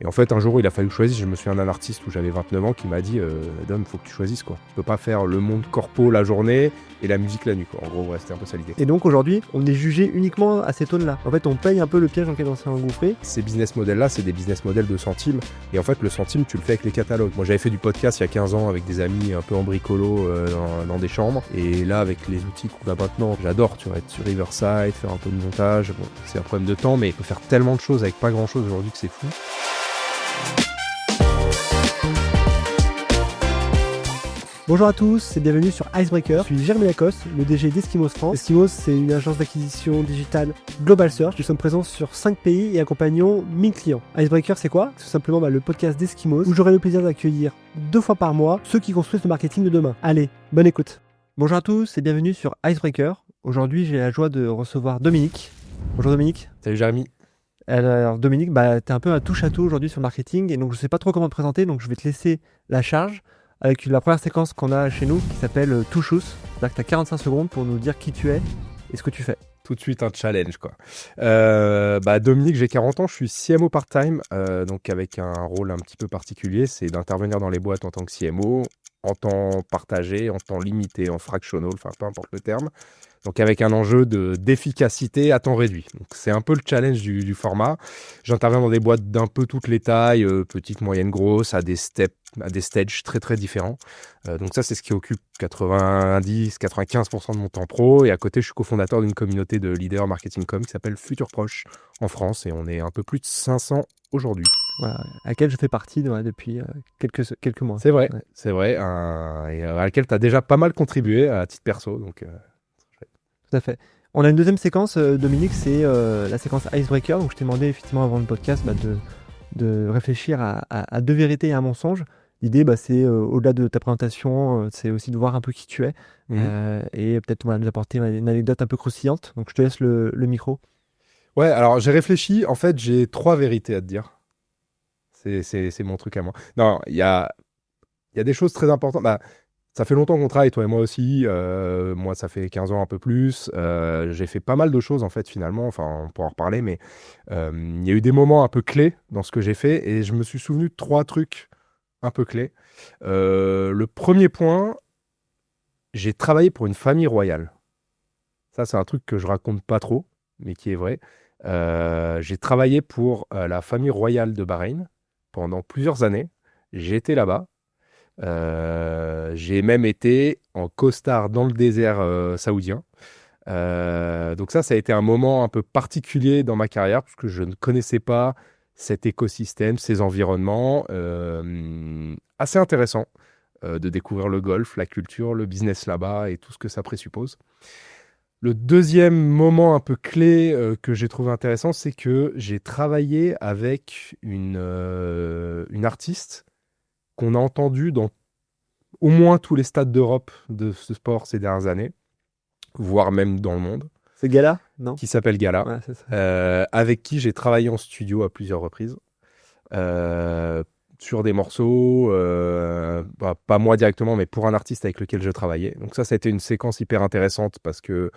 Et en fait, un jour, il a fallu choisir. Je me souviens d'un artiste où j'avais 29 ans qui m'a dit Dom, il faut que tu choisisses, quoi. Tu peux pas faire le monde corpo la journée et la musique la nuit, quoi. En gros, ouais, c'était un peu ça l'idée. Et donc aujourd'hui, on est jugé uniquement à ces tonnes-là. En fait, on paye un peu le piège dans lequel on s'est engouffré. Ces business models-là, c'est des business models de centimes. Et en fait, le centime, tu le fais avec les catalogues. Moi, j'avais fait du podcast il y a 15 ans avec des amis un peu en bricolo dans des chambres. Et là, avec les outils qu'on a maintenant, j'adore, tu vois, être sur Riverside, faire un peu de montage. Bon, c'est un problème de temps, mais il peut faire tellement de choses avec pas grand-chose aujourd'hui que c'est fou. Bonjour à tous et bienvenue sur Icebreaker. Je suis Jérémy Lacoste, le DG d'Eskimos France. Eskimos, c'est une agence d'acquisition digitale Global Search. Nous sommes présents sur 5 pays et accompagnons 1000 clients. Icebreaker, c'est quoi? C'est tout simplement le podcast d'Eskimos où j'aurai le plaisir d'accueillir 2 fois par mois ceux qui construisent le marketing de demain. Allez, bonne écoute. Bonjour à tous et bienvenue sur Icebreaker. Aujourd'hui, j'ai la joie de recevoir Dominique. Bonjour Dominique. Salut Jérémy. Alors Dominique, t'es un peu un touche-à-tout aujourd'hui sur le marketing et donc je sais pas trop comment te présenter, donc je vais te laisser la charge avec la première séquence qu'on a chez nous qui s'appelle Touchous. C'est-à-dire que tu as 45 secondes pour nous dire qui tu es et ce que tu fais. Tout de suite un challenge, quoi. Dominique, j'ai 40 ans, je suis CMO part-time, donc avec un rôle un petit peu particulier, c'est d'intervenir dans les boîtes en tant que CMO, en temps partagé, en temps limité, en fractional, enfin peu importe le terme. Donc avec un enjeu d'efficacité à temps réduit. Donc c'est un peu le challenge du format. J'interviens dans des boîtes d'un peu toutes les tailles, petites, moyennes, grosses, à des stages très très différents. Donc ça, c'est ce qui occupe 90-95% de mon temps pro. Et à côté, je suis cofondateur d'une communauté de leaders marketing com qui s'appelle Futur Proche en France. Et on est un peu plus de 500 aujourd'hui. Voilà, à laquelle je fais partie depuis quelques mois. C'est vrai, ouais. C'est vrai. Et à laquelle tu as déjà pas mal contribué à titre perso. Donc, Tout à fait. On a une deuxième séquence, Dominique, c'est la séquence Icebreaker. Donc je t'ai demandé effectivement avant le podcast de réfléchir à deux vérités et un mensonge. L'idée, c'est au-delà de ta présentation, c'est aussi de voir un peu qui tu es et peut-être nous apporter une anecdote un peu croustillante. Donc je te laisse le micro. Ouais, alors j'ai réfléchi. En fait, j'ai 3 vérités à te dire. C'est mon truc à moi. Non, il y a des choses très importantes. Ça fait longtemps qu'on travaille, toi et moi aussi. Moi, ça fait 15 ans, un peu plus. J'ai fait pas mal de choses, en fait, finalement. Enfin, on pourra en reparler, mais il y a eu des moments un peu clés dans ce que j'ai fait. Et je me suis souvenu de 3 trucs un peu clés. Le premier point, j'ai travaillé pour une famille royale. Ça, c'est un truc que je raconte pas trop, mais qui est vrai. J'ai travaillé pour la famille royale de Bahreïn pendant plusieurs années. J'ai été là-bas. J'ai même été en costard dans le désert saoudien. Donc ça a été un moment un peu particulier dans ma carrière parce que je ne connaissais pas cet écosystème, ces environnements. Assez intéressant de découvrir le golf, la culture, le business là-bas et tout ce que ça présuppose. Le deuxième moment un peu clé que j'ai trouvé intéressant, c'est que j'ai travaillé avec une artiste qu'on a entendu dans au moins tous les stades d'Europe de ce sport ces dernières années, voire même dans le monde. C'est Gala, non? Qui s'appelle Gala, Ouais, c'est ça. avec qui j'ai travaillé en studio à plusieurs reprises, sur des morceaux, pas moi directement, mais pour un artiste avec lequel je travaillais. Donc ça a été une séquence hyper intéressante parce que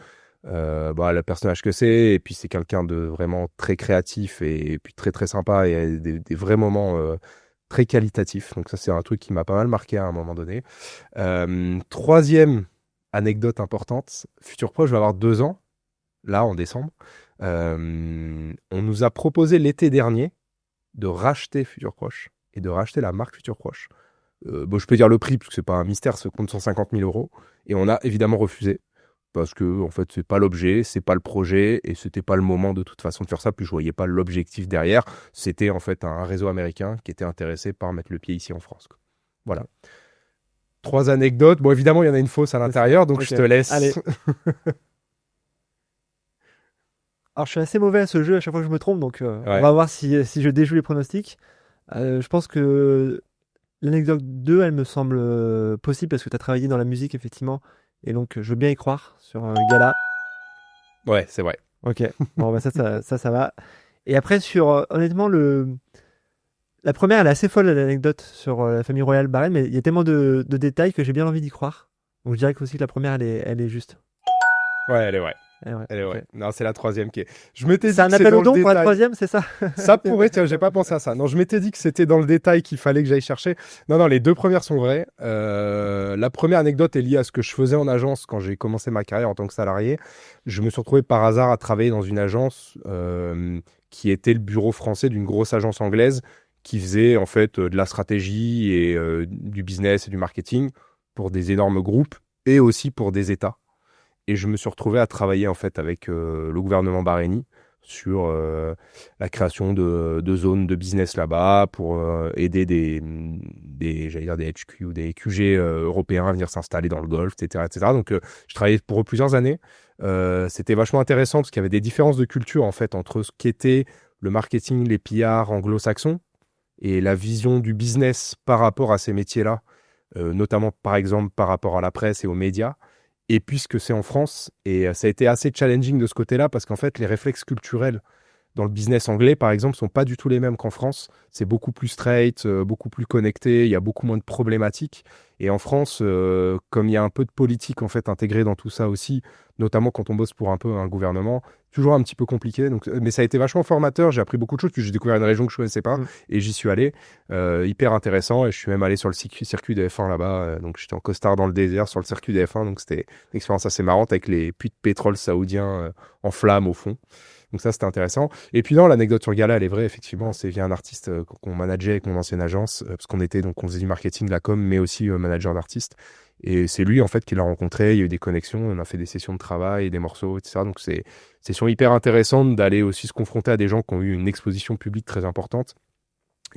le personnage que c'est, et puis c'est quelqu'un de vraiment très créatif et puis très très sympa et des vrais moments très qualitatifs. Donc ça, c'est un truc qui m'a pas mal marqué à un moment donné. Troisième anecdote importante, Futur Proche va avoir 2 ans, là, en décembre. On nous a proposé l'été dernier de racheter Futur Proche et de racheter la marque Futur Proche. Je peux dire le prix, parce que c'est pas un mystère, ça compte 150 000 €. Et on a évidemment refusé. Parce que, en fait, c'est pas l'objet, c'est pas le projet, et c'était pas le moment de toute façon de faire ça. Puis je voyais pas l'objectif derrière. C'était en fait un réseau américain qui était intéressé par mettre le pied ici en France. Voilà. 3 anecdotes. Bon, évidemment, il y en a une fausse à l'intérieur, donc okay. Je te laisse. Allez. Alors, je suis assez mauvais à ce jeu à chaque fois que je me trompe, donc on va voir si je déjoue les pronostics. Je pense que l'anecdote 2, elle me semble possible parce que tu as travaillé dans la musique, effectivement. Et donc, je veux bien y croire sur Gala. Ouais, c'est vrai. Ok, bon, ça va. Et après, honnêtement, la première, elle est assez folle, l'anecdote sur la famille royale Bahreïn, mais il y a tellement de détails que j'ai bien envie d'y croire. Donc, je dirais que aussi que la première, elle est juste. Ouais, elle est vraie. Elle est, ok. ouais. Non, c'est la troisième qui est. Je m'étais dit C'est un que c'est appel dans au le don pour la détail. troisième, c'est ça? Ça pourrait, tiens, j'ai pas pensé à ça. Non, je m'étais dit que c'était dans le détail qu'il fallait que j'aille chercher. Non, non, les deux premières sont vraies. La première anecdote est liée à ce que je faisais en agence quand j'ai commencé ma carrière en tant que salarié. Je me suis retrouvé par hasard à travailler dans une agence qui était le bureau français d'une grosse agence anglaise qui faisait en fait de la stratégie et du business et du marketing pour des énormes groupes et aussi pour des États. Et je me suis retrouvé à travailler en fait avec le gouvernement bahreïni sur la création de zones de business là-bas pour aider j'allais dire des HQ ou des QG européens à venir s'installer dans le Golfe, etc., etc. Donc, je travaillais pour eux plusieurs années. C'était vachement intéressant parce qu'il y avait des différences de culture en fait entre ce qu'était le marketing, les PR anglo-saxons et la vision du business par rapport à ces métiers-là, notamment par exemple par rapport à la presse et aux médias. Et puisque c'est en France, et ça a été assez challenging de ce côté-là, parce qu'en fait, les réflexes culturels dans le business anglais, par exemple, sont pas du tout les mêmes qu'en France. C'est beaucoup plus straight, beaucoup plus connecté, il y a beaucoup moins de problématiques. Et en France, comme il y a un peu de politique en fait intégrée dans tout ça aussi, notamment quand on bosse pour un peu un gouvernement, toujours un petit peu compliqué. Donc, mais ça a été vachement formateur, j'ai appris beaucoup de choses, puis j'ai découvert une région que je connaissais pas, et j'y suis allé. Hyper intéressant, et je suis même allé sur le circuit de F1 là-bas. Donc j'étais en costard dans le désert sur le circuit de F1, donc c'était une expérience assez marrante avec les puits de pétrole saoudiens en flammes au fond. Donc ça, c'était intéressant. Et puis non, l'anecdote sur Gala, elle est vraie, effectivement. C'est via un artiste qu'on manageait avec mon ancienne agence, parce qu'on était, donc on faisait du marketing, de la com, mais aussi manager d'artistes. Et c'est lui, en fait, qui l'a rencontré. Il y a eu des connexions, on a fait des sessions de travail, des morceaux, etc. Donc c'est session hyper intéressante d'aller aussi se confronter à des gens qui ont eu une exposition publique très importante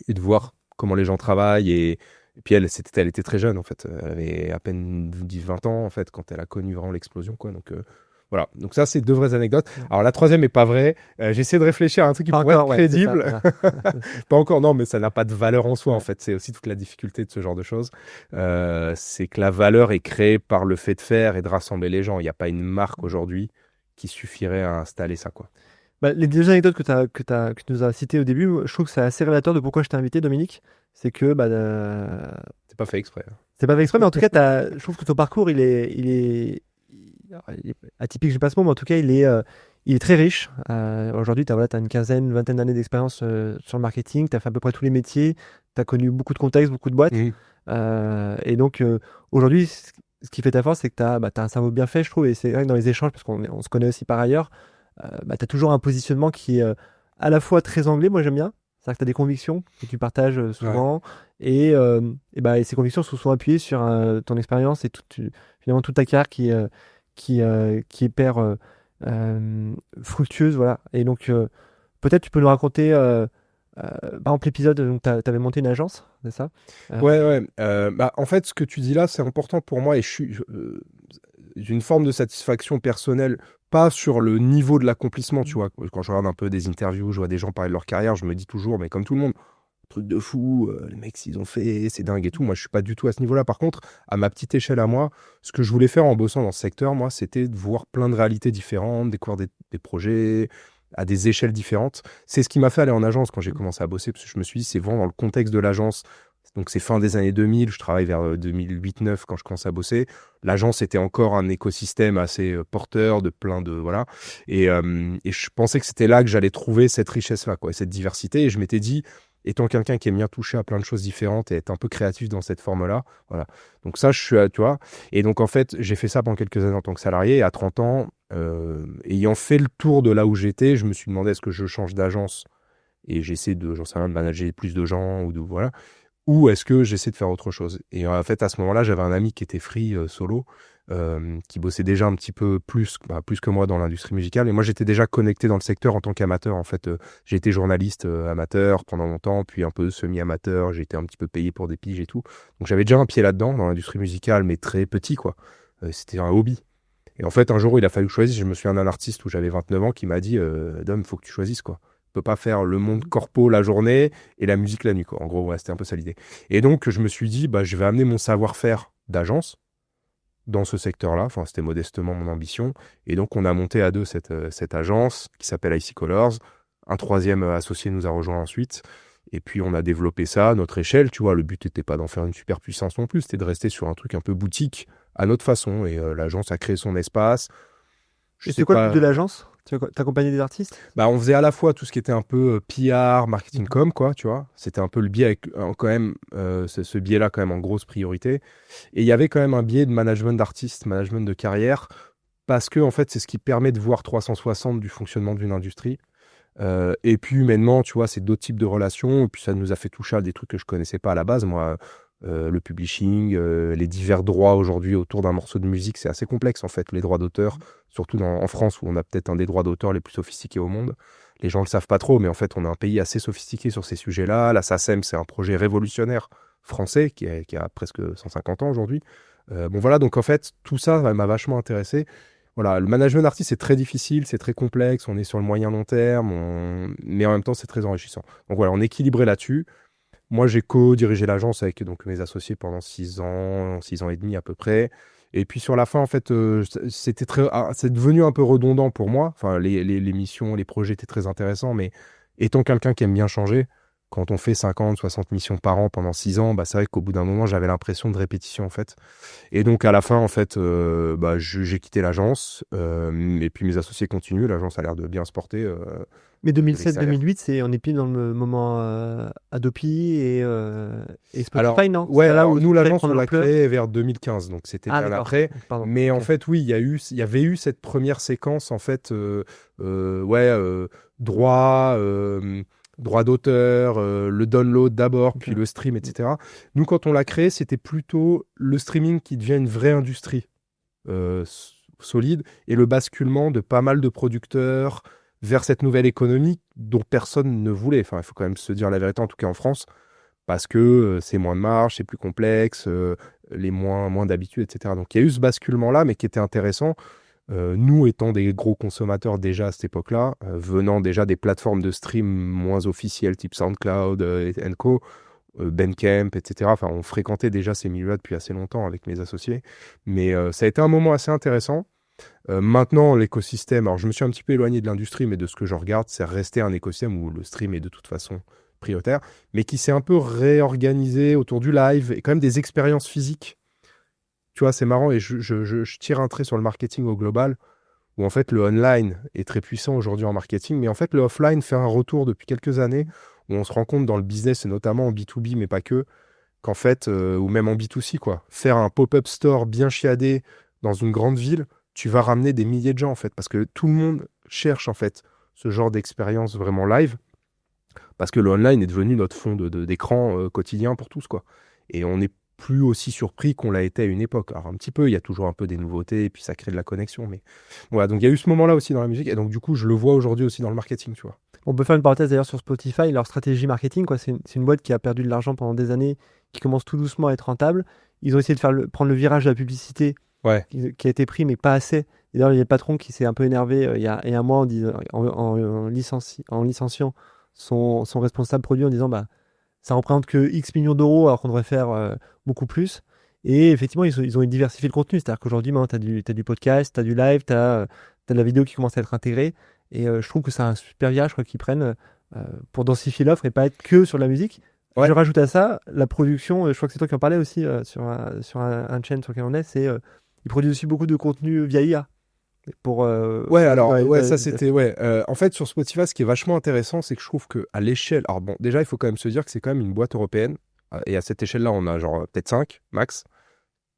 et de voir comment les gens travaillent. Et puis elle était très jeune, en fait. Elle avait à peine 10-20 ans, en fait, quand elle a connu vraiment l'explosion, quoi. Donc voilà, donc ça c'est deux vraies anecdotes. Alors la troisième est pas vraie. J'essaie de réfléchir à un truc qui pourrait être crédible. Ouais, ça, voilà. Pas encore, non, mais ça n'a pas de valeur en soi en fait. C'est aussi toute la difficulté de ce genre de choses. C'est que la valeur est créée par le fait de faire et de rassembler les gens. Il n'y a pas une marque aujourd'hui qui suffirait à installer ça, quoi. Bah, les deux anecdotes que tu nous as citées au début, je trouve que c'est assez révélateur de pourquoi je t'ai invité, Dominique. C'est que C'est pas fait exprès. c'est pas fait exprès, mais en tout cas, je trouve que ton parcours, il est atypique, je passe le mot, mais en tout cas, il est très riche. Aujourd'hui, tu as une quinzaine, une vingtaine d'années d'expérience sur le marketing, tu as fait à peu près tous les métiers, tu as connu beaucoup de contextes, beaucoup de boîtes. Et donc, aujourd'hui, ce qui fait ta force, c'est que tu as un cerveau bien fait, je trouve, et c'est vrai que dans les échanges, parce qu'on se connaît aussi par ailleurs, tu as toujours un positionnement qui est à la fois très anglais, moi j'aime bien, c'est-à-dire que tu as des convictions que tu partages souvent, et ces convictions sont souvent appuyées sur ton expérience et finalement toute ta carrière qui est hyper fructueuse, voilà. Et donc, peut-être tu peux nous raconter, par exemple, l'épisode, donc tu avais monté une agence, c'est ça? Ouais. En fait, ce que tu dis là, c'est important pour moi et j'ai une forme de satisfaction personnelle, pas sur le niveau de l'accomplissement, tu vois. Quand je regarde un peu des interviews, je vois des gens parler de leur carrière, je me dis toujours, mais comme tout le monde, truc de fou, les mecs, s'ils ont fait, c'est dingue et tout. Moi, je suis pas du tout à ce niveau-là. Par contre, à ma petite échelle à moi, ce que je voulais faire en bossant dans ce secteur, moi, c'était de voir plein de réalités différentes, découvrir des projets à des échelles différentes. C'est ce qui m'a fait aller en agence quand j'ai commencé à bosser, parce que je me suis dit, c'est vraiment dans le contexte de l'agence. Donc, c'est fin des années 2000, je travaille vers 2008-9 quand je commence à bosser. L'agence était encore un écosystème assez porteur de plein de... Voilà. Et je pensais que c'était là que j'allais trouver cette richesse-là, quoi, cette diversité. Et je m'étais dit, étant quelqu'un qui aime bien toucher à plein de choses différentes et être un peu créatif dans cette forme-là, voilà. Donc ça, je suis, tu vois. Et donc, en fait, j'ai fait ça pendant quelques années en tant que salarié. Et à 30 ans, ayant fait le tour de là où j'étais, je me suis demandé est-ce que je change d'agence et j'essaie de, j'en sais rien, de manager plus de gens ou de, voilà. Ou est-ce que j'essaie de faire autre chose? Et en fait, à ce moment-là, j'avais un ami qui était free solo, qui bossait déjà un petit peu plus que moi dans l'industrie musicale. Et moi, j'étais déjà connecté dans le secteur en tant qu'amateur. En fait, j'ai été journaliste amateur pendant longtemps, puis un peu semi-amateur. J'ai été un petit peu payé pour des piges et tout. Donc, j'avais déjà un pied là-dedans, dans l'industrie musicale, mais très petit, quoi. C'était un hobby. Et en fait, un jour, il a fallu que je choisisse. Je me souviens d'un artiste où j'avais 29 ans qui m'a dit Dom, il faut que tu choisisses, quoi. Tu peux pas faire le monde corpo la journée et la musique la nuit, quoi. En gros, ouais, c'était un peu ça l'idée. Et donc, je me suis dit, je vais amener mon savoir-faire d'agence dans ce secteur-là. Enfin, c'était modestement mon ambition. Et donc, on a monté à deux cette agence qui s'appelle IC Colors. Un troisième associé nous a rejoint ensuite. Et puis, on a développé ça à notre échelle. Tu vois, le but n'était pas d'en faire une super puissance non plus. C'était de rester sur un truc un peu boutique à notre façon. Et l'agence a créé son espace. Et c'est quoi le but de l'agence? Tu accompagné des artistes? Bah, on faisait à la fois tout ce qui était un peu PR, marketing com, quoi, tu vois. C'était un peu le biais avec quand même ce biais-là quand même en grosse priorité. Et il y avait quand même un biais de management d'artistes, management de carrière, parce que en fait, c'est ce qui permet de voir 360 du fonctionnement d'une industrie. Et puis humainement, tu vois, c'est d'autres types de relations. Et puis ça nous a fait toucher à des trucs que je connaissais pas à la base. Moi, le publishing, les divers droits aujourd'hui autour d'un morceau de musique, c'est assez complexe en fait, les droits d'auteur, surtout en France où on a peut-être un des droits d'auteur les plus sophistiqués au monde. Les gens le savent pas trop, mais en fait, on a un pays assez sophistiqué sur ces sujets-là. La SACEM, c'est un projet révolutionnaire français qui a presque 150 ans aujourd'hui. Bon voilà, donc en fait, tout ça m'a vachement intéressé. Voilà, le management d'artiste, c'est très difficile, c'est très complexe, on est sur le moyen long terme, mais en même temps, c'est très enrichissant. Donc voilà, on est équilibré là-dessus. Moi, j'ai co-dirigé l'agence avec donc, mes associés pendant 6 ans, 6 ans et demi à peu près. Et puis sur la fin, en fait, c'est devenu un peu redondant pour moi. Enfin, les missions, les projets étaient très intéressants, mais étant quelqu'un qui aime bien changer, quand on fait 50, 60 missions par an pendant 6 ans, bah, c'est vrai qu'au bout d'un moment, j'avais l'impression de répétition, en fait. Et donc, à la fin, en fait, bah, j'ai quitté l'agence. Et puis, mes associés continuent. L'agence a l'air de bien se porter. Mais 2007-2008, on est pile dans le moment Adopi et Spotify, alors, non? ouais, là où nous, l'agence, on l'a l'ampleur. créée vers 2015, donc c'était bien après. Pardon. Mais en Ok. fait, oui, il y avait eu cette première séquence, en fait, droit, droit d'auteur, le download d'abord, puis le stream, etc. Nous, quand on l'a créé, c'était plutôt le streaming qui devient une vraie industrie solide et le basculement de pas mal de producteurs vers cette nouvelle économie dont personne ne voulait. Enfin, il faut quand même se dire la vérité, en tout cas en France, parce que c'est moins de marge, c'est plus complexe, les moins d'habitude, etc. Donc il y a eu ce basculement-là, mais qui était intéressant. Nous, étant des gros consommateurs déjà à cette époque-là, venant déjà des plateformes de stream moins officielles, type SoundCloud et Co., Bandcamp, etc. Enfin, on fréquentait déjà ces milieux-là depuis assez longtemps avec mes associés. Mais ça a été un moment assez intéressant. Maintenant, l'écosystème, alors je me suis un petit peu éloigné de l'industrie, mais de ce que je regarde, c'est resté un écosystème où le stream est de toute façon prioritaire, mais qui s'est un peu réorganisé autour du live et quand même des expériences physiques. Tu vois, c'est marrant et je tire un trait sur le marketing au global, où en fait le online est très puissant aujourd'hui en marketing, mais en fait le offline fait un retour depuis quelques années, où on se rend compte dans le business, et notamment en B2B, mais pas que, qu'en fait, ou même en B2C, quoi, faire un pop-up store bien chiadé dans une grande ville, tu vas ramener des milliers de gens, en fait, parce que tout le monde cherche, en fait, ce genre d'expérience vraiment live, parce que le online est devenu notre fond d'écran quotidien pour tous, quoi. Et on n'est plus aussi surpris qu'on l'a été à une époque. Alors un petit peu, il y a toujours un peu des nouveautés, et puis ça crée de la connexion, mais voilà, donc il y a eu ce moment-là aussi dans la musique, et donc du coup, je le vois aujourd'hui aussi dans le marketing, tu vois. On peut faire une parenthèse d'ailleurs sur Spotify, leur stratégie marketing, quoi. C'est une boîte qui a perdu de l'argent pendant des années, qui commence tout doucement à être rentable. Ils ont essayé de prendre le virage de la publicité Ouais. qui a été pris, mais pas assez. Et d'ailleurs, il y a le patron qui s'est un peu énervé il y a un mois en licenciant son responsable produit en disant bah, ça représente que X millions d'euros alors qu'on devrait faire beaucoup plus. Et effectivement, ils ont diversifié le contenu. C'est-à-dire qu'aujourd'hui, tu as du podcast, tu as du live, tu as de la vidéo qui commence à être intégrée. Et je trouve que c'est un super virage qu'ils prennent pour densifier l'offre et pas être que sur la musique. Ouais. Je rajoute à ça la production. Je crois que c'est toi qui en parlais aussi sur un chaîne sur lequel on est. Ils produisent aussi beaucoup de contenu via IA. Ça c'était en fait sur Spotify, ce qui est vachement intéressant, c'est que je trouve que à l'échelle, alors bon, déjà il faut quand même se dire que c'est quand même une boîte européenne, et à cette échelle-là, on a genre peut-être 5 max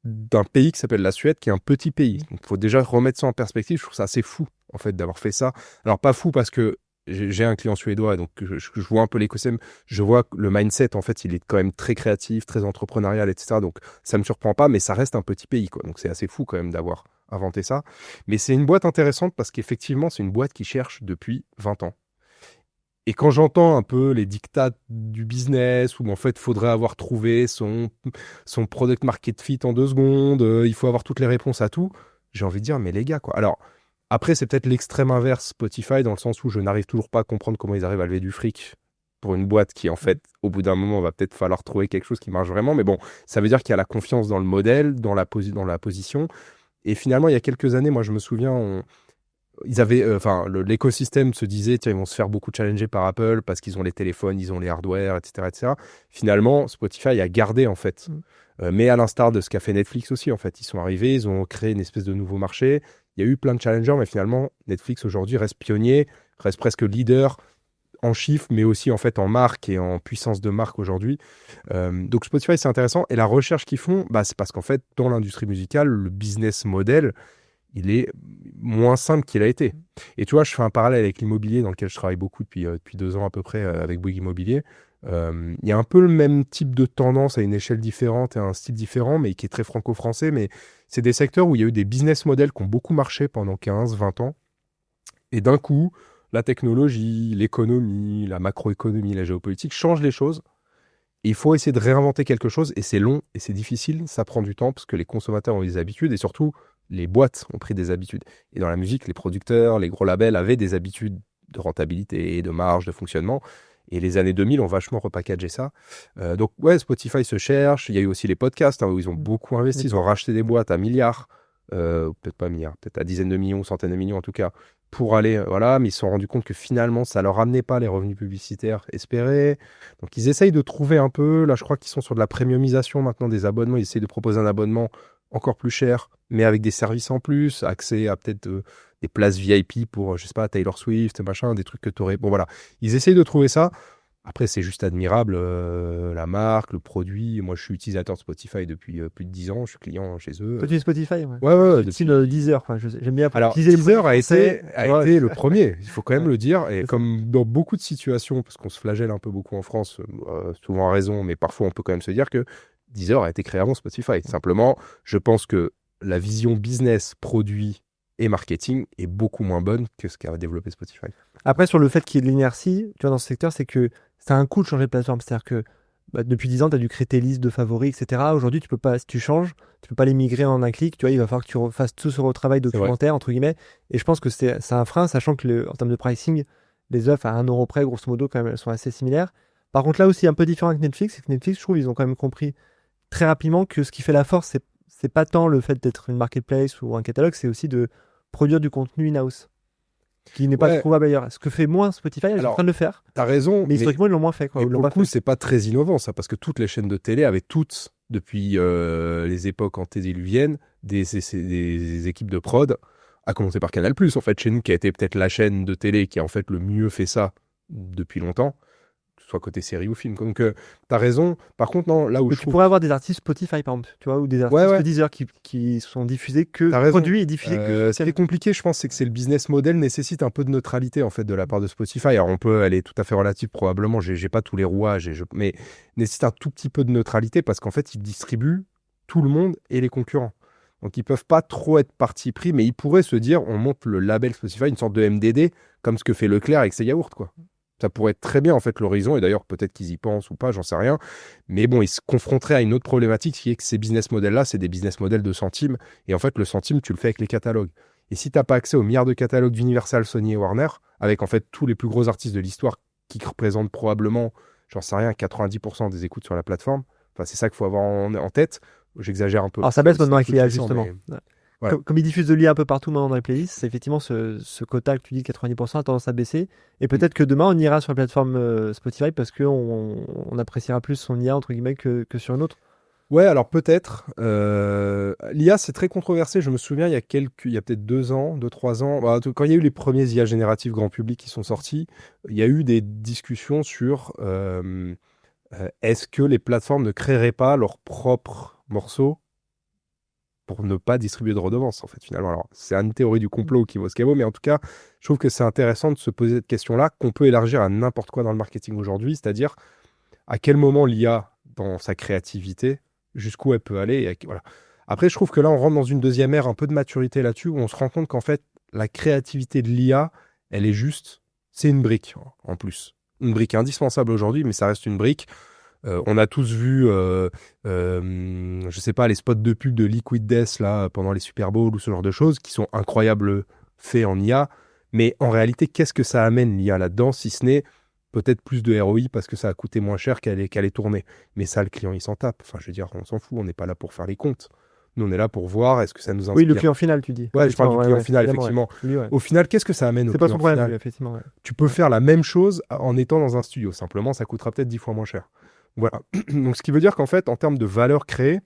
d'un pays qui s'appelle la Suède, qui est un petit pays. Donc il faut déjà remettre ça en perspective. Je trouve ça assez fou en fait d'avoir fait ça. Alors pas fou parce que j'ai un client suédois, donc je vois un peu l'écosystème, je vois que le mindset en fait, il est quand même très créatif, très entrepreneurial, etc. Donc ça me surprend pas, mais ça reste un petit pays, quoi. Donc c'est assez fou quand même d'avoir inventé ça. Mais c'est une boîte intéressante parce qu'effectivement, c'est une boîte qui cherche depuis 20 ans. Et quand j'entends un peu les dictats du business, où en fait, il faudrait avoir trouvé son product market fit en 2 secondes, il faut avoir toutes les réponses à tout, j'ai envie de dire, mais les gars, quoi. Alors, après, c'est peut-être l'extrême inverse Spotify, dans le sens où je n'arrive toujours pas à comprendre comment ils arrivent à lever du fric pour une boîte qui, en fait, au bout d'un moment, va peut-être falloir trouver quelque chose qui marche vraiment. Mais bon, ça veut dire qu'il y a la confiance dans le modèle, dans la position. Et finalement, il y a quelques années, moi, je me souviens, ils avaient, l'écosystème se disait, tiens, ils vont se faire beaucoup challenger par Apple parce qu'ils ont les téléphones, ils ont les hardware, etc., etc. Finalement, Spotify a gardé, en fait. Mais à l'instar de ce qu'a fait Netflix aussi, en fait. Ils sont arrivés, ils ont créé une espèce de nouveau marché. Il y a eu plein de challengers, mais finalement, Netflix aujourd'hui reste pionnier, reste presque leader en chiffres, mais aussi en fait en marque et en puissance de marque aujourd'hui. Donc Spotify, c'est intéressant. Et la recherche qu'ils font, c'est parce qu'en fait, dans l'industrie musicale, le business model, il est moins simple qu'il a été. Et tu vois, je fais un parallèle avec l'immobilier dans lequel je travaille beaucoup depuis 2 ans à peu près avec Bouygues Immobilier. Il y a un peu le même type de tendance à une échelle différente et à un style différent, mais qui est très franco-français. Mais c'est des secteurs où il y a eu des business models qui ont beaucoup marché pendant 15, 20 ans. Et d'un coup, la technologie, l'économie, la macroéconomie, la géopolitique changent les choses. Et il faut essayer de réinventer quelque chose. Et c'est long et c'est difficile. Ça prend du temps parce que les consommateurs ont des habitudes et surtout, les boîtes ont pris des habitudes. Et dans la musique, les producteurs, les gros labels avaient des habitudes de rentabilité, de marge, de fonctionnement. Et les années 2000 ont vachement repackagé ça. Donc, ouais, Spotify se cherche. Il y a eu aussi les podcasts où ils ont beaucoup investi. Ils ont racheté des boîtes à milliards, peut-être pas milliards, peut-être à dizaines de millions, centaines de millions en tout cas, pour aller, voilà. Mais ils se sont rendus compte que finalement, ça leur ramenait pas les revenus publicitaires espérés. Donc, ils essayent de trouver un peu. Là, je crois qu'ils sont sur de la premiumisation maintenant des abonnements. Ils essayent de proposer un abonnement encore plus cher, mais avec des services en plus, accès à peut-être des places VIP pour, je sais pas, Taylor Swift, machin, des trucs que tu aurais. Bon, voilà. Ils essayent de trouver ça. Après, c'est juste admirable, la marque, le produit. Moi, je suis utilisateur de Spotify depuis plus de 10 ans. Je suis client chez eux. Toi, tu es Spotify, ouais. Ouais. Depuis Deezer. Enfin, j'aime bien Alors, utiliser Deezer a été le premier. Il faut quand même Ouais. le dire. Et comme dans beaucoup de situations, parce qu'on se flagelle un peu beaucoup en France, souvent à raison, mais parfois on peut quand même se dire que Deezer a été créé avant Spotify. Simplement, je pense que la vision business, produit et marketing est beaucoup moins bonne que ce qu'a développé Spotify. Après, sur le fait qu'il y ait de l'inertie, tu vois, dans ce secteur, c'est que ça a un coût de changer de plateforme. C'est-à-dire que depuis 10 ans, tu as dû créer tes listes de favoris, etc. Aujourd'hui, tu peux pas, si tu changes, tu peux pas les migrer en un clic. Tu vois, il va falloir que tu fasses tout ce retravail documentaire, entre guillemets. Et je pense que c'est un frein, sachant que en termes de pricing, les offres à 1 euro près, grosso modo, quand même, elles sont assez similaires. Par contre, là aussi, un peu différent avec Netflix, c'est que Netflix, je trouve, ils ont quand même compris très rapidement que ce qui fait la force, c'est pas tant le fait d'être une marketplace ou un catalogue, c'est aussi de produire du contenu in-house qui n'est pas trouvable ailleurs. Ce que fait moins Spotify, ils sont en train de le faire. T'as raison. Mais historiquement, ils l'ont moins fait. Quoi. Et pour le coup, c'est pas très innovant, ça, parce que toutes les chaînes de télé avaient toutes, depuis les époques antédiluviennes, des équipes de prod, à commencer par Canal+, en fait, chez nous, qui a été peut-être la chaîne de télé qui a en fait le mieux fait ça depuis longtemps, que ce soit côté série ou film. Donc, t'as raison. Par contre, non, là où tu pourrais avoir des artistes Spotify, par exemple, tu vois, ou des artistes Deezer qui sont diffusés que produits et diffusés que. Ce qui est compliqué, je pense, c'est que c'est le business model nécessite un peu de neutralité en fait de la part de Spotify. Alors, on peut aller tout à fait relative probablement. J'ai pas tous les rouages, mais nécessite un tout petit peu de neutralité parce qu'en fait, ils distribuent tout le monde et les concurrents. Donc, ils peuvent pas trop être parti pris, mais ils pourraient se dire, on monte le label Spotify, une sorte de MDD, comme ce que fait Leclerc avec ses yaourts, quoi. Ça pourrait être très bien en fait l'horizon, et d'ailleurs peut-être qu'ils y pensent ou pas, j'en sais rien. Mais bon, ils se confronteraient à une autre problématique qui est que ces business models-là, c'est des business models de centimes. Et en fait, le centime, tu le fais avec les catalogues. Et si tu n'as pas accès aux milliards de catalogues d'Universal, Sony et Warner, avec en fait tous les plus gros artistes de l'histoire qui représentent probablement, j'en sais rien, 90% des écoutes sur la plateforme, enfin c'est ça qu'il faut avoir en tête. J'exagère un peu. Alors ça baisse maintenant avec l'IA justement. Mais... Voilà. Comme ils diffusent de l'IA un peu partout maintenant dans les playlists, c'est effectivement ce quota que tu dis 90% a tendance à baisser. Et peut-être que demain on ira sur la plateforme Spotify parce qu'on appréciera plus son IA entre guillemets que sur une autre. Ouais, alors peut-être. L'IA, c'est très controversé. Je me souviens, il y a peut-être 2-3 ans, quand il y a eu les premiers IA génératifs grand public qui sont sortis, il y a eu des discussions sur est-ce que les plateformes ne créeraient pas leurs propres morceaux pour ne pas distribuer de redevances, en fait, finalement. Alors, c'est une théorie du complot qui vaut ce qu'elle vaut, mais en tout cas, je trouve que c'est intéressant de se poser cette question-là, qu'on peut élargir à n'importe quoi dans le marketing aujourd'hui, c'est-à-dire à quel moment l'IA, dans sa créativité, jusqu'où elle peut aller. Voilà. Après, je trouve que là, on rentre dans une deuxième ère un peu de maturité là-dessus, où on se rend compte qu'en fait, la créativité de l'IA, elle est juste, c'est une brique, en plus. Une brique indispensable aujourd'hui, mais ça reste une brique. On a tous vu, je sais pas, les spots de pub de Liquid Death là, pendant les Super Bowls ou ce genre de choses, qui sont incroyables faits en IA. Mais en réalité, qu'est-ce que ça amène l'IA là-dedans, si ce n'est peut-être plus de ROI parce que ça a coûté moins cher qu'elle est tournée. Mais ça, le client, il s'en tape. Enfin, je veux dire, on s'en fout, on n'est pas là pour faire les comptes. Nous, on est là pour voir est-ce que ça nous inspire. Oui, le client final, tu dis. Ouais, je parle du client final, effectivement. Ouais. Au final, qu'est-ce que ça amène au C'est pas client son problème, final lui, effectivement. Ouais. Tu peux faire la même chose en étant dans un studio. Simplement, ça coûtera peut-être 10 fois moins cher. Voilà. Donc, ce qui veut dire qu'en fait, en termes de valeur créée,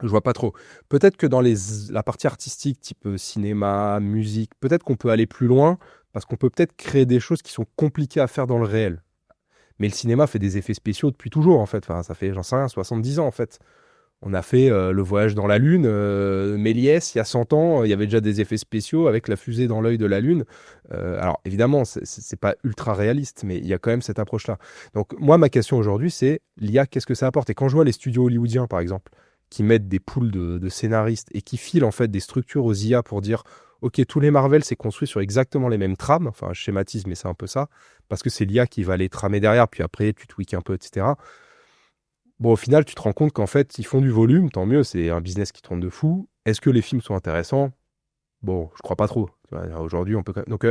je vois pas trop. Peut-être que dans la partie artistique, type cinéma, musique, peut-être qu'on peut aller plus loin parce qu'on peut peut-être créer des choses qui sont compliquées à faire dans le réel. Mais le cinéma fait des effets spéciaux depuis toujours, en fait. Enfin, ça fait, j'en sais rien, 70 ans, en fait. On a fait le voyage dans la Lune. Méliès, il y a 100 ans, il y avait déjà des effets spéciaux avec la fusée dans l'œil de la Lune. Alors, évidemment, c'est pas ultra réaliste, mais il y a quand même cette approche-là. Donc, moi, ma question aujourd'hui, c'est l'IA, qu'est-ce que ça apporte? Et quand je vois les studios hollywoodiens, par exemple, qui mettent des poules de scénaristes et qui filent en fait des structures aux IA pour dire ok, tous les Marvel c'est construit sur exactement les mêmes trames, enfin je schématise mais c'est un peu ça, parce que c'est l'IA qui va les tramer derrière, puis après tu tweaks un peu, etc. Bon, au final tu te rends compte qu'en fait ils font du volume, tant mieux, c'est un business qui tourne de fou. Est-ce que les films sont intéressants? Bon, je crois pas trop. Tu vois, aujourd'hui on peut donc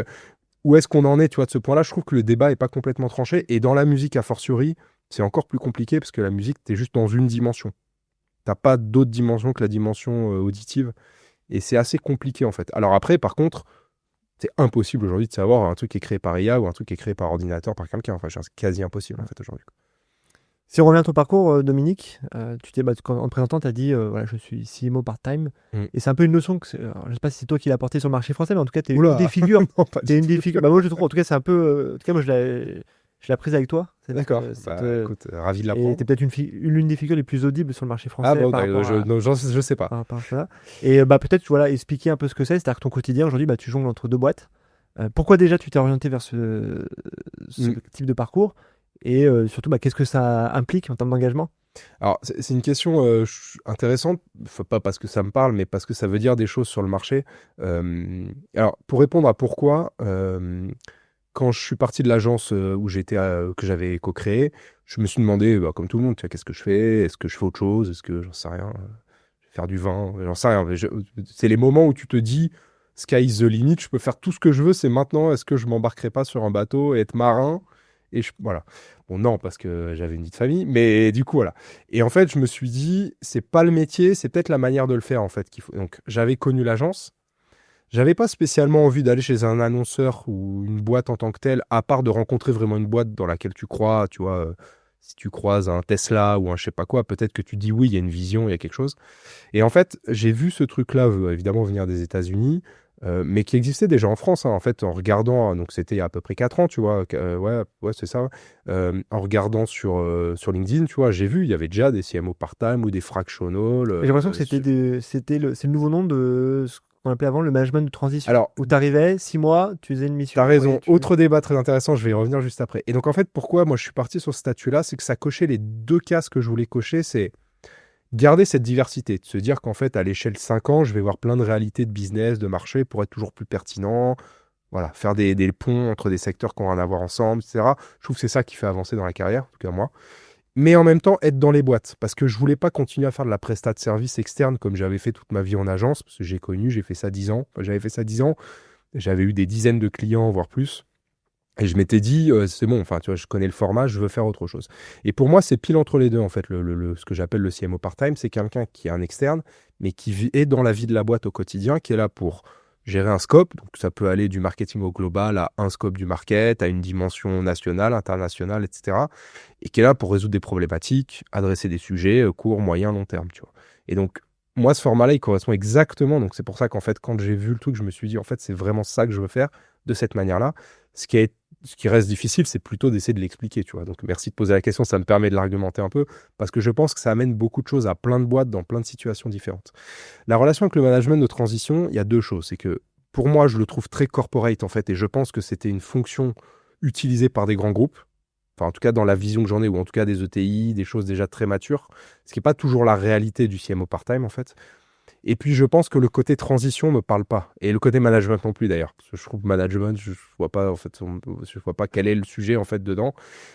où est-ce qu'on en est, tu vois, de ce point-là? Je trouve que le débat est pas complètement tranché, et dans la musique a fortiori c'est encore plus compliqué parce que la musique t'es juste dans une dimension. T'as pas d'autre dimension que la dimension auditive. Et c'est assez compliqué, en fait. Alors après, par contre, c'est impossible aujourd'hui de savoir un truc qui est créé par IA ou un truc qui est créé par ordinateur, par quelqu'un. Enfin, c'est quasi impossible, en fait, aujourd'hui. Si on revient à ton parcours, Dominique, tu t'es, en te présentant, tu as dit voilà, je suis CMO part-time. Et c'est un peu une notion que alors, je ne sais pas si c'est toi qui l'as porté sur le marché français, mais en tout cas, tu es une des figures. Non, t'es une des figures. Bah, moi, je trouve, en tout cas, c'est un peu. En tout cas, moi, je l'ai prise avec toi. D'accord. Écoute, ravi de l'apprendre. Et tu es peut-être l'une des figures les plus audibles sur le marché français. Ah bon, je sais pas. Par rapport à ça. Et peut-être voilà, expliquer un peu ce que c'est. C'est-à-dire que ton quotidien, aujourd'hui, tu jongles entre deux boîtes. Pourquoi déjà tu t'es orienté vers ce type de parcours? Et surtout, qu'est-ce que ça implique en termes d'engagement? Alors, c'est une question intéressante, pas parce que ça me parle, mais parce que ça veut dire des choses sur le marché. Alors, pour répondre à pourquoi, quand je suis parti de l'agence où j'étais, que j'avais co-créé, je me suis demandé, comme tout le monde, qu'est-ce que je fais? Est-ce que je fais autre chose? Est-ce que, j'en sais rien, je vais faire du vin? J'en sais rien. C'est les moments où tu te dis, sky is the limit, je peux faire tout ce que je veux, c'est maintenant, est-ce que je m'embarquerai pas sur un bateau et être marin? Et voilà. Bon, non, parce que j'avais une vie de famille, mais du coup, voilà. Et en fait, je me suis dit, c'est pas le métier, c'est peut-être la manière de le faire, en fait, qu'il faut. Donc, j'avais connu l'agence. J'avais pas spécialement envie d'aller chez un annonceur ou une boîte en tant que telle, à part de rencontrer vraiment une boîte dans laquelle tu crois, tu vois. Si tu croises un Tesla ou un je sais pas quoi, peut-être que tu dis oui, il y a une vision, il y a quelque chose. Et en fait, j'ai vu ce truc-là, évidemment, venir des États-Unis. Mais qui existait déjà en France, hein, en fait, en regardant, donc c'était il y a à peu près 4 ans, tu vois, ouais, c'est ça, en regardant sur LinkedIn, tu vois, j'ai vu, il y avait déjà des CMO part-time ou des fractional. J'ai l'impression que c'est le nouveau nom de ce qu'on appelait avant le management de transition. Alors, où tu arrivais 6 mois, tu faisais une mission. T'as raison, autre débat très intéressant, je vais y revenir juste après. Et donc, en fait, pourquoi moi je suis parti sur ce statut-là, c'est que ça cochait les deux cases que je voulais cocher, c'est garder cette diversité, de se dire qu'en fait, à l'échelle 5 ans, je vais voir plein de réalités de business, de marché pour être toujours plus pertinent. Voilà, faire des ponts entre des secteurs qui ont rien à voir ensemble, etc. Je trouve que c'est ça qui fait avancer dans la carrière, en tout cas moi. Mais en même temps, être dans les boîtes. Parce que je voulais pas continuer à faire de la prestat de service externe comme j'avais fait toute ma vie en agence. Parce que j'ai fait ça 10 ans. Enfin, j'avais fait ça 10 ans. J'avais eu des dizaines de clients, voire plus. Et je m'étais dit, c'est bon, enfin, tu vois, je connais le format, je veux faire autre chose. Et pour moi, c'est pile entre les deux, en fait, ce que j'appelle le CMO part-time. C'est quelqu'un qui est un externe, mais qui est dans la vie de la boîte au quotidien, qui est là pour gérer un scope. Donc, ça peut aller du marketing au global à un scope du market, à une dimension nationale, internationale, etc. Et qui est là pour résoudre des problématiques, adresser des sujets court, moyen, long terme, tu vois. Et donc, moi, ce format-là, il correspond exactement. Donc, c'est pour ça qu'en fait, quand j'ai vu le truc, je me suis dit, en fait, c'est vraiment ça que je veux faire de cette manière-là. Ce qui reste difficile, c'est plutôt d'essayer de l'expliquer, tu vois. Donc, merci de poser la question, ça me permet de l'argumenter un peu, parce que je pense que ça amène beaucoup de choses à plein de boîtes dans plein de situations différentes. La relation avec le management de transition, il y a deux choses. C'est que, pour moi, je le trouve très corporate, en fait, et je pense que c'était une fonction utilisée par des grands groupes, enfin, en tout cas, dans la vision que j'en ai, ou en tout cas des ETI, des choses déjà très matures, ce qui n'est pas toujours la réalité du CMO part-time, en fait. Et puis, je pense que le côté transition me parle pas. Et le côté management non plus, d'ailleurs. Parce que je trouve management, je vois pas, en fait, je vois pas quel est le sujet, en fait, dedans.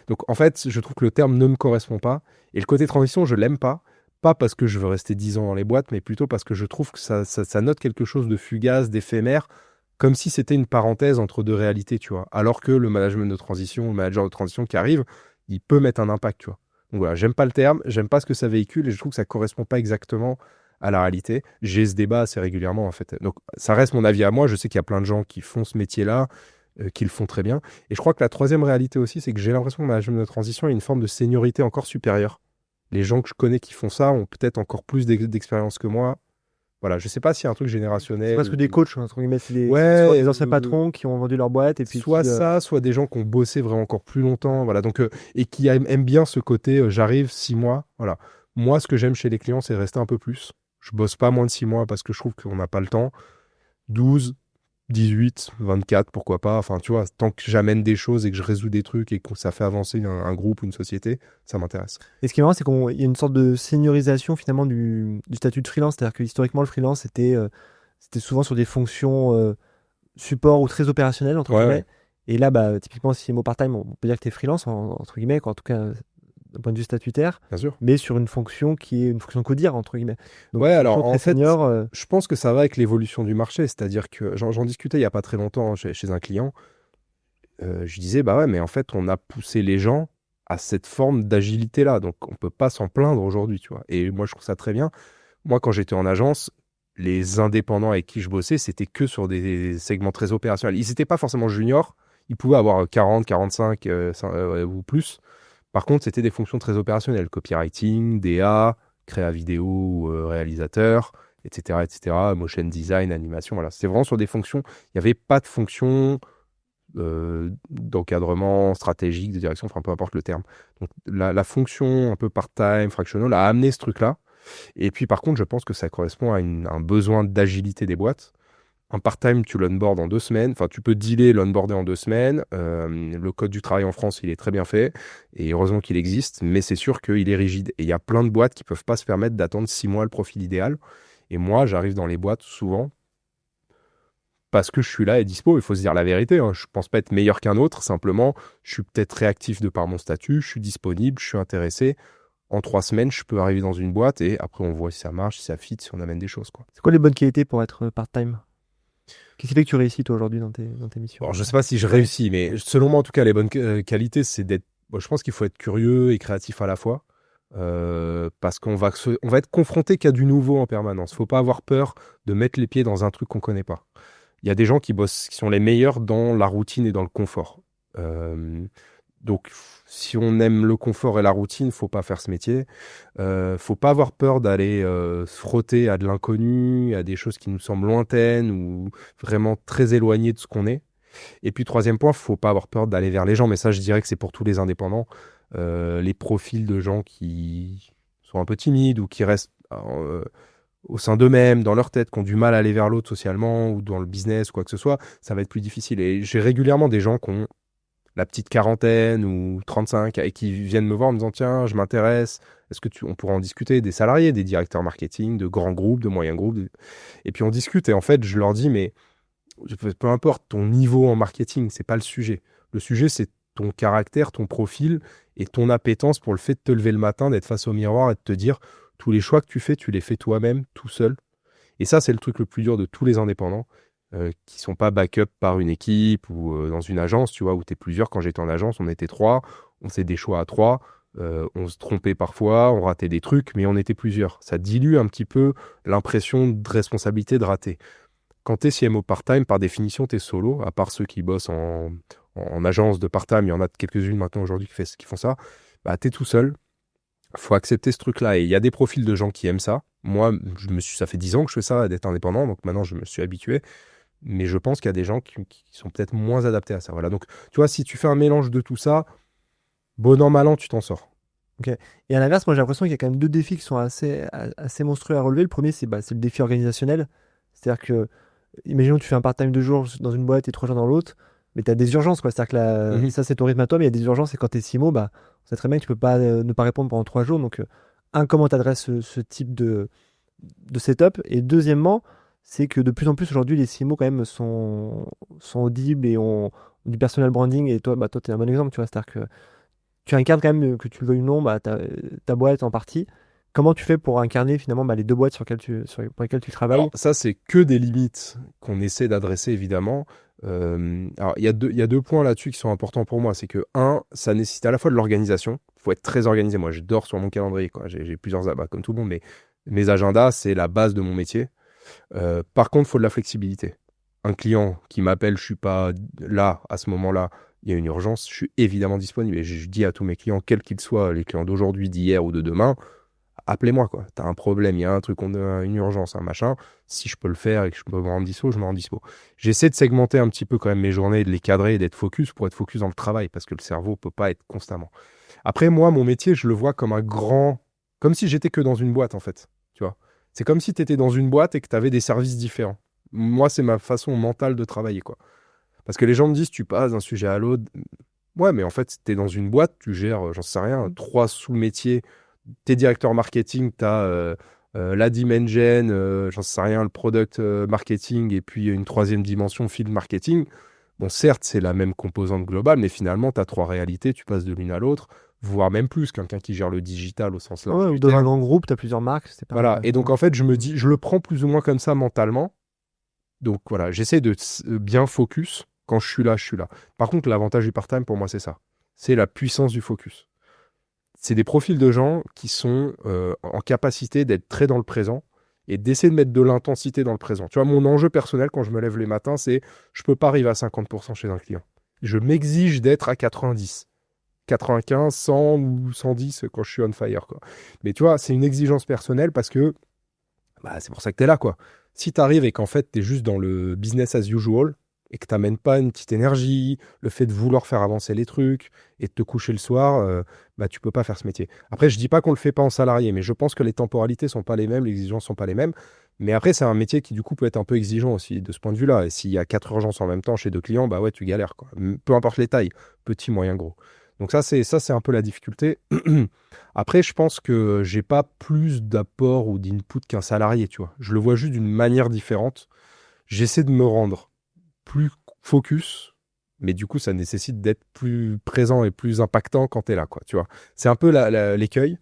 Donc, en fait, je trouve que le terme ne me correspond pas. Et le côté transition, je l'aime pas. Pas parce que je veux rester 10 ans dans les boîtes, mais plutôt parce que je trouve que ça note quelque chose de fugace, d'éphémère, comme si c'était une parenthèse entre deux réalités, tu vois. Alors que le management de transition, le manager de transition qui arrive, il peut mettre un impact, tu vois. Donc voilà, j'aime pas le terme, j'aime pas ce que ça véhicule, et je trouve que ça correspond pas exactement à la réalité. J'ai ce débat assez régulièrement, en fait. Donc, ça reste mon avis à moi. Je sais qu'il y a plein de gens qui font ce métier-là, qui le font très bien. Et je crois que la troisième réalité aussi, c'est que j'ai l'impression que le management de transition a une forme de seniorité encore supérieure. Les gens que je connais qui font ça ont peut-être encore plus d'expérience que moi. Voilà, je sais pas s'il y a un truc C'est générationnel. presque des coachs, entre guillemets. C'est Ouais, soit des anciens patrons qui ont vendu leur boîte et puis soit ça, soit des gens qui ont bossé vraiment encore plus longtemps. Voilà, donc, et qui aiment bien ce côté, j'arrive 6 mois. Voilà. Moi, ce que j'aime chez les clients, c'est rester un peu plus. Je bosse pas moins de 6 mois parce que je trouve qu'on n'a pas le temps. 12, 18, 24, pourquoi pas. Enfin, tu vois, tant que j'amène des choses et que je résous des trucs et que ça fait avancer un groupe ou une société, ça m'intéresse. Et ce qui est marrant, c'est qu'il y a une sorte de seniorisation finalement du statut de freelance. C'est-à-dire que historiquement, le freelance, c'était souvent sur des fonctions support ou très opérationnelles, entre Ouais, guillemets. ouais, Et là, bah, typiquement, si c'est mot part-time, on peut dire que tu es freelance, entre guillemets, quoi, en tout cas, d'un point de vue statutaire, bien sûr. mais sur une fonction qui est une fonction codir, entre guillemets. Donc, Ouais, une alors fonction en très fait, senior. je pense que ça va avec l'évolution du marché. C'est-à-dire que j'en discutais il y a pas très longtemps chez un client. Je disais, bah ouais, mais en fait, on a poussé les gens à cette forme d'agilité-là. Donc, on peut pas s'en plaindre aujourd'hui, tu vois. Et moi, je trouve ça très bien. Moi, quand j'étais en agence, les indépendants avec qui je bossais, c'était que sur des segments très opérationnels. Ils n'étaient pas forcément juniors. Ils pouvaient avoir 40, 45 ou plus. Par contre, c'était des fonctions très opérationnelles. Copywriting, DA, créa vidéo ou réalisateur, etc., etc., motion design, animation. Voilà. C'était vraiment sur des fonctions. Il n'y avait pas de fonction d'encadrement stratégique, de direction, enfin peu importe le terme. Donc la fonction un peu part-time, fractional, a amené ce truc-là. Et puis par contre, je pense que ça correspond à un besoin d'agilité des boîtes. Un part-time, tu l'onboardes en 2 semaines. Enfin, tu peux dealer l'onboarder en 2 semaines. Le code du travail en France, il est très bien fait. Et heureusement qu'il existe. Mais c'est sûr qu'il est rigide. Et il y a plein de boîtes qui peuvent pas se permettre d'attendre 6 mois le profil idéal. Et moi, j'arrive dans les boîtes souvent parce que je suis là et dispo. Il faut se dire la vérité, hein. Je pense pas être meilleur qu'un autre. Simplement, je suis peut-être réactif de par mon statut. Je suis disponible, je suis intéressé. En 3 semaines, je peux arriver dans une boîte et après, on voit si ça marche, si ça fit, si on amène des choses, quoi. C'est quoi les bonnes qualités pour être part-time? Qu'est-ce qui fait que tu réussis, toi, aujourd'hui, dans tes missions? Alors, je sais pas si je réussis, mais selon moi, en tout cas, les bonnes qualités, c'est d'être. Bon, je pense qu'il faut être curieux et créatif à la fois. Parce on va être confronté qu'à du nouveau en permanence. Faut pas avoir peur de mettre les pieds dans un truc qu'on connaît pas. Il y a des gens qui bossent, qui sont les meilleurs dans la routine et dans le confort. Donc, si on aime le confort et la routine, faut pas faire ce métier. Faut pas avoir peur d'aller se frotter à de l'inconnu, à des choses qui nous semblent lointaines ou vraiment très éloignées de ce qu'on est. Et puis, troisième point, faut pas avoir peur d'aller vers les gens. Mais ça, je dirais que c'est pour tous les indépendants. Les profils de gens qui sont un peu timides ou qui restent au sein d'eux-mêmes, dans leur tête, qui ont du mal à aller vers l'autre socialement ou dans le business ou quoi que ce soit, ça va être plus difficile. Et j'ai régulièrement des gens qui ont la petite quarantaine ou 35 et qui viennent me voir en me disant tiens, je m'intéresse, est-ce que on pourra en discuter, des salariés, des directeurs marketing, de grands groupes, de moyens groupes. Et puis on discute et en fait, je leur dis mais peu importe ton niveau en marketing, c'est pas le sujet. Le sujet, c'est ton caractère, ton profil et ton appétence pour le fait de te lever le matin, d'être face au miroir et de te dire tous les choix que tu fais toi-même, tout seul. Et ça, c'est le truc le plus dur de tous les indépendants qui sont pas backup par une équipe ou dans une agence, tu vois, où tu es plusieurs. Quand j'étais en agence, on était 3, on faisait des choix à 3, on se trompait parfois, on ratait des trucs, mais on était plusieurs. Ça dilue un petit peu l'impression de responsabilité de rater. Quand tu es CMO part-time, par définition, tu es solo, à part ceux qui bossent en agence de part-time, il y en a quelques-unes maintenant aujourd'hui qui font ça, bah, tu es tout seul. Faut accepter ce truc-là. Et il y a des profils de gens qui aiment ça. Moi, ça fait 10 ans que je fais ça, d'être indépendant, donc maintenant je me suis habitué. Mais je pense qu'il y a des gens qui sont peut-être moins adaptés à ça. Voilà. Donc, tu vois, si tu fais un mélange de tout ça, bon an, mal an, tu t'en sors. Ok. Et à l'inverse, moi j'ai l'impression qu'il y a quand même deux défis qui sont assez monstrueux à relever. Le premier, c'est le défi organisationnel. C'est-à-dire que, imaginons que tu fais un part-time 2 jours dans une boîte et 3 jours dans l'autre, mais tu as des urgences, quoi. C'est-à-dire que ça, c'est ton rythme à toi, mais il y a des urgences et quand tu es CMO, bah, on sait très bien que tu peux pas ne pas répondre pendant 3 jours. Donc, comment tu adresses ce type de setup? Et deuxièmement, c'est que de plus en plus aujourd'hui, les CMO quand même sont audibles et ont du personal branding. Et toi, tu es un bon exemple, tu vois. C'est-à-dire que tu incarnes quand même, que tu le veuilles ou non, ta boîte en partie. Comment tu fais pour incarner finalement les deux boîtes pour lesquelles tu travailles? Alors, ça, c'est que des limites qu'on essaie d'adresser, évidemment. Alors, il y a deux points là-dessus qui sont importants pour moi. C'est que, ça nécessite à la fois de l'organisation. Il faut être très organisé. Moi, je dors sur mon calendrier, quoi. J'ai plusieurs abats, comme tout le monde, mais Mes agendas, c'est la base de mon métier. Par contre, il faut de la flexibilité. Un client qui m'appelle, je suis pas là à ce moment-là, il y a une urgence, je suis évidemment disponible. Et je dis à tous mes clients, quels qu'ils soient, les clients d'aujourd'hui, d'hier ou de demain, appelez-moi, quoi. T'as un problème, il y a un truc, une urgence, un machin. Si je peux le faire et que je peux me rendre dispo, je me rends dispo. J'essaie de segmenter un petit peu quand même mes journées, de les cadrer et d'être focus pour être focus dans le travail parce que le cerveau peut pas être constamment. Après, moi, mon métier, je le vois comme comme si j'étais que dans une boîte, en fait. Tu vois. C'est comme si tu étais dans une boîte et que tu avais des services différents. Moi, c'est ma façon mentale de travailler, quoi. Parce que les gens me disent, tu passes d'un sujet à l'autre. Ouais, mais en fait, tu es dans une boîte, tu gères, j'en sais rien, 3 sous-métiers. T'es directeur marketing, t'as la dimension, j'en sais rien, le product marketing et puis une troisième dimension, field marketing. Bon, certes, c'est la même composante globale, mais finalement, tu as 3 réalités, tu passes de l'une à l'autre, voire même plus, quelqu'un qui gère le digital au sens large. Ouais, ou dans un grand groupe, tu as plusieurs marques, c'est pareil. Voilà, et donc en fait, je me dis, je le prends plus ou moins comme ça mentalement. Donc voilà, j'essaie de bien focus. Quand je suis là, je suis là. Par contre, l'avantage du part-time, pour moi, c'est ça. C'est la puissance du focus. C'est des profils de gens qui sont en capacité d'être très dans le présent et d'essayer de mettre de l'intensité dans le présent. Tu vois, mon enjeu personnel quand je me lève les matins, c'est je peux pas arriver à 50% chez un client. Je m'exige d'être à 90, 95, 100 ou 110 quand je suis on fire, quoi. Mais tu vois, c'est une exigence personnelle parce que c'est pour ça que tu es là, quoi. Si tu arrives et qu'en fait, tu es juste dans le business as usual et que tu n'amènes pas une petite énergie, le fait de vouloir faire avancer les trucs et de te coucher le soir, tu peux pas faire ce métier. Après, je dis pas qu'on le fait pas en salarié, mais je pense que les temporalités sont pas les mêmes, les exigences sont pas les mêmes. Mais après, c'est un métier qui, du coup, peut être un peu exigeant aussi de ce point de vue-là. Et s'il y a 4 urgences en même temps chez 2 clients, bah ouais, tu galères, quoi. Peu importe les tailles, petit, moyen, gros. Donc ça, c'est un peu la difficulté. Après, je pense que j'ai pas plus d'apport ou d'input qu'un salarié, tu vois. Je le vois juste d'une manière différente. J'essaie de me rendre plus focus, mais du coup, ça nécessite d'être plus présent et plus impactant quand tu es là, quoi, tu vois. C'est un peu l'écueil.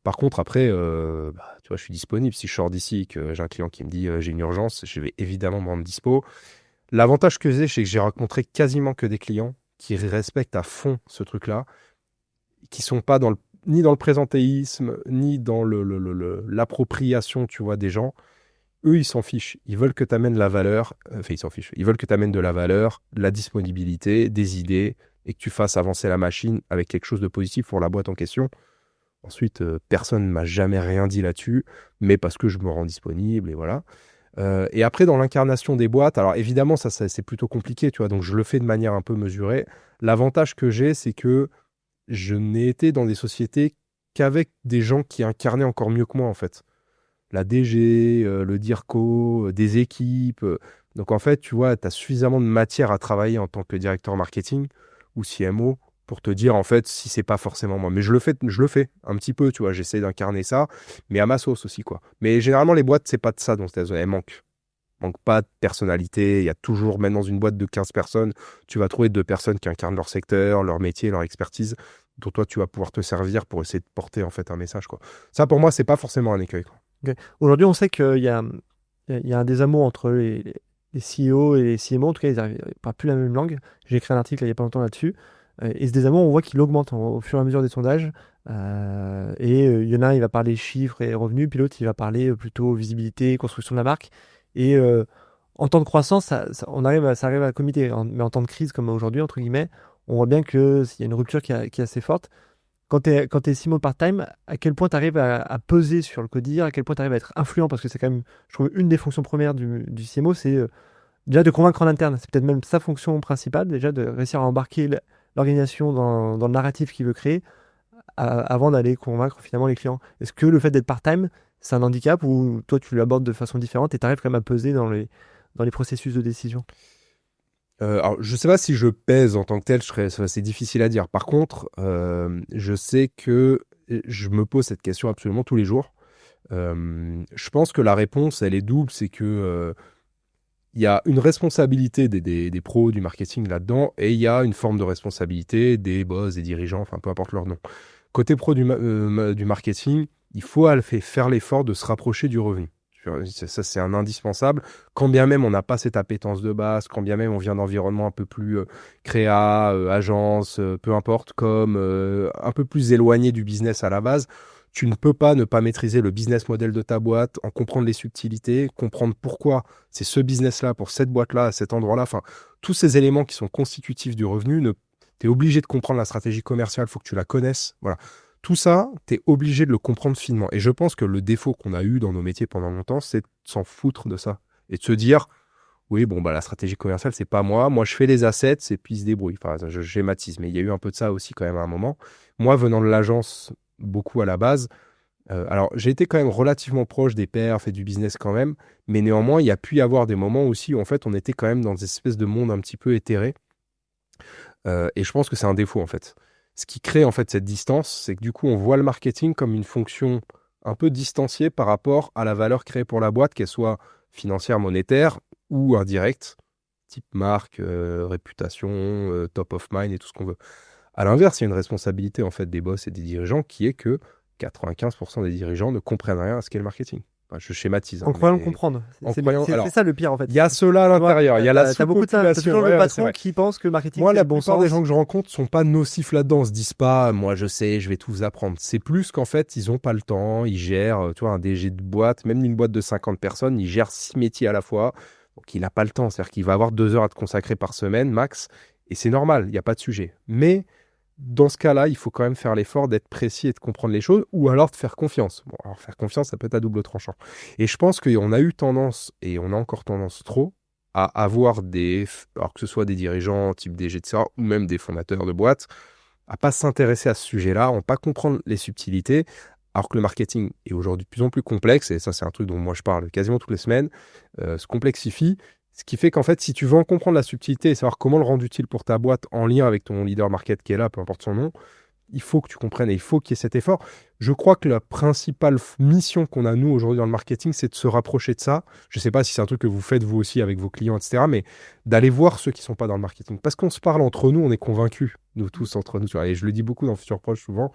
Par contre, après, tu vois, je suis disponible. Si je sors d'ici et que j'ai un client qui me dit j'ai une urgence, je vais évidemment me rendre dispo. L'avantage que j'ai, c'est que j'ai rencontré quasiment que des clients qui respectent à fond ce truc-là, qui sont pas ni dans le présentéisme, ni dans l'appropriation, tu vois, des gens. Eux, ils s'en fichent. Ils veulent que tu amènes la valeur. Enfin, ils s'en fichent. Ils veulent que tu amènes de la valeur, de la disponibilité, des idées, et que tu fasses avancer la machine avec quelque chose de positif pour la boîte en question. Ensuite, personne ne m'a jamais rien dit là-dessus, mais parce que je me rends disponible, et voilà. Et après, dans l'incarnation des boîtes, alors évidemment, ça c'est plutôt compliqué, tu vois, donc je le fais de manière un peu mesurée. L'avantage que j'ai, c'est que je n'ai été dans des sociétés qu'avec des gens qui incarnaient encore mieux que moi, en fait. La DG, le DIRCO, des équipes. Donc en fait, tu vois, tu as suffisamment de matière à travailler en tant que directeur marketing ou CMO pour te dire, en fait, si c'est pas forcément moi. Mais je le fais un petit peu, tu vois, j'essaie d'incarner ça, mais à ma sauce aussi, quoi. Mais généralement, les boîtes, c'est pas de ça dont elles manquent. Manque pas de personnalité. Il y a toujours, même dans une boîte de 15 personnes, tu vas trouver 2 personnes qui incarnent leur secteur, leur métier, leur expertise, dont toi, tu vas pouvoir te servir pour essayer de porter, en fait, un message, quoi. Ça, pour moi, c'est pas forcément un écueil, quoi. Okay. Aujourd'hui, on sait qu'il y a un désamour entre les CEO et les CMO. En tout cas, ils ne parlent plus la même langue. J'ai écrit un article il n'y a pas longtemps là-dessus. Et ce désamour, on voit qu'il augmente au fur et à mesure des sondages. Il y en a un, il va parler chiffres et revenus, puis l'autre, il va parler plutôt visibilité, construction de la marque. Et en temps de croissance, ça arrive à comiter. Mais en temps de crise, comme aujourd'hui, entre guillemets, on voit bien qu'il y a une rupture qui est assez forte. Quand tu es CMO part-time, à quel point tu arrives à peser sur le codir, à quel point tu arrives à être influent, parce que c'est quand même, je trouve, une des fonctions premières du CMO, c'est déjà de convaincre en interne. C'est peut-être même sa fonction principale, déjà de réussir à embarquer l'organisation dans le narratif qu'il veut créer avant d'aller convaincre finalement les clients. Est-ce que le fait d'être part-time, c'est un handicap ou toi tu l'abordes de façon différente et tu arrives quand même à peser dans les processus de décision? Alors, je sais pas si je pèse en tant que tel, c'est difficile à dire. Par contre, je sais que je me pose cette question absolument tous les jours. Je pense que la réponse, elle est double, c'est que il y a une responsabilité des pros du marketing là-dedans, et il y a une forme de responsabilité des boss, des dirigeants, enfin peu importe leur nom. Côté pro du marketing, il faut faire l'effort de se rapprocher du revenu. Ça, c'est un indispensable. Quand bien même on n'a pas cette appétence de base, quand bien même on vient d'environnements un peu plus créa, agence, peu importe, comme un peu plus éloigné du business à la base, Tu ne peux pas ne pas maîtriser le business model de ta boîte, en comprendre les subtilités, comprendre pourquoi c'est ce business-là, pour cette boîte-là, à cet endroit-là. Enfin, tous ces éléments qui sont constitutifs du revenu, tu es obligé de comprendre la stratégie commerciale, il faut que tu la connaisses. Voilà. Tout ça, tu es obligé de le comprendre finement. Et je pense que le défaut qu'on a eu dans nos métiers pendant longtemps, c'est de s'en foutre de ça. Et de se dire, oui, bon, bah, la stratégie commerciale, c'est pas moi. Moi, je fais les assets et puis ils se débrouillent. Enfin, je schématise, mais il y a eu un peu de ça aussi quand même à un moment. Moi, venant de l'agence, beaucoup à la base, alors j'ai été quand même relativement proche des perfs et du business quand même, mais néanmoins, il y a pu y avoir des moments aussi où en fait, on était quand même dans des espèces de monde un petit peu éthéré. Et je pense que c'est un défaut en fait. Ce qui crée en fait cette distance, c'est que du coup, on voit le marketing comme une fonction un peu distanciée par rapport à la valeur créée pour la boîte, qu'elle soit financière, monétaire ou indirecte, type marque, réputation, top of mind et tout ce qu'on veut. À l'inverse, il y a une responsabilité en fait des boss et des dirigeants qui est que 95% des dirigeants ne comprennent rien à ce qu'est le marketing. Enfin, je schématise. En croyant le comprendre. C'est ça le pire en fait. Il y a cela à l'intérieur. Il y a la t'as beaucoup de ça. T'as toujours le patron qui pense que le marketing. Moi, la plupart des gens que je rencontre sont pas nocifs là-dedans. Ils se disent pas, moi je sais, je vais tout vous apprendre. C'est plus qu'en fait, ils ont pas le temps. Ils gèrent, tu vois, un DG de boîte, même une boîte de 50 personnes, il gère 6 métiers à la fois. Donc il n'a pas le temps. C'est-à-dire qu'il va avoir 2 heures à te consacrer par semaine, max. Et c'est normal, il n'y a pas de sujet. Mais dans ce cas-là, il faut quand même faire l'effort d'être précis et de comprendre les choses, ou alors de faire confiance. Bon, alors faire confiance, ça peut être à double tranchant. Et je pense qu'on a eu tendance, et on a encore tendance trop, à avoir alors que ce soit des dirigeants type DG, etc., ou même des fondateurs de boîtes, à pas s'intéresser à ce sujet-là, à pas comprendre les subtilités, alors que le marketing est aujourd'hui de plus en plus complexe, et ça c'est un truc dont moi je parle quasiment toutes les semaines, se complexifie. Ce qui fait qu'en fait, si tu veux en comprendre la subtilité et savoir comment le rendre utile pour ta boîte en lien avec ton leader market qui est là, peu importe son nom, il faut que tu comprennes et il faut qu'il y ait cet effort. Je crois que la principale mission qu'on a, nous, aujourd'hui dans le marketing, c'est de se rapprocher de ça. Je ne sais pas si c'est un truc que vous faites, vous aussi, avec vos clients, etc., mais d'aller voir ceux qui ne sont pas dans le marketing. Parce qu'on se parle entre nous, on est convaincus, nous tous, entre nous. Et je le dis beaucoup dans Futur Proche, souvent,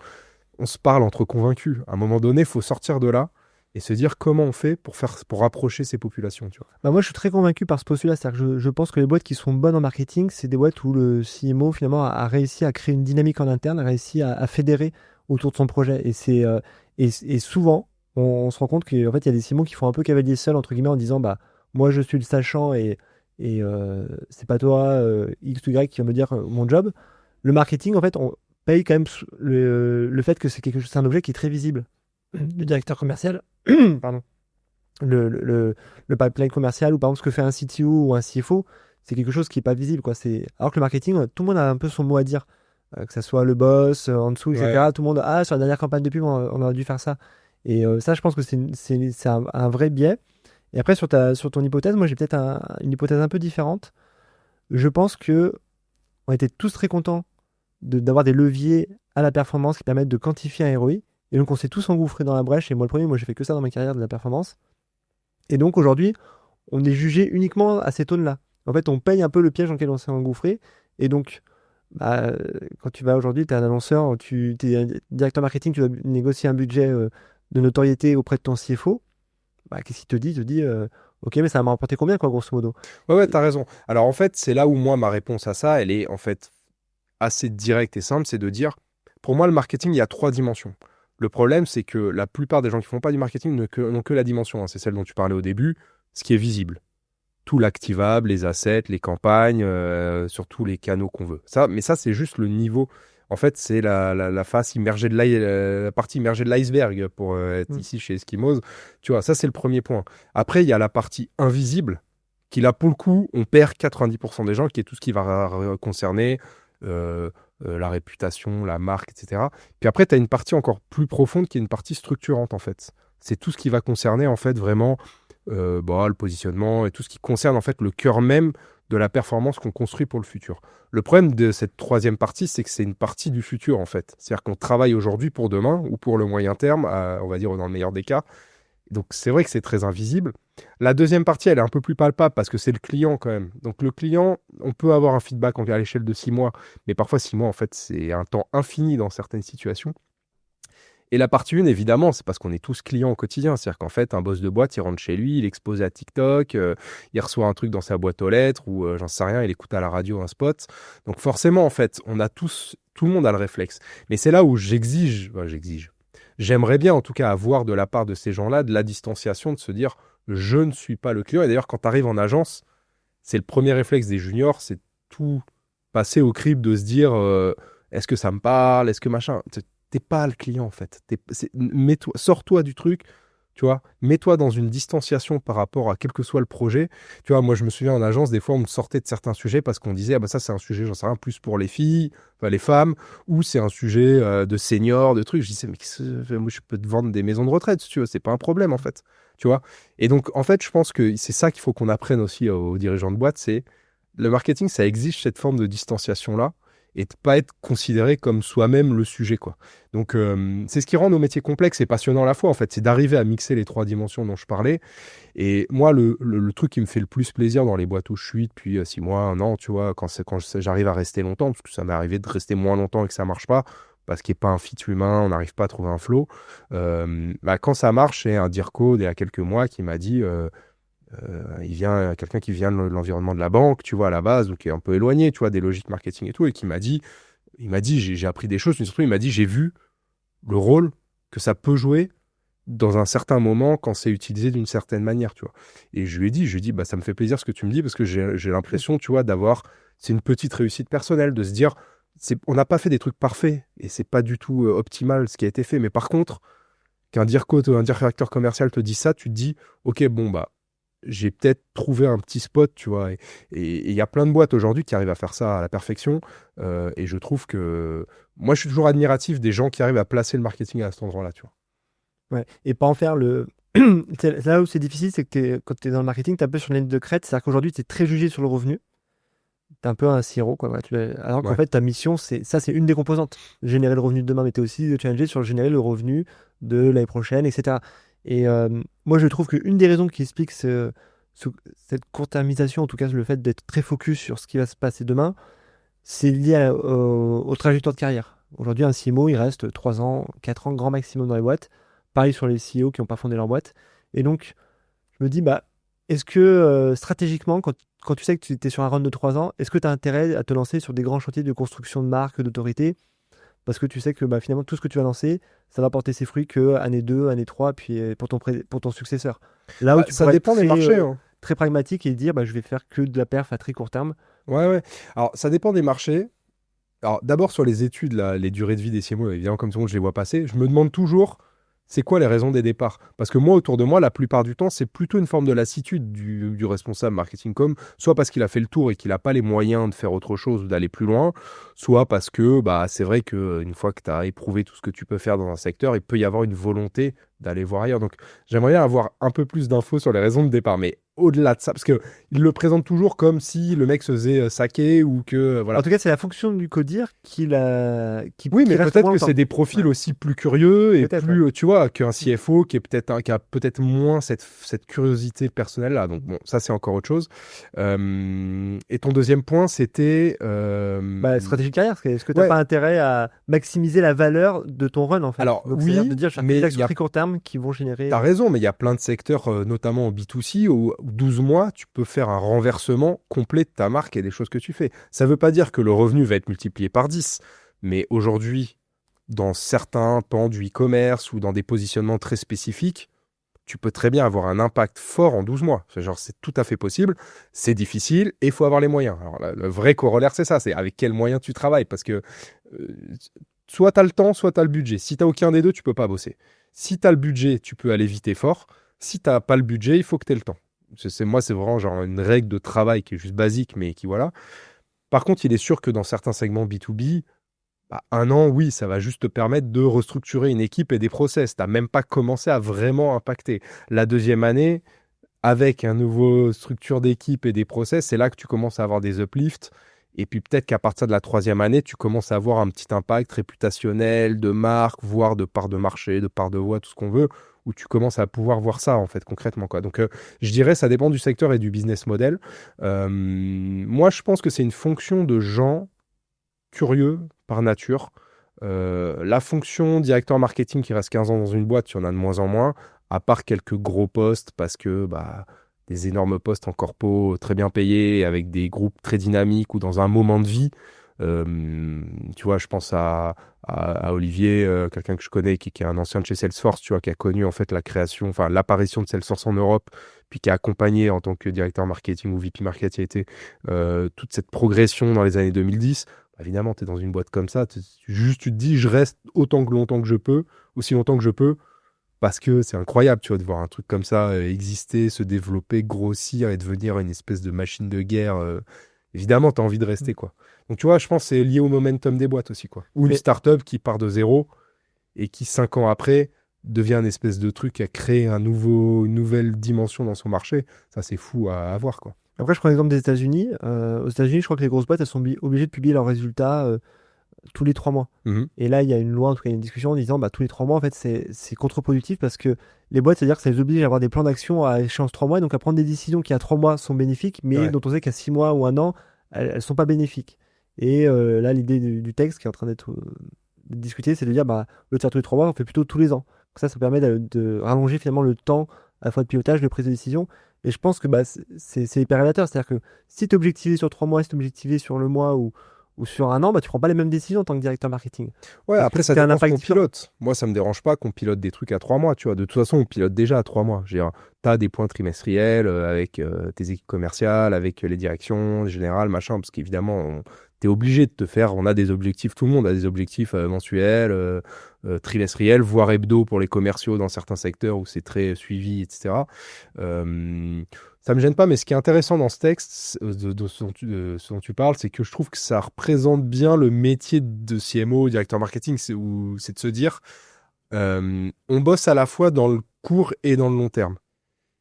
on se parle entre convaincus. À un moment donné, il faut sortir de là et se dire comment on fait pour rapprocher ces populations, tu vois. Bah moi, je suis très convaincu par ce postulat. C'est-à-dire que je pense que les boîtes qui sont bonnes en marketing, c'est des boîtes où le CMO, finalement, a réussi à créer une dynamique en interne, a réussi à fédérer autour de son projet. Et souvent, on se rend compte qu'en fait, il y a des CMO qui font un peu cavalier seul, entre guillemets, en disant, bah, moi, je suis le sachant et c'est pas toi, X ou Y, qui va me dire mon job. Le marketing, en fait, on paye quand même le fait que c'est un objet qui est très visible. Le directeur commercial, pardon, le pipeline commercial ou par exemple ce que fait un CTO ou un CFO, c'est quelque chose qui n'est pas visible, quoi. Alors que le marketing, tout le monde a un peu son mot à dire, que ça soit le boss, en dessous, etc. Ouais. Tout le monde, sur la dernière campagne de pub, on aurait dû faire ça. Et ça, je pense que c'est un vrai biais. Et après, sur ton hypothèse, moi j'ai peut-être une hypothèse un peu différente. Je pense que on était tous très contents d'avoir des leviers à la performance qui permettent de quantifier un ROI. Et donc, on s'est tous engouffrés dans la brèche. Et moi, le premier, j'ai fait que ça dans ma carrière de la performance. Et donc, aujourd'hui, on est jugé uniquement à ces taux-là. En fait, on paye un peu le piège dans lequel on s'est engouffré. Et donc, bah, quand tu vas aujourd'hui, tu es un annonceur, tu es un directeur marketing, tu dois négocier un budget de notoriété auprès de ton CFO. Bah, qu'est-ce qu'il te dit? Il te dit, OK, mais ça va me rapporter combien, quoi, grosso modo? Ouais, t'as raison. Alors, en fait, c'est là où moi, ma réponse à ça, elle est en fait assez directe et simple, c'est de dire, pour moi, le marketing, il y a 3 dimensions. Le problème, c'est que la plupart des gens qui font pas du marketing n'ont que la dimension, c'est celle dont tu parlais au début, ce qui est visible. Tout l'activable, les assets, les campagnes, sur tous les canaux qu'on veut. Mais ça, c'est juste le niveau. En fait, c'est la face immergée de la partie immergée de l'iceberg pour être ici chez Eskimos. Tu vois, ça, c'est le premier point. Après, il y a la partie invisible qui, là, pour le coup, on perd 90% des gens, qui est tout ce qui va concerner la réputation, la marque, etc. Puis après, tu as une partie encore plus profonde qui est une partie structurante, en fait. C'est tout ce qui va concerner, en fait, vraiment le positionnement et tout ce qui concerne, en fait, le cœur même de la performance qu'on construit pour le futur. Le problème de cette 3e partie, c'est que c'est une partie du futur, en fait. C'est-à-dire qu'on travaille aujourd'hui pour demain ou pour le moyen terme, on va dire dans le meilleur des cas. Donc, c'est vrai que c'est très invisible. La 2e partie, elle est un peu plus palpable parce que c'est le client quand même. Donc, le client, on peut avoir un feedback à l'échelle de 6 mois, mais parfois 6 mois, en fait, c'est un temps infini dans certaines situations. Et la partie 1, évidemment, c'est parce qu'on est tous clients au quotidien. C'est-à-dire qu'en fait, un boss de boîte, il rentre chez lui, il est exposé à TikTok, il reçoit un truc dans sa boîte aux lettres ou j'en sais rien, il écoute à la radio un spot. Donc, forcément, en fait, tout le monde a le réflexe. Mais c'est là où j'exige. j'aimerais bien en tout cas avoir de la part de ces gens-là de la distanciation, de se dire je ne suis pas le client. Et d'ailleurs, quand tu arrives en agence, c'est le premier réflexe des juniors, c'est tout passer au crible de se dire est-ce que ça me parle, est-ce que machin. T'es pas le client en fait. Mets-toi, sors-toi du truc, tu vois. Mets-toi dans une distanciation par rapport à quel que soit le projet. Tu vois, moi je me souviens en agence, des fois on me sortait de certains sujets parce qu'on disait ah bah ça c'est un sujet, j'en sais rien, plus pour les filles, enfin les femmes, ou c'est un sujet de seniors, de trucs. Je disais mais moi je peux te vendre des maisons de retraite si tu veux, c'est pas un problème en fait. Tu vois. Et donc en fait je pense que c'est ça qu'il faut qu'on apprenne aussi aux dirigeants de boîte, c'est le marketing, ça exige cette forme de distanciation-là et de pas être considéré comme soi-même le sujet, quoi. Donc, c'est ce qui rend nos métiers complexes et passionnants à la fois, en fait. C'est d'arriver à mixer les 3 dimensions dont je parlais. Et moi, le truc qui me fait le plus plaisir dans les boîtes où je suis depuis 6 mois, 1 an, tu vois, quand j'arrive à rester longtemps, parce que ça m'est arrivé de rester moins longtemps et que ça marche pas, parce qu'il n'y a pas un fit humain, on n'arrive pas à trouver un flow. Quand ça marche, c'est un Dirco, il y a quelques mois, qui m'a dit... quelqu'un qui vient de l'environnement de la banque, tu vois, à la base, donc qui est un peu éloigné, tu vois, des logiques marketing et tout, et qui m'a dit, j'ai appris des choses, mais surtout, il m'a dit, j'ai vu le rôle que ça peut jouer dans un certain moment quand c'est utilisé d'une certaine manière, tu vois. Et je lui ai dit, bah, ça me fait plaisir ce que tu me dis, parce que j'ai l'impression, tu vois, c'est une petite réussite personnelle, de se dire, on n'a pas fait des trucs parfaits, et c'est pas du tout optimal ce qui a été fait, mais par contre, qu'un dirco ou un directeur commercial te dit ça, tu te dis, ok, bon, bah, j'ai peut-être trouvé un petit spot, tu vois. Et il y a plein de boîtes aujourd'hui qui arrivent à faire ça à la perfection. Et je trouve que... Moi, je suis toujours admiratif des gens qui arrivent à placer le marketing à cet endroit-là, tu vois. Ouais. Et pas en faire le... Là où c'est difficile, c'est que quand tu es dans le marketing, tu es un peu sur une ligne de crête. C'est-à-dire qu'aujourd'hui, tu es très jugé sur le revenu. Tu es un peu un sirop, quoi. Voilà, alors qu'en fait, ta mission, c'est une des composantes. Générer le revenu de demain, mais tu es aussi challenger sur générer le revenu de l'année prochaine, etc. Et moi, je trouve qu'une des raisons qui explique cette court-termisation, en tout cas le fait d'être très focus sur ce qui va se passer demain, c'est lié aux trajectoires de carrière. Aujourd'hui, un CMO, il reste 3 ans, 4 ans grand maximum dans les boîtes. Pareil sur les CEO qui n'ont pas fondé leur boîte. Et donc, je me dis, bah, est-ce que stratégiquement, quand tu sais que tu es sur un run de 3 ans, est-ce que tu as intérêt à te lancer sur des grands chantiers de construction de marque, d'autorité? Parce que tu sais que finalement, tout ce que tu vas lancer, ça va porter ses fruits que année 2, année 3, puis pour ton successeur. Là où tu ça pourrais dépend être des marchés, hein. très pragmatique et dire, bah, je vais faire que de la perf à très court terme. Ouais. Alors, ça dépend des marchés. Alors, d'abord, sur les études, là, les durées de vie des CMO, évidemment, comme tout le monde, je les vois passer. Je me demande toujours, c'est quoi les raisons des départs? Parce que moi, autour de moi, la plupart du temps, c'est plutôt une forme de lassitude du responsable marketing com, soit parce qu'il a fait le tour et qu'il n'a pas les moyens de faire autre chose ou d'aller plus loin, soit parce que bah, c'est vrai qu'une fois que tu as éprouvé tout ce que tu peux faire dans un secteur, il peut y avoir une volonté d'aller voir ailleurs. Donc, j'aimerais bien avoir un peu plus d'infos sur les raisons de départ. Mais au-delà de ça, parce qu'il le présente toujours comme si le mec se faisait saquer ou que... voilà. En tout cas, c'est la fonction du codir qui Oui, mais reste peut-être moins que longtemps. c'est des profils aussi plus curieux et Peut-être, plus, tu vois, qu'un CFO qui a peut-être moins cette curiosité personnelle-là. Donc bon, ça c'est encore autre chose. Et ton deuxième point, c'était... Bah, stratégie de carrière, est-ce que tu n'as Ouais. pas intérêt à maximiser la valeur de ton run en fait? Alors, Donc, oui, c'est-à-dire de dire, je vais faire mais des actions il y a- très court terme qui vont générer. T'as raison, mais il y a plein de secteurs, notamment en B2C, où 12 mois, tu peux faire un renversement complet de ta marque et des choses que tu fais. Ça ne veut pas dire que le revenu va être multiplié par 10, mais aujourd'hui, dans certains pans du e-commerce ou dans des positionnements très spécifiques, tu peux très bien avoir un impact fort en 12 mois. C'est tout à fait possible, c'est difficile et il faut avoir les moyens. Alors, le vrai corollaire, c'est ça, c'est avec quels moyens tu travailles, parce que soit tu as le temps, soit tu as le budget. Si tu n'as aucun des deux, tu peux pas bosser. Si tu as le budget, tu peux aller vite et fort. Si tu n'as pas le budget, il faut que tu aies le temps. Moi, c'est vraiment genre une règle de travail qui est juste basique, mais qui voilà. Par contre, il est sûr que dans certains segments B2B, bah, 1 an, oui, ça va juste te permettre de restructurer une équipe et des process. Tu n'as même pas commencé à vraiment impacter. La deuxième année, avec un nouveau structure d'équipe et des process, c'est là que tu commences à avoir des uplifts. Et puis peut-être qu'à partir de la 3e année, tu commences à avoir un petit impact réputationnel, de marque, voire de part de marché, de part de voix, tout ce qu'on veut, où tu commences à pouvoir voir ça, en fait, concrètement, quoi. Donc, je dirais, ça dépend du secteur et du business model. Moi, je pense que c'est une fonction de gens curieux par nature. La fonction directeur marketing qui reste 15 ans dans une boîte, il y en a de moins en moins, à part quelques gros postes, parce que des énormes postes en corpo très bien payés, avec des groupes très dynamiques ou dans un moment de vie. Tu vois, je pense à Olivier, quelqu'un que je connais qui est un ancien de chez Salesforce, tu vois, qui a connu en fait la création, enfin l'apparition de Salesforce en Europe, puis qui a accompagné en tant que directeur marketing ou VP marketing toute cette progression dans les années 2010. Évidemment, tu es dans une boîte comme ça, tu te dis, je reste autant que longtemps que je peux, aussi longtemps que je peux, parce que c'est incroyable, tu vois, de voir un truc comme ça exister, se développer, grossir et devenir une espèce de machine de guerre. Évidemment, tu as envie de rester, quoi. Donc, tu vois, je pense que c'est lié au momentum des boîtes aussi, quoi. Ou une startup qui part de zéro et qui, 5 ans après, devient une espèce de truc à créer une nouvelle dimension dans son marché. Ça, c'est fou à voir, quoi. Après, je prends l'exemple des États-Unis. Aux États-Unis, je crois que les grosses boîtes, elles sont obligées de publier leurs résultats tous les 3 mois. Et là, il y a une loi, en tout cas, il y a une discussion en disant tous les 3 mois, en fait, c'est contre-productif parce que les boîtes, c'est-à-dire que ça les oblige à avoir des plans d'action à échéance 3 mois, et donc à prendre des décisions qui, à 3 mois, sont bénéfiques, mais dont on sait qu'à 6 mois ou 1 an, elles ne sont pas bénéfiques. Et là, l'idée du texte qui est en train d'être discuté, c'est de dire, au lieu de faire tous les 3 mois, on fait plutôt tous les ans. Donc ça permet de rallonger finalement le temps à la fois de pilotage, de prise de décision. Et je pense que c'est hyper révélateur. C'est-à-dire que si tu es objectivé sur 3 mois, si tu es objectivé sur le mois ou sur 1 an, tu prends pas les mêmes décisions en tant que directeur marketing. Ouais, donc, après, ça dépend qu'on pilote. Moi, ça me dérange pas qu'on pilote des trucs à 3 mois, tu vois. De toute façon, on pilote déjà à 3 mois. Tu as des points trimestriels avec tes équipes commerciales, avec les directions générales, machin, parce qu'évidemment, tu es obligé de te faire. On a des objectifs, tout le monde a des objectifs mensuels, trimestriels, voire hebdo pour les commerciaux dans certains secteurs où c'est très suivi, etc. Ça me gêne pas, mais ce qui est intéressant dans ce texte, de ce dont tu parles, c'est que je trouve que ça représente bien le métier de CMO, directeur marketing, c'est de se dire, on bosse à la fois dans le court et dans le long terme.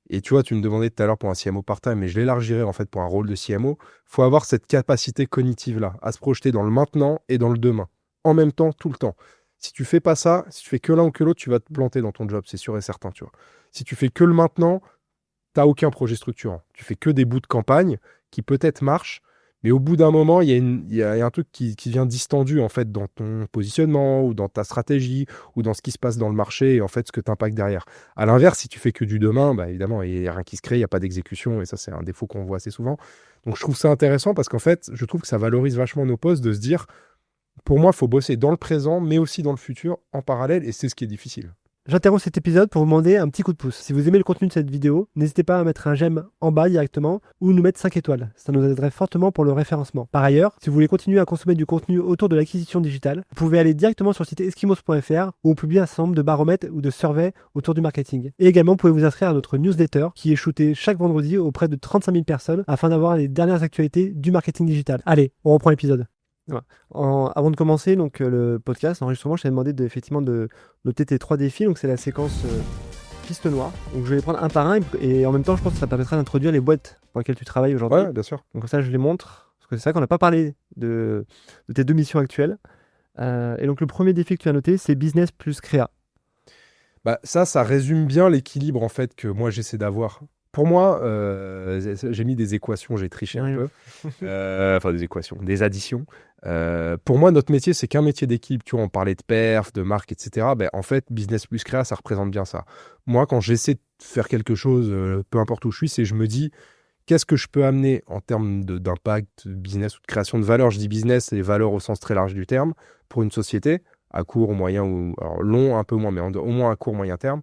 Et tu vois, tu me demandais tout à l'heure pour un CMO part-time, mais je l'élargirais en fait pour un rôle de CMO. Il faut avoir cette capacité cognitive-là, à se projeter dans le maintenant et dans le demain, en même temps, tout le temps. Si tu fais pas ça, si tu fais que l'un ou que l'autre, tu vas te planter dans ton job, c'est sûr et certain, tu vois. Si tu fais que le maintenant, t'as aucun projet structurant. Tu fais que des bouts de campagne qui peut-être marchent, mais au bout d'un moment, il y a un truc qui devient distendu en fait dans ton positionnement ou dans ta stratégie ou dans ce qui se passe dans le marché et en fait ce que tu impactes derrière. À l'inverse, si tu fais que du demain, évidemment, il n'y a rien qui se crée, il n'y a pas d'exécution et ça, c'est un défaut qu'on voit assez souvent. Donc je trouve ça intéressant parce qu'en fait, je trouve que ça valorise vachement nos postes de se dire, pour moi, il faut bosser dans le présent, mais aussi dans le futur en parallèle et c'est ce qui est difficile. J'interromps cet épisode pour vous demander un petit coup de pouce. Si vous aimez le contenu de cette vidéo, n'hésitez pas à mettre un j'aime en bas directement ou nous mettre 5 étoiles. Ça nous aiderait fortement pour le référencement. Par ailleurs, si vous voulez continuer à consommer du contenu autour de l'acquisition digitale, vous pouvez aller directement sur le site eskimos.fr où on publie un certain nombre de baromètres ou de surveys autour du marketing. Et également, vous pouvez vous inscrire à notre newsletter qui est shootée chaque vendredi auprès de 35 000 personnes afin d'avoir les dernières actualités du marketing digital. Allez, on reprend l'épisode. Voilà. Avant de commencer donc le podcast, l'enregistrement, je t'avais demandé effectivement de noter tes 3 défis. Donc c'est la séquence piste noire. Donc je vais les prendre un par un et en même temps je pense que ça permettra d'introduire les boîtes pour lesquelles tu travailles aujourd'hui. Ouais, bien sûr. Donc comme ça je les montre parce que c'est vrai qu'on n'a pas parlé de tes 2 missions actuelles. Et donc le premier défi que tu as noté, c'est business plus créa. Ça résume bien l'équilibre en fait que moi j'essaie d'avoir. Pour moi, j'ai mis des équations, j'ai triché un peu. Enfin, des équations, des additions. Pour moi, notre métier, c'est qu'un métier d'équipe. Tu vois, on parlait de perf, de marque, etc. En fait, business plus créa, ça représente bien ça. Moi, quand j'essaie de faire quelque chose, peu importe où je suis, c'est je me dis, qu'est-ce que je peux amener en termes d'impact, business ou de création de valeur. Je dis business, c'est les valeurs au sens très large du terme, pour une société, à court, moyen ou alors long, un peu moins, mais au moins à court, moyen terme.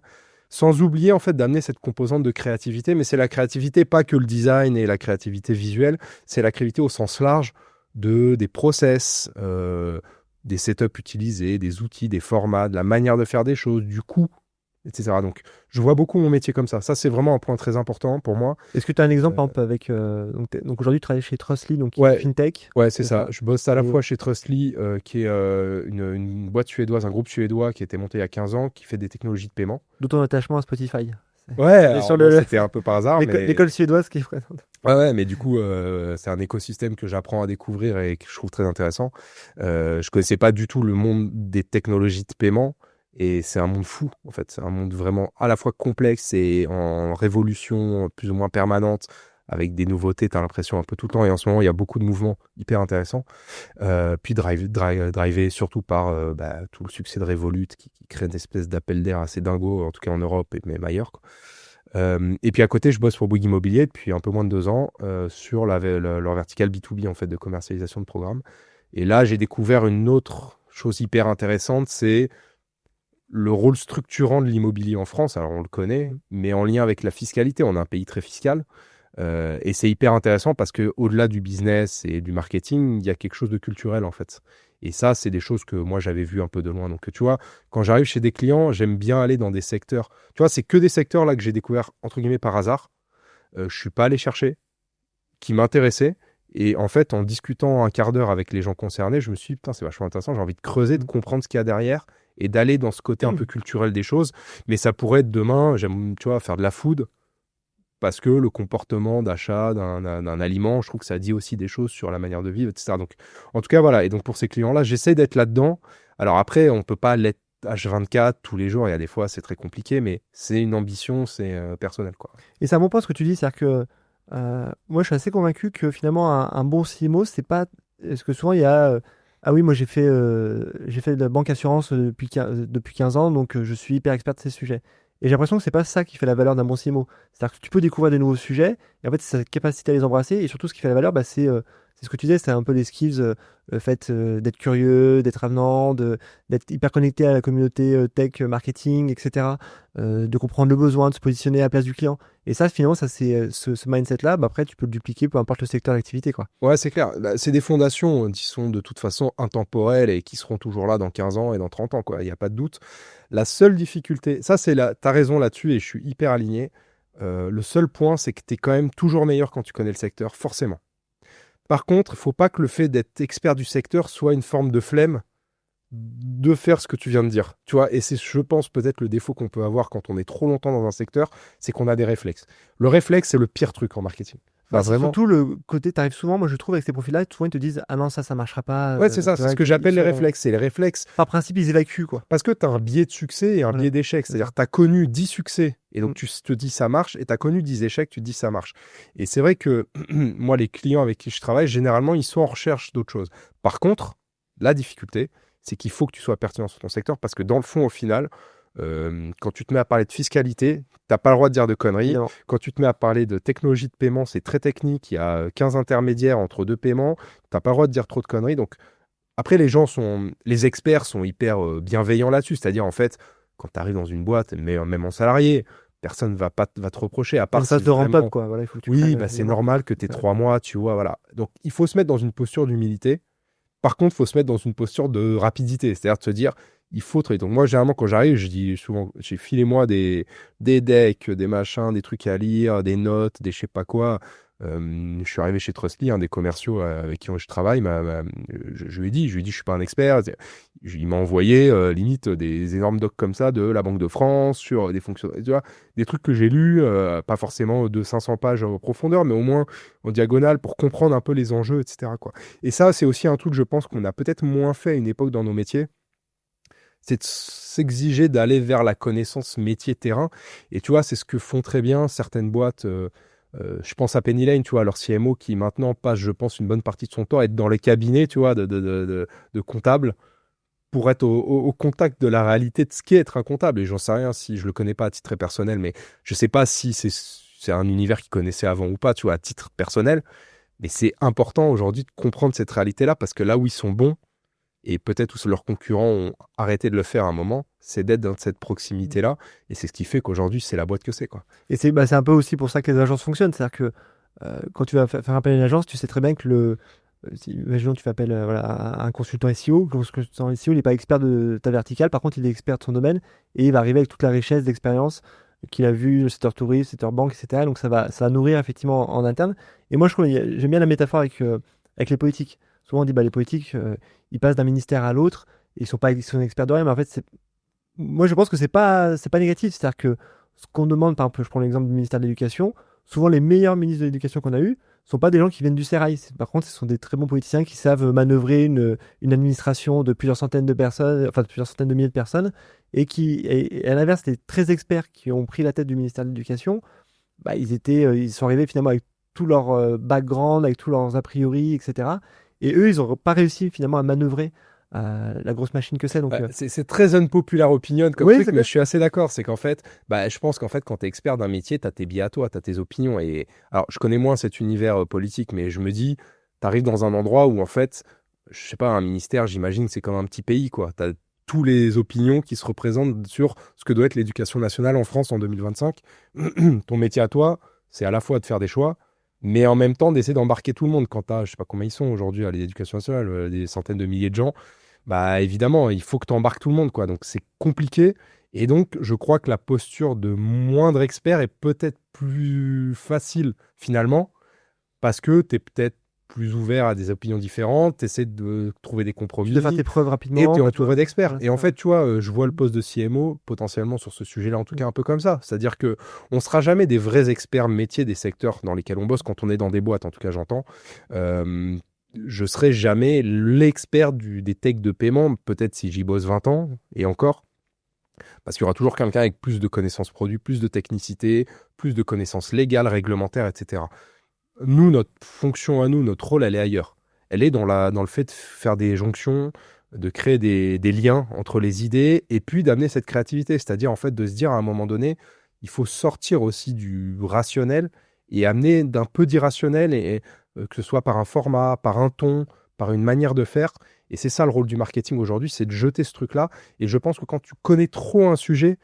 Sans oublier en fait d'amener cette composante de créativité, mais c'est la créativité, pas que le design et la créativité visuelle, c'est la créativité au sens large des process, des setups utilisés, des outils, des formats, de la manière de faire des choses, du coût, etc. Donc je vois beaucoup mon métier comme ça. Ça, c'est vraiment un point très important pour moi. Est-ce que tu as un exemple par exemple avec donc aujourd'hui tu travailles chez Trustly, donc FinTech. Ouais, c'est ça. Je bosse à la fois chez Trustly, qui est une boîte suédoise, un groupe suédois qui a été monté il y a 15 ans, qui fait des technologies de paiement. D'où ton attachement à Spotify. Ouais, c'était un peu par hasard. L'école suédoise qui est présente. Ouais, mais du coup, c'est un écosystème que j'apprends à découvrir et que je trouve très intéressant. Je connaissais pas du tout le monde des technologies de paiement. Et c'est un monde fou, en fait. C'est un monde vraiment à la fois complexe et en révolution plus ou moins permanente, avec des nouveautés, tu as l'impression un peu tout le temps. Et en ce moment, il y a beaucoup de mouvements hyper intéressants. Puis drivé surtout par tout le succès de Revolut, qui crée une espèce d'appel d'air assez dingo, en tout cas en Europe et même ailleurs, quoi. Et puis à côté, je bosse pour Bouygues Immobilier depuis un peu moins de 2 ans sur leur verticale B2B, en fait, de commercialisation de programmes. Et là, j'ai découvert une autre chose hyper intéressante, c'est le rôle structurant de l'immobilier en France. Alors, on le connaît, mais en lien avec la fiscalité. On a un pays très fiscal. Et c'est hyper intéressant parce qu'au-delà du business et du marketing, il y a quelque chose de culturel, en fait. Et ça, c'est des choses que moi, j'avais vues un peu de loin. Donc, tu vois, quand j'arrive chez des clients, j'aime bien aller dans des secteurs. Tu vois, c'est que des secteurs là que j'ai découvert, entre guillemets, par hasard. Je ne suis pas allé chercher, qui m'intéressaient. Et en fait, en discutant un quart d'heure avec les gens concernés, je me suis dit, putain, c'est vachement intéressant, j'ai envie de creuser, de comprendre ce qu'il y a derrière et d'aller dans ce côté un peu culturel des choses. Mais ça pourrait être demain, j'aime, tu vois, faire de la food, parce que le comportement d'achat d'un aliment, je trouve que ça dit aussi des choses sur la manière de vivre, etc. Donc, en tout cas, voilà. Et donc, pour ces clients-là, j'essaie d'être là-dedans. Alors après, on ne peut pas l'être H24 tous les jours. Il y a des fois, c'est très compliqué, mais c'est une ambition, c'est personnel, quoi. Et c'est un bon point ce que tu dis, c'est-à-dire que moi je suis assez convaincu que finalement un bon CMO, c'est pas. Parce que souvent il y a. Ah oui, moi j'ai fait de la banque assurance depuis 15 ans, donc je suis hyper expert de ces sujets. Et j'ai l'impression que c'est pas ça qui fait la valeur d'un bon CMO. C'est-à-dire que tu peux découvrir des nouveaux sujets, et en fait c'est sa capacité à les embrasser, et surtout ce qui fait la valeur, bah, c'est ce que tu disais, c'est un peu les skills, le fait d'être curieux, d'être avenant, d'être hyper connecté à la communauté tech, marketing, etc. De comprendre le besoin, de se positionner à la place du client. Et ça, finalement, ça, c'est ce mindset-là, bah, après, tu peux le dupliquer, peu importe le secteur d'activité, quoi. Ouais, c'est clair. Bah, c'est des fondations qui sont de toute façon intemporelles et qui seront toujours là dans 15 ans et dans 30 ans, quoi. Il n'y a pas de doute. La seule difficulté, ça, t'as raison là-dessus et je suis hyper aligné. Le seul point, c'est que tu es quand même toujours meilleur quand tu connais le secteur, forcément. Par contre, il ne faut pas que le fait d'être expert du secteur soit une forme de flemme de faire ce que tu viens de dire. Tu vois, et c'est, je pense, peut-être le défaut qu'on peut avoir quand on est trop longtemps dans un secteur, c'est qu'on a des réflexes. Le réflexe, c'est le pire truc en marketing. Enfin, c'est Vraiment. surtout le côté, t'arrives souvent, moi je trouve, avec ces profils-là, souvent ils te disent ah non, ça marchera pas. Ouais, c'est ça, c'est ce que j'appelle les réflexes. C'est les réflexes. Par principe, ils évacuent, quoi. Parce que tu as un biais de succès et un biais d'échec. C'est-à-dire, tu as connu 10 succès et donc tu te dis ça marche, et tu as connu 10 échecs, tu te dis ça marche. Et c'est vrai que moi, les clients avec qui je travaille, généralement, ils sont en recherche d'autres choses. Par contre, la difficulté, c'est qu'il faut que tu sois pertinent sur ton secteur parce que dans le fond, au final, quand tu te mets à parler de fiscalité, t'as pas le droit de dire de conneries. Non. Quand tu te mets à parler de technologie de paiement, c'est très technique. Il y a 15 intermédiaires entre deux paiements. T'as pas le droit de dire trop de conneries. Donc, après, les experts sont hyper bienveillants là-dessus. C'est-à-dire, en fait, quand tu arrives dans une boîte, mais même en salarié, personne va te reprocher. À part ça si te rend vraiment... top, quoi. Voilà, il faut que tu Oui, crées, bah, c'est évidemment. normal que tu aies 3 mois, tu vois, voilà. Donc, il faut se mettre dans une posture d'humilité. Par contre, il faut se mettre dans une posture de rapidité. C'est-à-dire de se dire, il faut travailler. Donc, moi, généralement, quand j'arrive, je dis souvent, filez-moi des decks, des machins, des trucs à lire, des notes, des je sais pas quoi. Je suis arrivé chez Trustly, un des commerciaux avec qui je travaille, je lui ai dit, je suis pas un expert. Il m'a envoyé limite des énormes docs comme ça de la Banque de France sur des fonctions, tu vois, des trucs que j'ai lus, pas forcément de 500 pages en profondeur, mais au moins en diagonale pour comprendre un peu les enjeux, etc., quoi. Et ça, c'est aussi un truc, je pense, qu'on a peut-être moins fait à une époque dans nos métiers. C'est de s'exiger d'aller vers la connaissance métier-terrain. Et tu vois, c'est ce que font très bien certaines boîtes. Je pense à Penny Lane, tu vois, leur CMO qui maintenant passe, je pense, une bonne partie de son temps à être dans les cabinets, tu vois, de comptables pour être au contact de la réalité de ce qu'est être un comptable. Et j'en sais rien si je le connais pas à titre très personnel, mais je sais pas si c'est un univers qu'ils connaissaient avant ou pas, tu vois, à titre personnel. Mais c'est important aujourd'hui de comprendre cette réalité-là parce que là où ils sont bons, et peut-être où leurs concurrents ont arrêté de le faire à un moment, c'est d'être dans cette proximité-là. Et c'est ce qui fait qu'aujourd'hui, c'est la boîte que c'est, quoi. Et c'est un peu aussi pour ça que les agences fonctionnent. C'est-à-dire que quand tu vas faire appel à une agence, tu sais très bien que imaginons tu fais appel à un consultant SEO. Le consultant SEO, il n'est pas expert de ta verticale. Par contre, il est expert de son domaine et il va arriver avec toute la richesse d'expérience qu'il a vu, le secteur tourisme, le secteur banque, etc. Donc ça va nourrir effectivement en interne. Et moi, j'aime bien la métaphore avec les politiques. Souvent, on dit les politiques, ils passent d'un ministère à l'autre, et ils sont experts de rien, mais en fait, moi, je pense que c'est pas négatif. C'est-à-dire que ce qu'on demande, par exemple, je prends l'exemple du ministère de l'Éducation, souvent les meilleurs ministres de l'Éducation qu'on a eus sont pas des gens qui viennent du sérail. Par contre, ce sont des très bons politiciens qui savent manœuvrer une administration de plusieurs centaines de personnes, enfin de plusieurs centaines de milliers de personnes, et à l'inverse, les très experts qui ont pris la tête du ministère de l'Éducation, ils sont arrivés finalement avec tout leur background, avec tous leurs a priori, etc. Et eux, ils n'ont pas réussi finalement à manœuvrer la grosse machine que c'est. Donc, c'est très unpopular opinion comme oui, truc, mais je suis assez d'accord. C'est qu'en fait, je pense qu'en fait, quand tu es expert d'un métier, tu as tes biais à toi, tu as tes opinions. Et alors, je connais moins cet univers politique, mais je me dis, tu arrives dans un endroit où en fait, je sais pas, un ministère, j'imagine, c'est comme un petit pays, quoi. Tu as tous les opinions qui se représentent sur ce que doit être l'éducation nationale en France en 2025. Ton métier à toi, c'est à la fois de faire des choix, mais en même temps d'essayer d'embarquer tout le monde. Quand tu as, je sais pas combien ils sont aujourd'hui à l'éducation nationale, des centaines de milliers de gens, bah évidemment, il faut que tu embarques tout le monde, quoi. Donc c'est compliqué. Et donc, je crois que la posture de moindre expert est peut-être plus facile finalement, parce que tu es peut-être plus ouvert à des opinions différentes, tu essaies de trouver des compromis. De faire tes preuves Et rapidement. tu es entouré d'experts. Voilà, Et en ça. fait, tu vois, je vois le poste de CMO potentiellement sur ce sujet-là, en tout cas un peu comme ça. C'est-à-dire que on sera jamais des vrais experts métiers des secteurs dans lesquels on bosse quand on est dans des boîtes, en tout cas j'entends. Je serai jamais l'expert des techs de paiement, peut-être si j'y bosse 20 ans, et encore. Parce qu'il y aura toujours quelqu'un avec plus de connaissances produits, plus de technicité, plus de connaissances légales, réglementaires, etc. Nous, notre fonction à nous, notre rôle, elle est ailleurs. Elle est dans le fait de faire des jonctions, de créer des liens entre les idées et puis d'amener cette créativité. C'est-à-dire, en fait, de se dire à un moment donné, il faut sortir aussi du rationnel et amener d'un peu d'irrationnel, et que ce soit par un format, par un ton, par une manière de faire. Et c'est ça le rôle du marketing aujourd'hui, c'est de jeter ce truc-là. Et je pense que quand tu connais trop un sujet,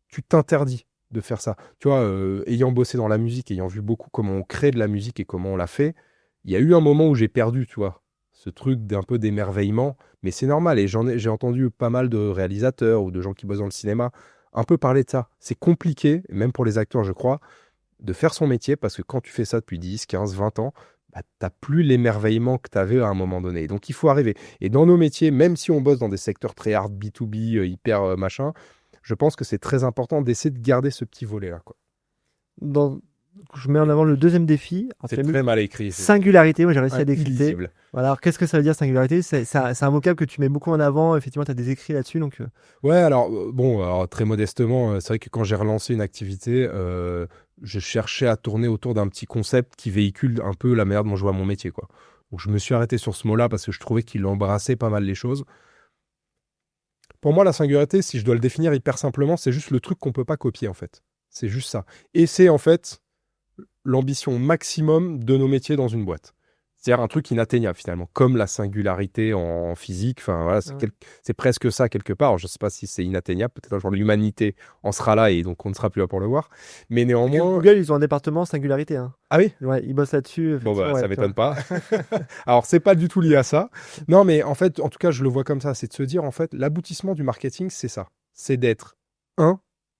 tu t'interdis de faire ça. Tu vois, ayant bossé dans la musique, ayant vu beaucoup comment on crée de la musique et comment on la fait, il y a eu un moment où j'ai perdu, tu vois, ce truc d'un peu d'émerveillement. Mais c'est normal, et j'ai entendu pas mal de réalisateurs ou de gens qui bossent dans le cinéma un peu parler de ça. C'est compliqué, même pour les acteurs, je crois, de faire son métier, parce que quand tu fais ça depuis 10, 15, 20 ans, bah, t'as plus l'émerveillement que tu avais à un moment donné. Donc il faut arriver. Et dans nos métiers, même si on bosse dans des secteurs très hard, B2B, hyper machin, je pense que c'est très important d'essayer de garder ce petit volet-là, quoi. Je mets en avant le deuxième défi. Alors, tu C'est as mis très mal écrit. singularité, moi j'ai réussi à décrypter. Illisible. Voilà, alors qu'est-ce que ça veut dire singularité? C'est un vocable que tu mets beaucoup en avant, effectivement tu as des écrits là-dessus. Donc, Ouais, alors, bon, alors, très modestement, c'est vrai que quand j'ai relancé une activité, je cherchais à tourner autour d'un petit concept qui véhicule un peu la manière dont je vois mon métier, quoi. Donc je me suis arrêté sur ce mot-là parce que je trouvais qu'il embrassait pas mal les choses. Pour moi, la singularité, si je dois le définir hyper simplement, c'est juste le truc qu'on peut pas copier, en fait. C'est juste ça. Et c'est, en fait, l'ambition maximum de nos métiers dans une boîte. C'est-à-dire un truc inatteignable, finalement, comme la singularité en physique. Enfin, voilà, c'est presque ça, quelque part. Alors, je ne sais pas si c'est inatteignable. Peut-être un jour, l'humanité en sera là et donc on ne sera plus là pour le voir. Mais néanmoins... Google, ils ont un département singularité. Hein. Ah oui? Ouais, ils bossent là-dessus. Bon, bah, ouais, ça m'étonne pas. Alors, c'est pas du tout lié à ça. Non, mais en fait, en tout cas, je le vois comme ça. C'est de se dire, en fait, l'aboutissement du marketing, c'est ça. C'est d'être un.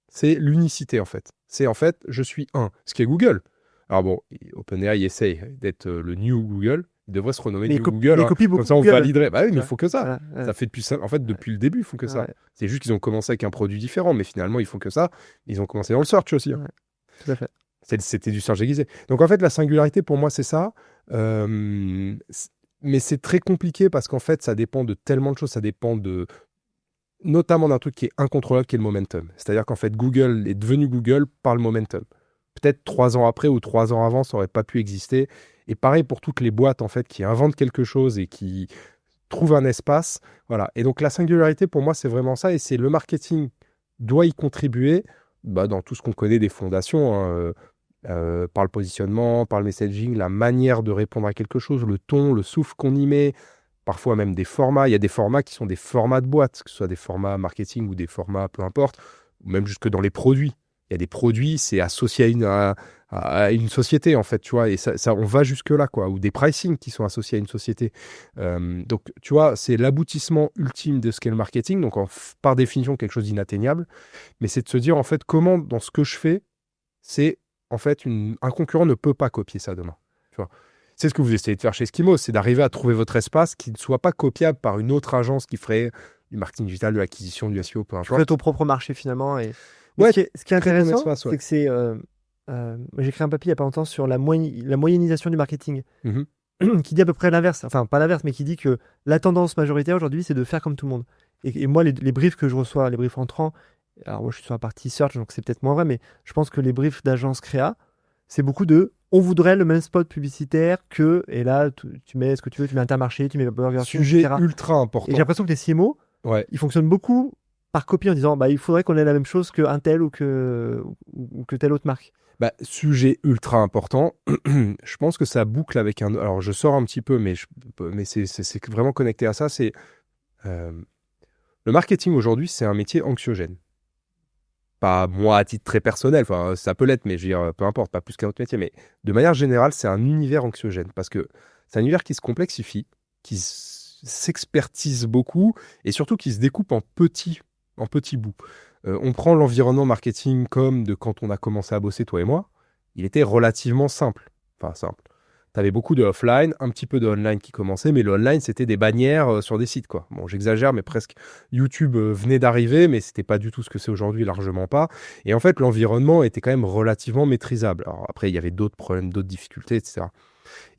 C'est l'unicité, en fait. C'est, en fait, je suis un. Ce qui est Google. Alors bon, OpenAI essaye d'être le new Google. Il devrait se renommer New Google. Hein. Comme ça, on validerait. Bah oui, mais il faut que ça. Ça fait depuis ça. En fait, depuis le début, ils font que ça. C'est juste qu'ils ont commencé avec un produit différent, mais finalement, ils font que ça. Ils ont commencé dans le search aussi. Hein. Tout à fait. C'était du search aiguisé. Donc en fait, la singularité, pour moi, c'est ça. Mais c'est très compliqué parce qu'en fait, ça dépend de tellement de choses. Ça dépend notamment d'un truc qui est incontrôlable, qui est le momentum. C'est-à-dire qu'en fait, Google est devenu Google par le momentum. Peut-être 3 ans après ou 3 ans avant, ça n'aurait pas pu exister. Et pareil pour toutes les boîtes en fait qui inventent quelque chose et qui trouvent un espace. Voilà. Et donc la singularité, pour moi, c'est vraiment ça. Et c'est le marketing doit y contribuer dans tout ce qu'on connaît des fondations, hein, par le positionnement, par le messaging, la manière de répondre à quelque chose, le ton, le souffle qu'on y met, parfois même des formats. Il y a des formats qui sont des formats de boîte, que ce soit des formats marketing ou des formats, peu importe, ou même jusque dans les produits. Il y a des produits, c'est associé à une société, en fait, tu vois, et ça, on va jusque-là, quoi, ou des pricing qui sont associés à une société. Donc, tu vois, c'est l'aboutissement ultime de ce qu'est le marketing, donc par définition, quelque chose d'inatteignable, mais c'est de se dire, en fait, comment, dans ce que je fais, c'est, en fait, un concurrent ne peut pas copier ça demain, tu vois. C'est ce que vous essayez de faire chez Eskimos, c'est d'arriver à trouver votre espace qui ne soit pas copiable par une autre agence qui ferait du marketing digital, de l'acquisition, du SEO, peu importe. Tu crées ton propre marché, finalement, et... Ouais, ce qui est intéressant, espace, ouais. c'est que c'est... j'ai écrit un papier il n'y a pas longtemps sur la moyennisation du marketing, qui dit à peu près l'inverse. Enfin, pas l'inverse, mais qui dit que la tendance majoritaire aujourd'hui, c'est de faire comme tout le monde. Et moi, les briefs que je reçois, les briefs entrants, alors moi, je suis sur la partie search, donc c'est peut-être moins vrai, mais je pense que les briefs d'agence créa, c'est beaucoup de... On voudrait le même spot publicitaire que... Et là, tu mets ce que tu veux, tu mets Intermarché, tu mets Burger King, sujet etc. ultra important. Et j'ai l'impression que les CMO, ils fonctionnent beaucoup par copie en disant il faudrait qu'on ait la même chose qu'un tel ou que telle autre marque. Sujet ultra important. Je pense que ça boucle avec un. Alors, je sors un petit peu, mais c'est vraiment connecté à ça. C'est le marketing aujourd'hui, c'est un métier anxiogène. Pas moi à titre très personnel, enfin ça peut l'être, mais je veux dire, peu importe, pas plus qu'un autre métier. Mais de manière générale, c'est un univers anxiogène parce que c'est un univers qui se complexifie, qui s'expertise beaucoup et surtout qui se découpe en petits bouts. On prend l'environnement marketing comme de quand on a commencé à bosser, toi et moi. Il était relativement simple. Enfin, simple. Tu avais beaucoup de offline, un petit peu de online qui commençait, mais le online, c'était des bannières sur des sites, quoi. Bon, j'exagère, mais presque. YouTube venait d'arriver, mais c'était pas du tout ce que c'est aujourd'hui, largement pas. Et en fait, l'environnement était quand même relativement maîtrisable. Alors après, il y avait d'autres problèmes, d'autres difficultés, etc.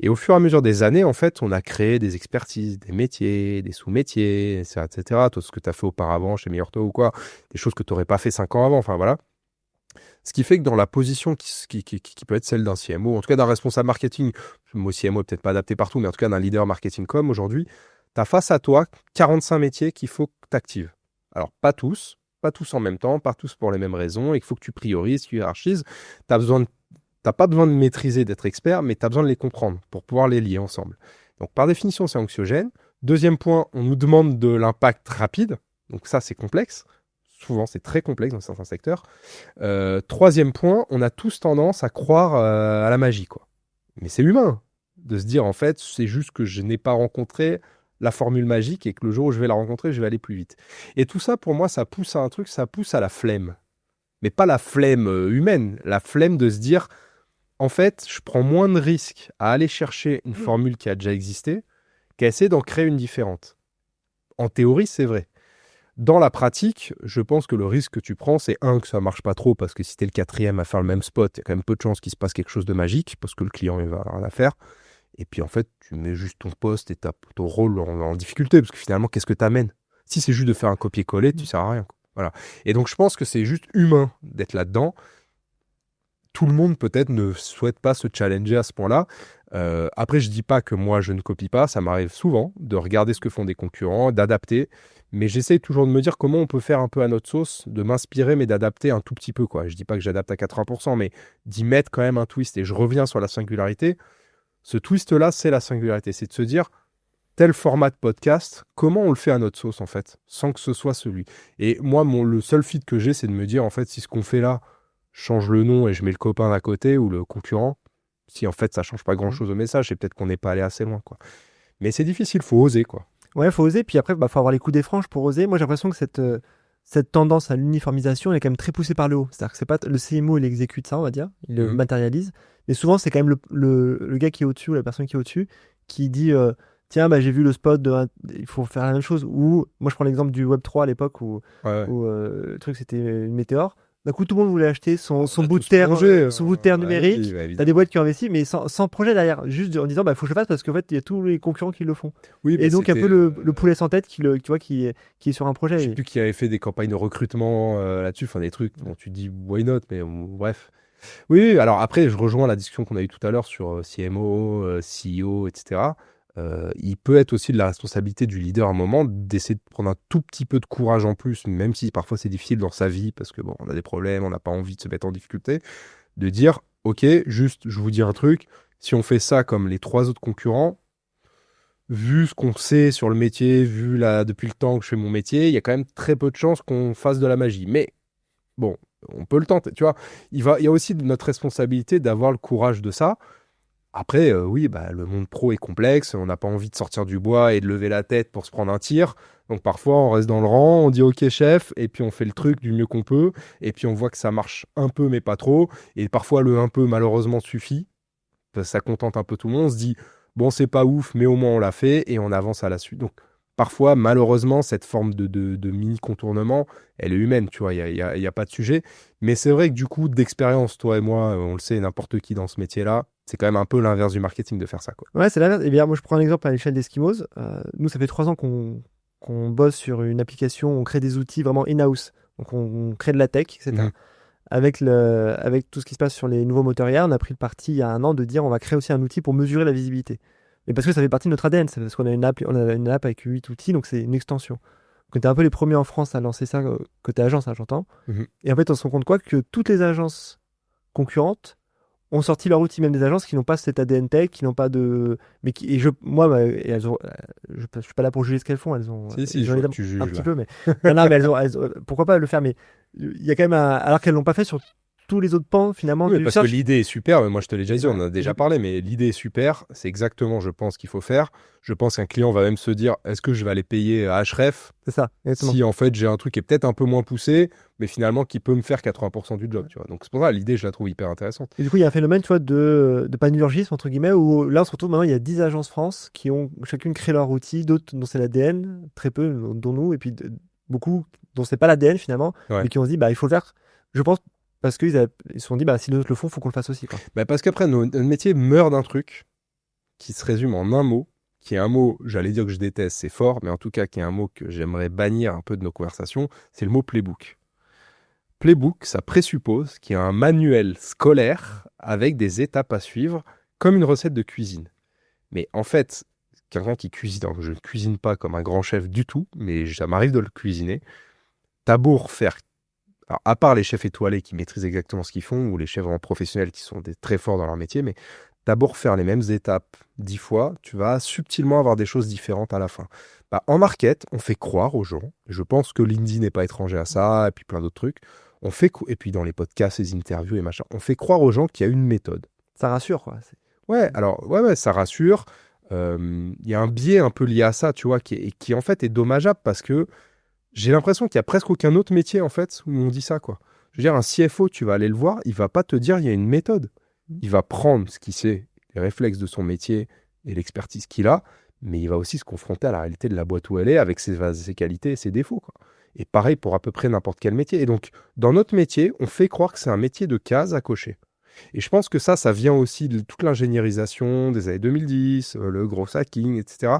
Et au fur et à mesure des années, en fait, on a créé des expertises, des métiers, des sous-métiers, etc. Tout ce que tu as fait auparavant chez Meilleur-Toi ou quoi, des choses que tu n'aurais pas fait 5 ans avant, enfin voilà. Ce qui fait que dans la position qui peut être celle d'un CMO, en tout cas d'un responsable marketing, le mot CMO n'est peut-être pas adapté partout, mais en tout cas d'un leader marketing com aujourd'hui, tu as face à toi 45 métiers qu'il faut que tu actives. Alors pas tous en même temps, pas tous pour les mêmes raisons, et qu'il faut que tu priorises, que tu hiérarchises. Tu n'as pas besoin de maîtriser, d'être expert, mais tu as besoin de les comprendre pour pouvoir les lier ensemble. Donc par définition, c'est anxiogène. Deuxième point, on nous demande de l'impact rapide. Donc ça, c'est complexe. Souvent, c'est très complexe dans certains secteurs. Troisième point, on a tous tendance à croire à la magie, quoi. Mais c'est humain de se dire, en fait, c'est juste que je n'ai pas rencontré la formule magique et que le jour où je vais la rencontrer, je vais aller plus vite. Et tout ça, pour moi, ça pousse à un truc, ça pousse à la flemme. Mais pas la flemme humaine, la flemme de se dire, en fait, je prends moins de risques à aller chercher une formule qui a déjà existé qu'à essayer d'en créer une différente. En théorie, c'est vrai. Dans la pratique, je pense que le risque que tu prends, c'est que ça marche pas trop, parce que si t'es le quatrième à faire le même spot, il y a quand même peu de chances qu'il se passe quelque chose de magique, parce que le client, il va rien à faire. Et puis en fait, tu mets juste ton poste et ton rôle en difficulté, parce que finalement, qu'est-ce que t'amènes ? Si c'est juste de faire un copier-coller, tu sers à rien. Voilà. Et donc, je pense que c'est juste humain d'être là-dedans. Tout le monde, peut-être, ne souhaite pas se challenger à ce point-là. Après, je dis pas que moi, je ne copie pas. Ça m'arrive souvent de regarder ce que font des concurrents, d'adapter. Mais j'essaie toujours de me dire comment on peut faire un peu à notre sauce, de m'inspirer, mais d'adapter un tout petit peu, quoi. Je dis pas que j'adapte à 80%, mais d'y mettre quand même un twist. Et je reviens sur la singularité. Ce twist-là, c'est la singularité. C'est de se dire, tel format de podcast, comment on le fait à notre sauce, en fait, sans que ce soit celui. Et moi, le seul feed que j'ai, c'est de me dire, en fait, si ce qu'on fait là, change le nom et je mets le copain d'à côté ou le concurrent, si en fait ça change pas grand-chose au message, c'est peut-être qu'on n'est pas allé assez loin, quoi. Mais c'est difficile, faut oser, quoi. Ouais, faut oser, puis après, faut avoir les coups des franges pour oser. Moi, j'ai l'impression que cette tendance à l'uniformisation, elle est quand même très poussée par le haut. C'est-à-dire que c'est pas le CMO, il exécute ça, on va dire, il le matérialise. Mais souvent, c'est quand même le gars qui est au-dessus, ou la personne qui est au-dessus, qui dit tiens, j'ai vu le spot, il faut faire la même chose. Ou, moi, je prends l'exemple du Web3 à l'époque, où le truc, c'était une météore. D'un coup, tout le monde voulait acheter son bout de terre numérique. T'as des boîtes qui ont investi, mais sans projet derrière. Juste en disant, faut que je le fasse parce qu'en fait, il y a tous les concurrents qui le font. Oui, et donc, un peu le poulet sans tête qui est sur un projet. Je sais plus qui avait fait des campagnes de recrutement là-dessus, enfin des trucs dont tu dis why not, mais bref. Oui, alors après, je rejoins la discussion qu'on a eue tout à l'heure sur CMO, CEO, etc. Il peut être aussi de la responsabilité du leader à un moment d'essayer de prendre un tout petit peu de courage en plus, même si parfois c'est difficile dans sa vie parce que on a des problèmes, on n'a pas envie de se mettre en difficulté, de dire ok, juste je vous dis un truc, si on fait ça comme les 3 autres concurrents, vu ce qu'on sait sur le métier, vu depuis le temps que je fais mon métier, il y a quand même très peu de chances qu'on fasse de la magie. Mais bon, on peut le tenter, tu vois. Il y a aussi notre responsabilité d'avoir le courage de ça. Après, oui, le monde pro est complexe, on n'a pas envie de sortir du bois et de lever la tête pour se prendre un tir. Donc parfois, on reste dans le rang, on dit OK chef, et puis on fait le truc du mieux qu'on peut, et puis on voit que ça marche un peu, mais pas trop. Et parfois, le un peu, malheureusement, suffit. Ça contente un peu tout le monde, on se dit, bon, c'est pas ouf, mais au moins on l'a fait, et on avance à la suite. Donc parfois, malheureusement, cette forme de mini-contournement, elle est humaine, tu vois, il y a pas de sujet. Mais c'est vrai que du coup, d'expérience, toi et moi, on le sait, n'importe qui dans ce métier-là, c'est quand même un peu l'inverse du marketing de faire ça, quoi. Ouais, c'est l'inverse. Et bien, moi, je prends un exemple à l'échelle d'Eskimos. Nous, ça fait 3 ans qu'on bosse sur une application, on crée des outils vraiment in-house. Donc, on crée de la tech, etc. Avec tout ce qui se passe sur les nouveaux moteurs IA, on a pris le parti il y a 1 an de dire on va créer aussi un outil pour mesurer la visibilité. Mais parce que ça fait partie de notre ADN, c'est parce qu'on a une app avec 8 outils, donc c'est une extension. qu'on était un peu les premiers en France à lancer ça côté agence, hein, j'entends. Mhm. Et en fait, on se rend compte quoi que toutes les agences concurrentes ont sorti leur outil, même des agences qui n'ont pas cet ADN tech, qui n'ont pas de... Mais qui, et je, moi, bah, et elles ont, je suis pas là pour juger ce qu'elles font, elles ont... Si, j'en je ai vois que tu juges un petit là. peu, mais... non, non, mais pourquoi pas le faire, mais il y a quand même alors qu'elles l'ont pas fait sur tous les autres pans, finalement, Oui, mais du parce que search. l'idée est super, mais moi je te l'ai déjà dit, on en a Et déjà du- parlé, mais l'idée est super, c'est exactement, je pense, qu'il faut faire. Je pense qu'un client va même se dire, est-ce que je vais aller payer à Href C'est ça, exactement. si en fait j'ai un truc qui est peut-être un peu moins poussé, mais finalement qui peut me faire 80% du job, tu vois. Donc c'est pour ça, l'idée, je la trouve hyper intéressante. Et du coup, il y a un phénomène, tu vois, de panurgisme, entre guillemets, où là, on se retrouve maintenant, il y a 10 agences France qui ont chacune créé leur outil, d'autres dont c'est l'ADN, très peu, dont nous, et puis beaucoup dont c'est pas l'ADN finalement, Ouais. mais qui ont se dit, bah, il faut le faire, je pense, parce ils se sont dit, bah, si les autres le font, il faut qu'on le fasse aussi, quoi. Bah, parce qu'après, notre métier meurt d'un truc qui se résume en un mot, qui est un mot, j'allais dire que je déteste, c'est fort, mais en tout cas qui est un mot que j'aimerais bannir un peu de nos conversations, c'est le mot playbook. Playbook, ça présuppose qu'il y a un manuel scolaire avec des étapes à suivre, comme une recette de cuisine. Mais en fait, quelqu'un qui cuisine, alors je ne cuisine pas comme un grand chef du tout, mais ça m'arrive de le cuisiner, t'as beau refaire, alors, à part les chefs étoilés qui maîtrisent exactement ce qu'ils font, ou les chefs vraiment professionnels qui sont très forts dans leur métier, mais t'as beau refaire les mêmes étapes 10 fois, tu vas subtilement avoir des choses différentes à la fin. Bah, en market, on fait croire aux gens, et je pense que Lindy n'est pas étranger à ça, et puis plein d'autres trucs, et puis dans les podcasts, les interviews et machin, on fait croire aux gens qu'il y a une méthode. Ça rassure, quoi. Ouais, alors, ouais, ça rassure. Il y a un biais un peu lié à ça, tu vois, qui en fait est dommageable parce que j'ai l'impression qu'il y a presque aucun autre métier, en fait, où on dit ça, quoi. Je veux dire, un CFO, tu vas aller le voir, il va pas te dire il y a une méthode. Il va prendre ce qu'il sait, les réflexes de son métier et l'expertise qu'il a, mais il va aussi se confronter à la réalité de la boîte où elle est, avec ses qualités et ses défauts, quoi. Et pareil pour à peu près n'importe quel métier. Et donc, dans notre métier, on fait croire que c'est un métier de cases à cocher. Et je pense que ça vient aussi de toute l'ingénierisation des années 2010, le gros hacking, etc.,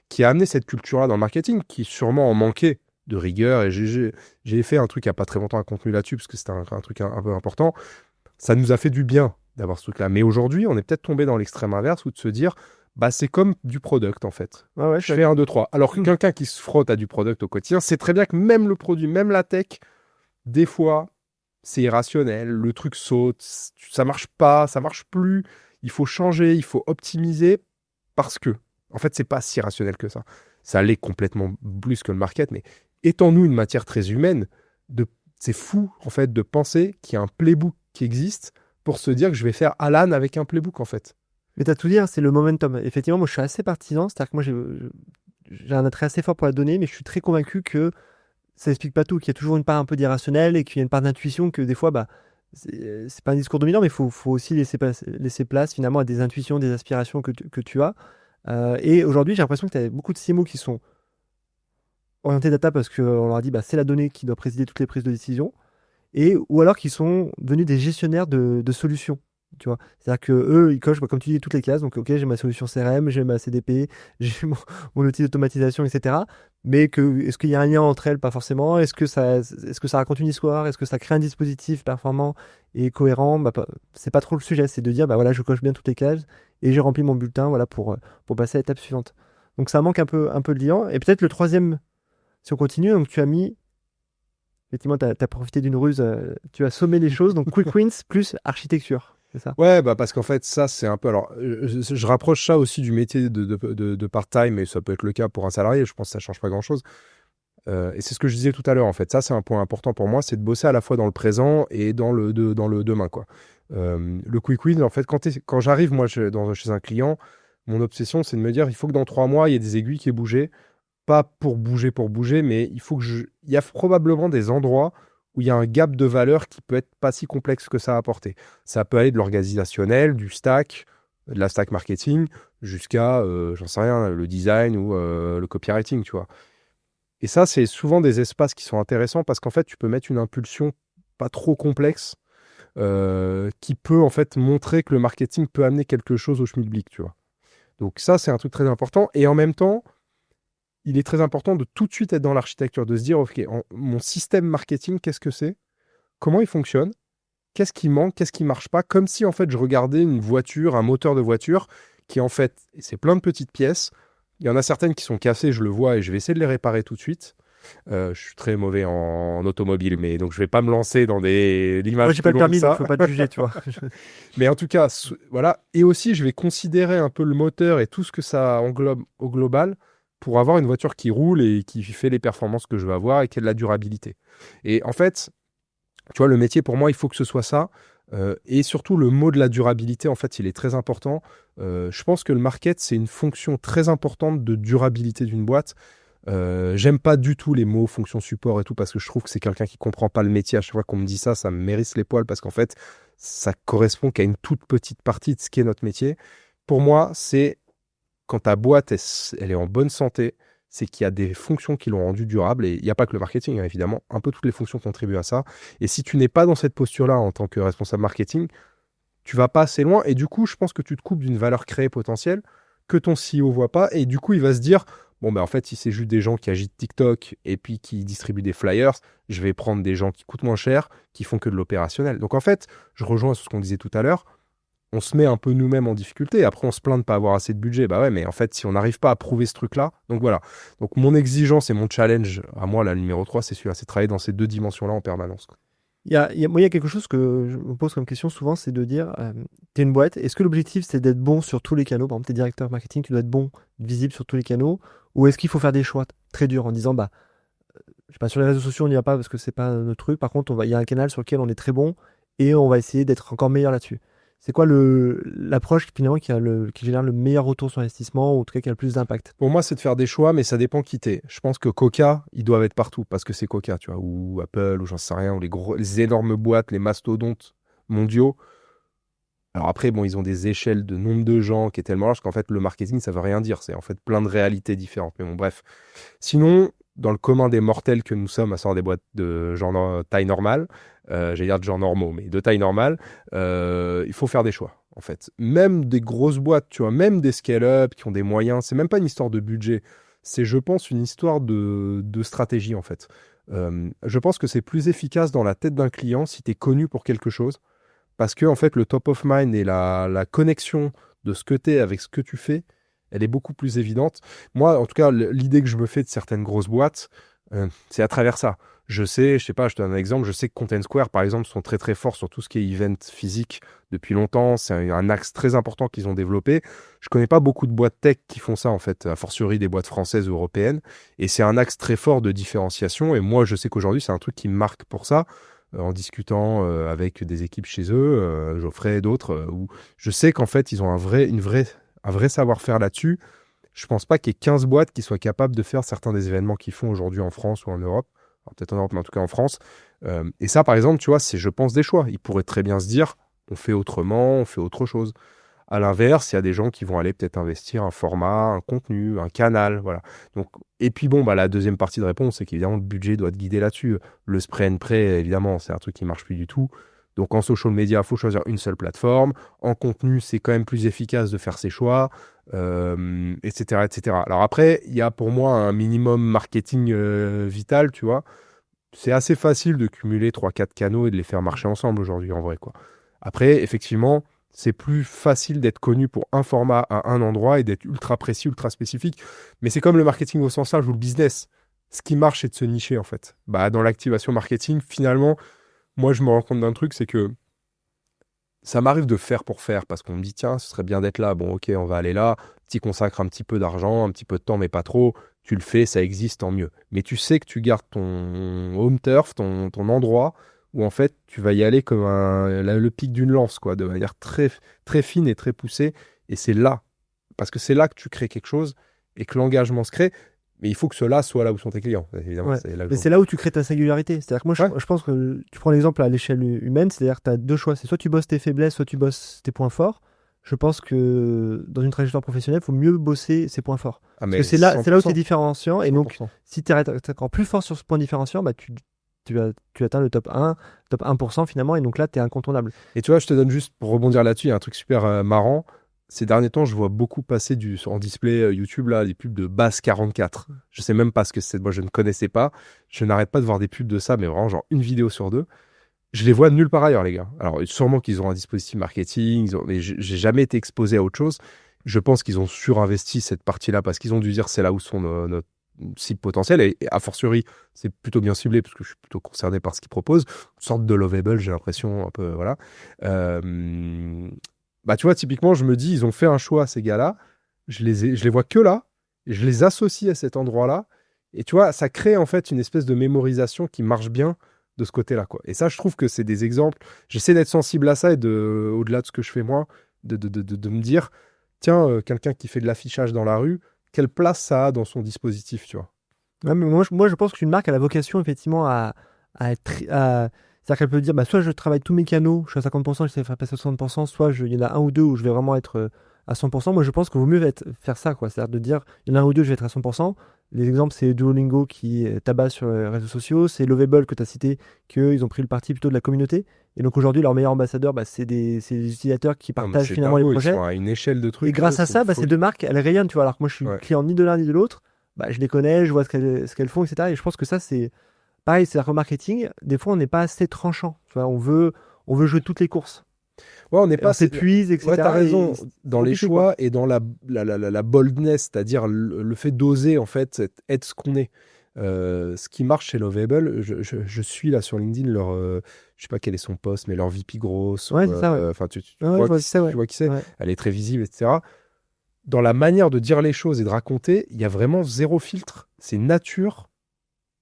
qui a amené cette culture-là dans le marketing, qui sûrement en manquait de rigueur. Et j'ai fait un truc il n'y a pas très longtemps, un contenu là-dessus, parce que c'était un truc un peu important. Ça nous a fait du bien d'avoir ce truc-là. Mais aujourd'hui, on est peut-être tombé dans l'extrême inverse, où de se dire, bah c'est comme du product, en fait. Ouais, ouais, Je fais 1, 2, 3. Alors que quelqu'un qui se frotte à du product au quotidien, sait très bien que même le produit, même la tech, des fois, c'est irrationnel, le truc saute, ça marche pas, ça marche plus, il faut changer, il faut optimiser, parce que, en fait, c'est pas si rationnel que ça. Ça l'est complètement plus que le market, mais étant-nous une matière très humaine, c'est fou, en fait, de penser qu'il y a un playbook qui existe pour se dire que je vais faire Alan avec un playbook, en fait. Mais t'as tout dit, hein, c'est le momentum. Effectivement, moi, je suis assez partisan, c'est-à-dire que moi, j'ai un attrait assez fort pour la donnée, mais je suis très convaincu que ça explique pas tout, qu'il y a toujours une part un peu d'irrationnel et qu'il y a une part d'intuition que des fois, bah, c'est pas un discours dominant, mais faut aussi laisser place finalement à des intuitions, des aspirations que tu as. Et aujourd'hui, j'ai l'impression que tu as beaucoup de CMO qui sont orientés data parce qu'on leur a dit bah, c'est la donnée qui doit présider toutes les prises de décision, ou alors qui sont devenus des gestionnaires de solutions. Tu vois, c'est-à-dire que eux, ils cochent, bah, comme tu dis, toutes les cases. Donc, ok, j'ai ma solution CRM, j'ai ma CDP, j'ai mon outil d'automatisation, etc. Mais est-ce qu'il y a un lien entre elles? Pas forcément. Est-ce que ça raconte une histoire? Est-ce que ça crée un dispositif performant et cohérent? Bah, c'est pas trop le sujet. C'est de dire, bah voilà, je coche bien toutes les cases et j'ai rempli mon bulletin, voilà, pour passer à l'étape suivante. Donc, ça manque un peu de lien. Et peut-être le troisième, si on continue, donc tu as mis. Effectivement, tu as profité d'une ruse, tu as sommé les choses. Donc, quick wins plus architecture. C'est ça. Ouais, bah parce qu'en fait, ça, c'est un peu. Alors, je rapproche ça aussi du métier de part-time, et ça peut être le cas pour un salarié. Je pense que ça change pas grand-chose. Et c'est ce que je disais tout à l'heure, en fait. Ça, c'est un point important pour moi, c'est de bosser à la fois dans le présent et dans le demain, quoi. Le quick win, en fait, quand j'arrive, moi, chez un client, mon obsession, c'est de me dire, il faut que dans 3 mois, il y ait des aiguilles qui aient bougé. Pas pour bouger, mais il faut que il y a probablement des endroits où il y a un gap de valeur qui peut être pas si complexe que ça à apporter. Ça peut aller de l'organisationnel, du stack, de la stack marketing, jusqu'à, j'en sais rien, le design ou le copywriting, tu vois. Et ça, c'est souvent des espaces qui sont intéressants parce qu'en fait, tu peux mettre une impulsion pas trop complexe qui peut en fait montrer que le marketing peut amener quelque chose au schmilblick, tu vois. Donc ça, c'est un truc très important. Et en même temps, il est très important de tout de suite être dans l'architecture, de se dire, OK, mon système marketing, qu'est-ce que c'est? Comment il fonctionne? Qu'est-ce qui manque? Qu'est-ce qui marche pas? Comme si, en fait, je regardais une voiture, un moteur de voiture, qui, en fait, c'est plein de petites pièces. Il y en a certaines qui sont cassées, je le vois, et je vais essayer de les réparer tout de suite. Je suis très mauvais en automobile, mais donc je vais pas me lancer dans l'image. Moi, j'ai pas le permis, donc faut pas te juger, tu vois. Mais en tout cas, voilà. Et aussi, je vais considérer un peu le moteur et tout ce que ça englobe au global pour avoir une voiture qui roule et qui fait les performances que je veux avoir et qui a de la durabilité. Et en fait, tu vois, le métier, pour moi, il faut que ce soit ça. Et surtout, le mot de la durabilité, en fait, il est très important. Je pense que le market, c'est une fonction très importante de durabilité d'une boîte. J'aime pas du tout les mots fonction support et tout parce que je trouve que c'est quelqu'un qui comprend pas le métier. À chaque fois qu'on me dit ça, ça me hérisse les poils parce qu'en fait, ça correspond qu'à une toute petite partie de ce qui est notre métier. Pour moi, c'est quand ta boîte, elle est en bonne santé, c'est qu'il y a des fonctions qui l'ont rendue durable. Et il n'y a pas que le marketing, hein, évidemment. Un peu toutes les fonctions contribuent à ça. Et si tu n'es pas dans cette posture-là en tant que responsable marketing, tu vas pas assez loin. Et du coup, je pense que tu te coupes d'une valeur créée potentielle que ton CEO voit pas. Et du coup, il va se dire, bon, ben en fait, si c'est juste des gens qui agitent TikTok et puis qui distribuent des flyers, je vais prendre des gens qui coûtent moins cher, qui font que de l'opérationnel. Donc en fait, je rejoins ce qu'on disait tout à l'heure. On se met un peu nous-mêmes en difficulté. Après, on se plaint de pas avoir assez de budget. Bah ouais, mais en fait, si on n'arrive pas à prouver ce truc-là, donc voilà. Donc mon exigence et mon challenge à moi, la numéro 3, c'est celui-là, c'est travailler dans ces deux dimensions-là en permanence. Moi, il y a quelque chose que je me pose comme question souvent, c'est de dire, tu es une boîte, est-ce que l'objectif c'est d'être bon sur tous les canaux? Par exemple, tu es directeur marketing, tu dois être bon, visible sur tous les canaux, ou est-ce qu'il faut faire des choix très durs en disant, bah, je sais pas, sur les réseaux sociaux, on n'y va pas parce que c'est pas notre truc. Par contre, il y a un canal sur lequel on est très bon et on va essayer d'être encore meilleur là-dessus. C'est quoi l'approche finalement qui génère le meilleur retour sur investissement ou en tout cas qui a le plus d'impact? Pour moi, c'est de faire des choix, mais ça dépend qui t'es. Je pense que Coca, ils doivent être partout parce que c'est Coca, tu vois, ou Apple, ou j'en sais rien, ou les énormes boîtes, les mastodontes mondiaux. Alors après, bon, ils ont des échelles de nombre de gens qui est tellement large qu'en fait, le marketing, ça veut rien dire. C'est en fait plein de réalités différentes. Mais bon, bref. Sinon, dans le commun des mortels que nous sommes, à savoir des boîtes de genre taille normale, j'allais dire de genre normaux, mais de taille normale, il faut faire des choix, en fait. Même des grosses boîtes, tu vois, même des scale-up qui ont des moyens, c'est même pas une histoire de budget. C'est, je pense, une histoire de stratégie, en fait. Je pense que c'est plus efficace dans la tête d'un client si tu es connu pour quelque chose. Parce que, en fait, le top of mind et la connexion de ce que tu es avec ce que tu fais, elle est beaucoup plus évidente. Moi, en tout cas, l'idée que je me fais de certaines grosses boîtes, c'est à travers ça. Je sais pas, je te donne un exemple, je sais que Content Square, par exemple, sont très très forts sur tout ce qui est event physique depuis longtemps. C'est un axe très important qu'ils ont développé. Je connais pas beaucoup de boîtes tech qui font ça, en fait, a fortiori des boîtes françaises ou européennes. Et c'est un axe très fort de différenciation. Et moi, je sais qu'aujourd'hui, c'est un truc qui me marque pour ça. En discutant avec des équipes chez eux, Geoffrey et d'autres, où je sais qu'en fait, ils ont un vrai savoir-faire là-dessus. Je pense pas qu'il y ait 15 boîtes qui soient capables de faire certains des événements qu'ils font aujourd'hui en France ou en Europe. Alors, peut-être en Europe, mais en tout cas en France. Et ça, par exemple, tu vois, c'est, je pense, des choix. Ils pourraient très bien se dire, on fait autrement, on fait autre chose. À l'inverse, il y a des gens qui vont aller peut-être investir un format, un contenu, un canal, voilà. Donc, et puis bon, bah, la deuxième partie de réponse, c'est qu'évidemment, le budget doit te guider là-dessus. Le spray and pray, évidemment, c'est un truc qui marche plus du tout. Donc en social media, il faut choisir une seule plateforme. En contenu, c'est quand même plus efficace de faire ses choix, etc., etc. Alors après, il y a pour moi un minimum marketing vital, tu vois. C'est assez facile de cumuler 3-4 canaux et de les faire marcher ensemble aujourd'hui, en vrai, quoi. Après, effectivement, c'est plus facile d'être connu pour un format à un endroit et d'être ultra précis, ultra spécifique. Mais c'est comme le marketing au sens large ou le business. Ce qui marche, c'est de se nicher, en fait. Bah, dans l'activation marketing, finalement, moi, je me rends compte d'un truc, c'est que ça m'arrive de faire pour faire, parce qu'on me dit, tiens, ce serait bien d'être là. Bon, ok, on va aller là. Tu consacres un petit peu d'argent, un petit peu de temps, mais pas trop. Tu le fais, ça existe, tant mieux. Mais tu sais que tu gardes ton home turf, ton endroit, où en fait, tu vas y aller comme le pic d'une lance, quoi, de manière très, très fine et très poussée. Et c'est là, parce que c'est là que tu crées quelque chose et que l'engagement se crée. Mais il faut que cela soit là où sont tes clients, évidemment. Ouais. C'est Mais c'est là où tu crées ta singularité. C'est-à-dire que moi, je pense que tu prends l'exemple à l'échelle humaine, c'est-à-dire que tu as deux choix. C'est soit tu bosses tes faiblesses, soit tu bosses tes points forts. Je pense que dans une trajectoire professionnelle, il faut mieux bosser ses points forts. Parce que c'est là où tu es différenciant. Et donc, si tu es encore plus fort sur ce point différenciant, bah, tu atteins le top 1, top 1% finalement. Et donc là, tu es incontournable. Et tu vois, je te donne juste pour rebondir là-dessus, il y a un truc super marrant. Ces derniers temps, je vois beaucoup passer en display YouTube là, des pubs de Bass 44. Je sais même pas ce que c'est. Moi, je ne connaissais pas. Je n'arrête pas de voir des pubs de ça, mais vraiment genre une vidéo sur deux. Je les vois nulle part ailleurs, les gars. Alors, sûrement qu'ils ont un dispositif marketing, mais j'ai jamais été exposé à autre chose. Je pense qu'ils ont surinvesti cette partie-là parce qu'ils ont dû dire c'est là où sont cible potentielle, et a fortiori, c'est plutôt bien ciblé, parce que je suis plutôt concerné par ce qu'ils proposent. Une sorte de Lovable, j'ai l'impression, un peu, voilà. Bah, tu vois, typiquement, je me dis, ils ont fait un choix, ces gars-là, je les vois que là, et je les associe à cet endroit-là, et tu vois, ça crée en fait une espèce de mémorisation qui marche bien de ce côté-là, quoi. Et ça, je trouve que c'est des exemples. J'essaie d'être sensible à ça, et au-delà de ce que je fais moi, de me dire, tiens, quelqu'un qui fait de l'affichage dans la rue, quelle place ça a dans son dispositif, tu vois. Ouais, mais moi, je pense qu'une marque a la vocation effectivement à être. C'est-à-dire qu'elle peut dire bah, soit je travaille tous mes canaux, je suis à 50%, j'essaie de faire passer à 60%, soit il y en a un ou deux où je vais vraiment être à 100%. Moi, je pense qu'il vaut mieux faire ça, quoi. C'est-à-dire de dire il y en a un ou deux, je vais être à 100%. Les exemples, c'est Duolingo qui tabasse sur les réseaux sociaux, c'est Lovable que tu as cité, qu'ils ont pris le parti plutôt de la communauté. Et donc aujourd'hui, leur meilleur ambassadeur, bah, c'est des utilisateurs qui Non, mais partagent c'est finalement les dingo, ils projets. sont à une échelle de trucs. Et grâce à ça, bah, ces deux marques, elles rayonnent, tu vois. Alors que moi, je suis Ouais. client ni de l'un ni de l'autre. Bah, je les connais, je vois ce qu'elles font, etc. Et je pense que ça, c'est pareil, c'est le remarketing. Des fois, on n'est pas assez tranchant. Tu vois, on veut jouer toutes les courses. Ouais, on n'est Et pas. on s'épuise, etc. Ouais, t'as raison. Et c'est Dans les compliqué, choix quoi. et dans la boldness, c'est-à-dire le fait d'oser, en fait, être ce qu'on est. Ce qui marche chez Lovable, je suis là sur LinkedIn leur, je sais pas quel est son poste, mais leur VP grosse. Ouais, c'est ça, ouais. Enfin, tu Ouais, je vois qui c'est, ouais. tu vois qui c'est. Ouais. Elle est très visible, etc. Dans la manière de dire les choses et de raconter, il y a vraiment zéro filtre. C'est nature.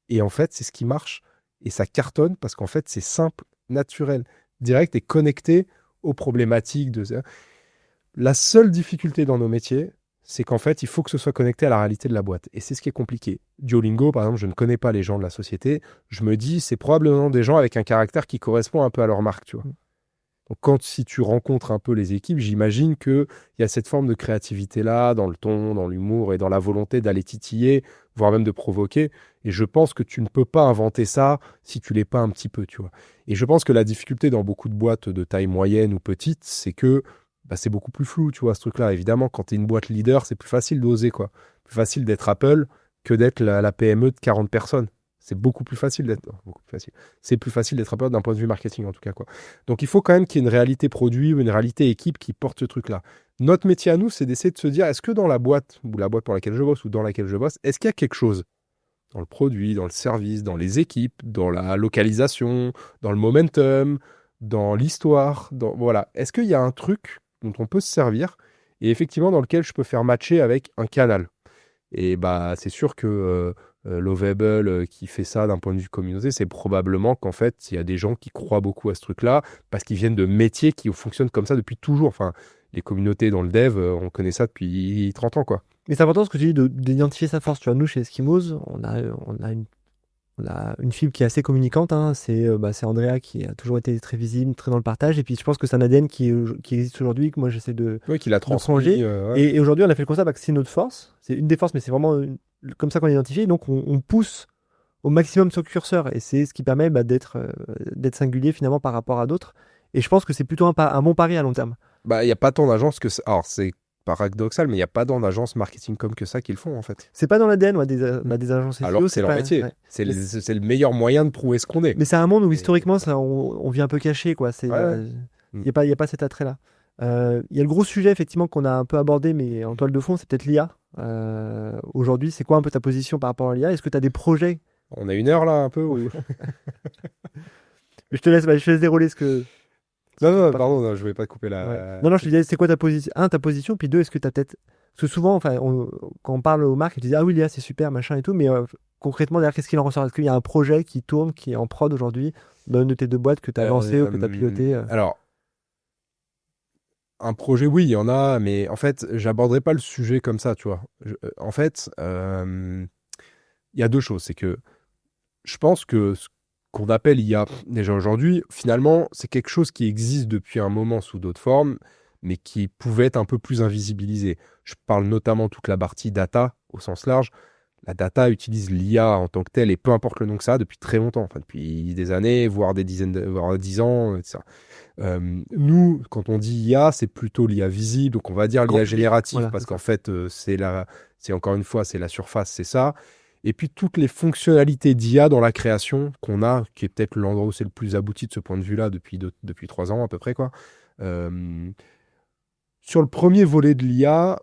Et en fait, c'est ce qui marche. Et ça cartonne parce qu'en fait, c'est simple, naturel, direct et connecté aux problématiques de. La seule difficulté dans nos métiers, c'est qu'en fait, il faut que ce soit connecté à la réalité de la boîte. Et c'est ce qui est compliqué. Duolingo, par exemple, je ne connais pas les gens de la société. Je me dis, c'est probablement des gens avec un caractère qui correspond un peu à leur marque, tu vois. Donc, si tu rencontres un peu les équipes, j'imagine qu'il y a cette forme de créativité-là, dans le ton, dans l'humour et dans la volonté d'aller titiller, voire même de provoquer. Et je pense que tu ne peux pas inventer ça si tu l'es pas un petit peu, tu vois. Et je pense que la difficulté dans beaucoup de boîtes de taille moyenne ou petite, c'est que bah, c'est beaucoup plus flou, tu vois, ce truc-là. Évidemment, quand tu es une boîte leader, c'est plus facile d'oser, quoi. Plus facile d'être Apple que d'être la PME de 40 personnes. C'est beaucoup plus facile d'être. Beaucoup plus facile. C'est plus facile d'être Apple d'un point de vue marketing, en tout cas, quoi. Donc, il faut quand même qu'il y ait une réalité produit ou une réalité équipe qui porte ce truc-là. Notre métier à nous, c'est d'essayer de se dire, est-ce que dans la boîte, ou la boîte pour laquelle je bosse, ou dans laquelle je bosse, est-ce qu'il y a quelque chose dans le produit, dans le service, dans les équipes, dans la localisation, dans le momentum, dans l'histoire, voilà. Est-ce qu'il y a un truc dont on peut se servir et effectivement dans lequel je peux faire matcher avec un canal? Et bah c'est sûr que Lovable qui fait ça d'un point de vue communauté, c'est probablement qu'en fait il y a des gens qui croient beaucoup à ce truc-là parce qu'ils viennent de métiers qui fonctionnent comme ça depuis toujours. Enfin, les communautés dans le dev, on connaît ça depuis 30 ans, quoi. Mais c'est important ce que tu dis d'identifier sa force. Tu vois, nous, chez Eskimos, on a une fibre qui est assez communicante. Hein. C'est Andrea qui a toujours été très visible, très dans le partage. Et puis, je pense que c'est un ADN qui existe aujourd'hui, que moi, j'essaie Oui, qu'il a de transmis. prolonger. Ouais. Et aujourd'hui, on a fait le constat que c'est notre force. C'est une des forces, mais c'est vraiment comme ça qu'on l'identifie. Donc, on pousse au maximum sur le curseur. Et c'est ce qui permet d'être singulier, finalement, par rapport à d'autres. Et je pense que c'est plutôt un bon pari à long terme. Bah, il n'y a pas tant d'agences que ça. Alors, c'est paradoxal, mais il n'y a pas tant d'agences marketing comme que ça qu'ils font, en fait. C'est pas dans l'ADN des agences SEO. Alors que c'est leur pas- métier. ouais. C'est le meilleur moyen de prouver ce qu'on est. Mais c'est un monde où historiquement, on vient un peu caché, quoi. Ouais. Il n'y a pas cet attrait-là. Il y a le gros sujet, effectivement, qu'on a un peu abordé, mais en toile de fond, c'est peut-être l'IA. Aujourd'hui, c'est quoi un peu ta position par rapport à l'IA? Est-ce que tu as des projets? On a 1 heure là, un peu Je te laisse dérouler ce que. Non, pardon, non, je voulais pas te couper la. Ouais. Non, je te disais, c'est quoi ta position? Un, ta position, puis deux, est-ce que tu as peut-être. Parce que souvent, enfin, quand on parle aux marques, ils disent ah oui, l'IA, c'est super, machin et tout, mais concrètement, derrière, qu'est-ce qu'il en ressort? Est-ce qu'il y a un projet qui tourne, qui est en prod aujourd'hui, dans une de tes deux boîtes que tu as lancé ou que tu as piloté? Alors, un projet, oui, il y en a, mais en fait, j'aborderai pas le sujet comme ça, tu vois. En fait, il y a deux choses. C'est que je pense que ce qu'on appelle IA déjà aujourd'hui, finalement, c'est quelque chose qui existe depuis un moment sous d'autres formes, mais qui pouvait être un peu plus invisibilisé. Je parle notamment toute la partie data au sens large. La data utilise l'IA en tant que telle, et peu importe le nom que ça, depuis très longtemps, enfin depuis des années, voire des dizaines, voire 10 ans, etc. Nous, quand on dit IA, c'est plutôt l'IA visible, donc on va dire l'IA générative, Voilà, parce c'est qu'en fait, c'est encore une fois, c'est la surface, c'est ça. Et puis toutes les fonctionnalités d'IA dans la création qu'on a, qui est peut-être l'endroit où c'est le plus abouti de ce point de vue-là depuis 3 ans à peu près, quoi. Sur le premier volet de l'IA,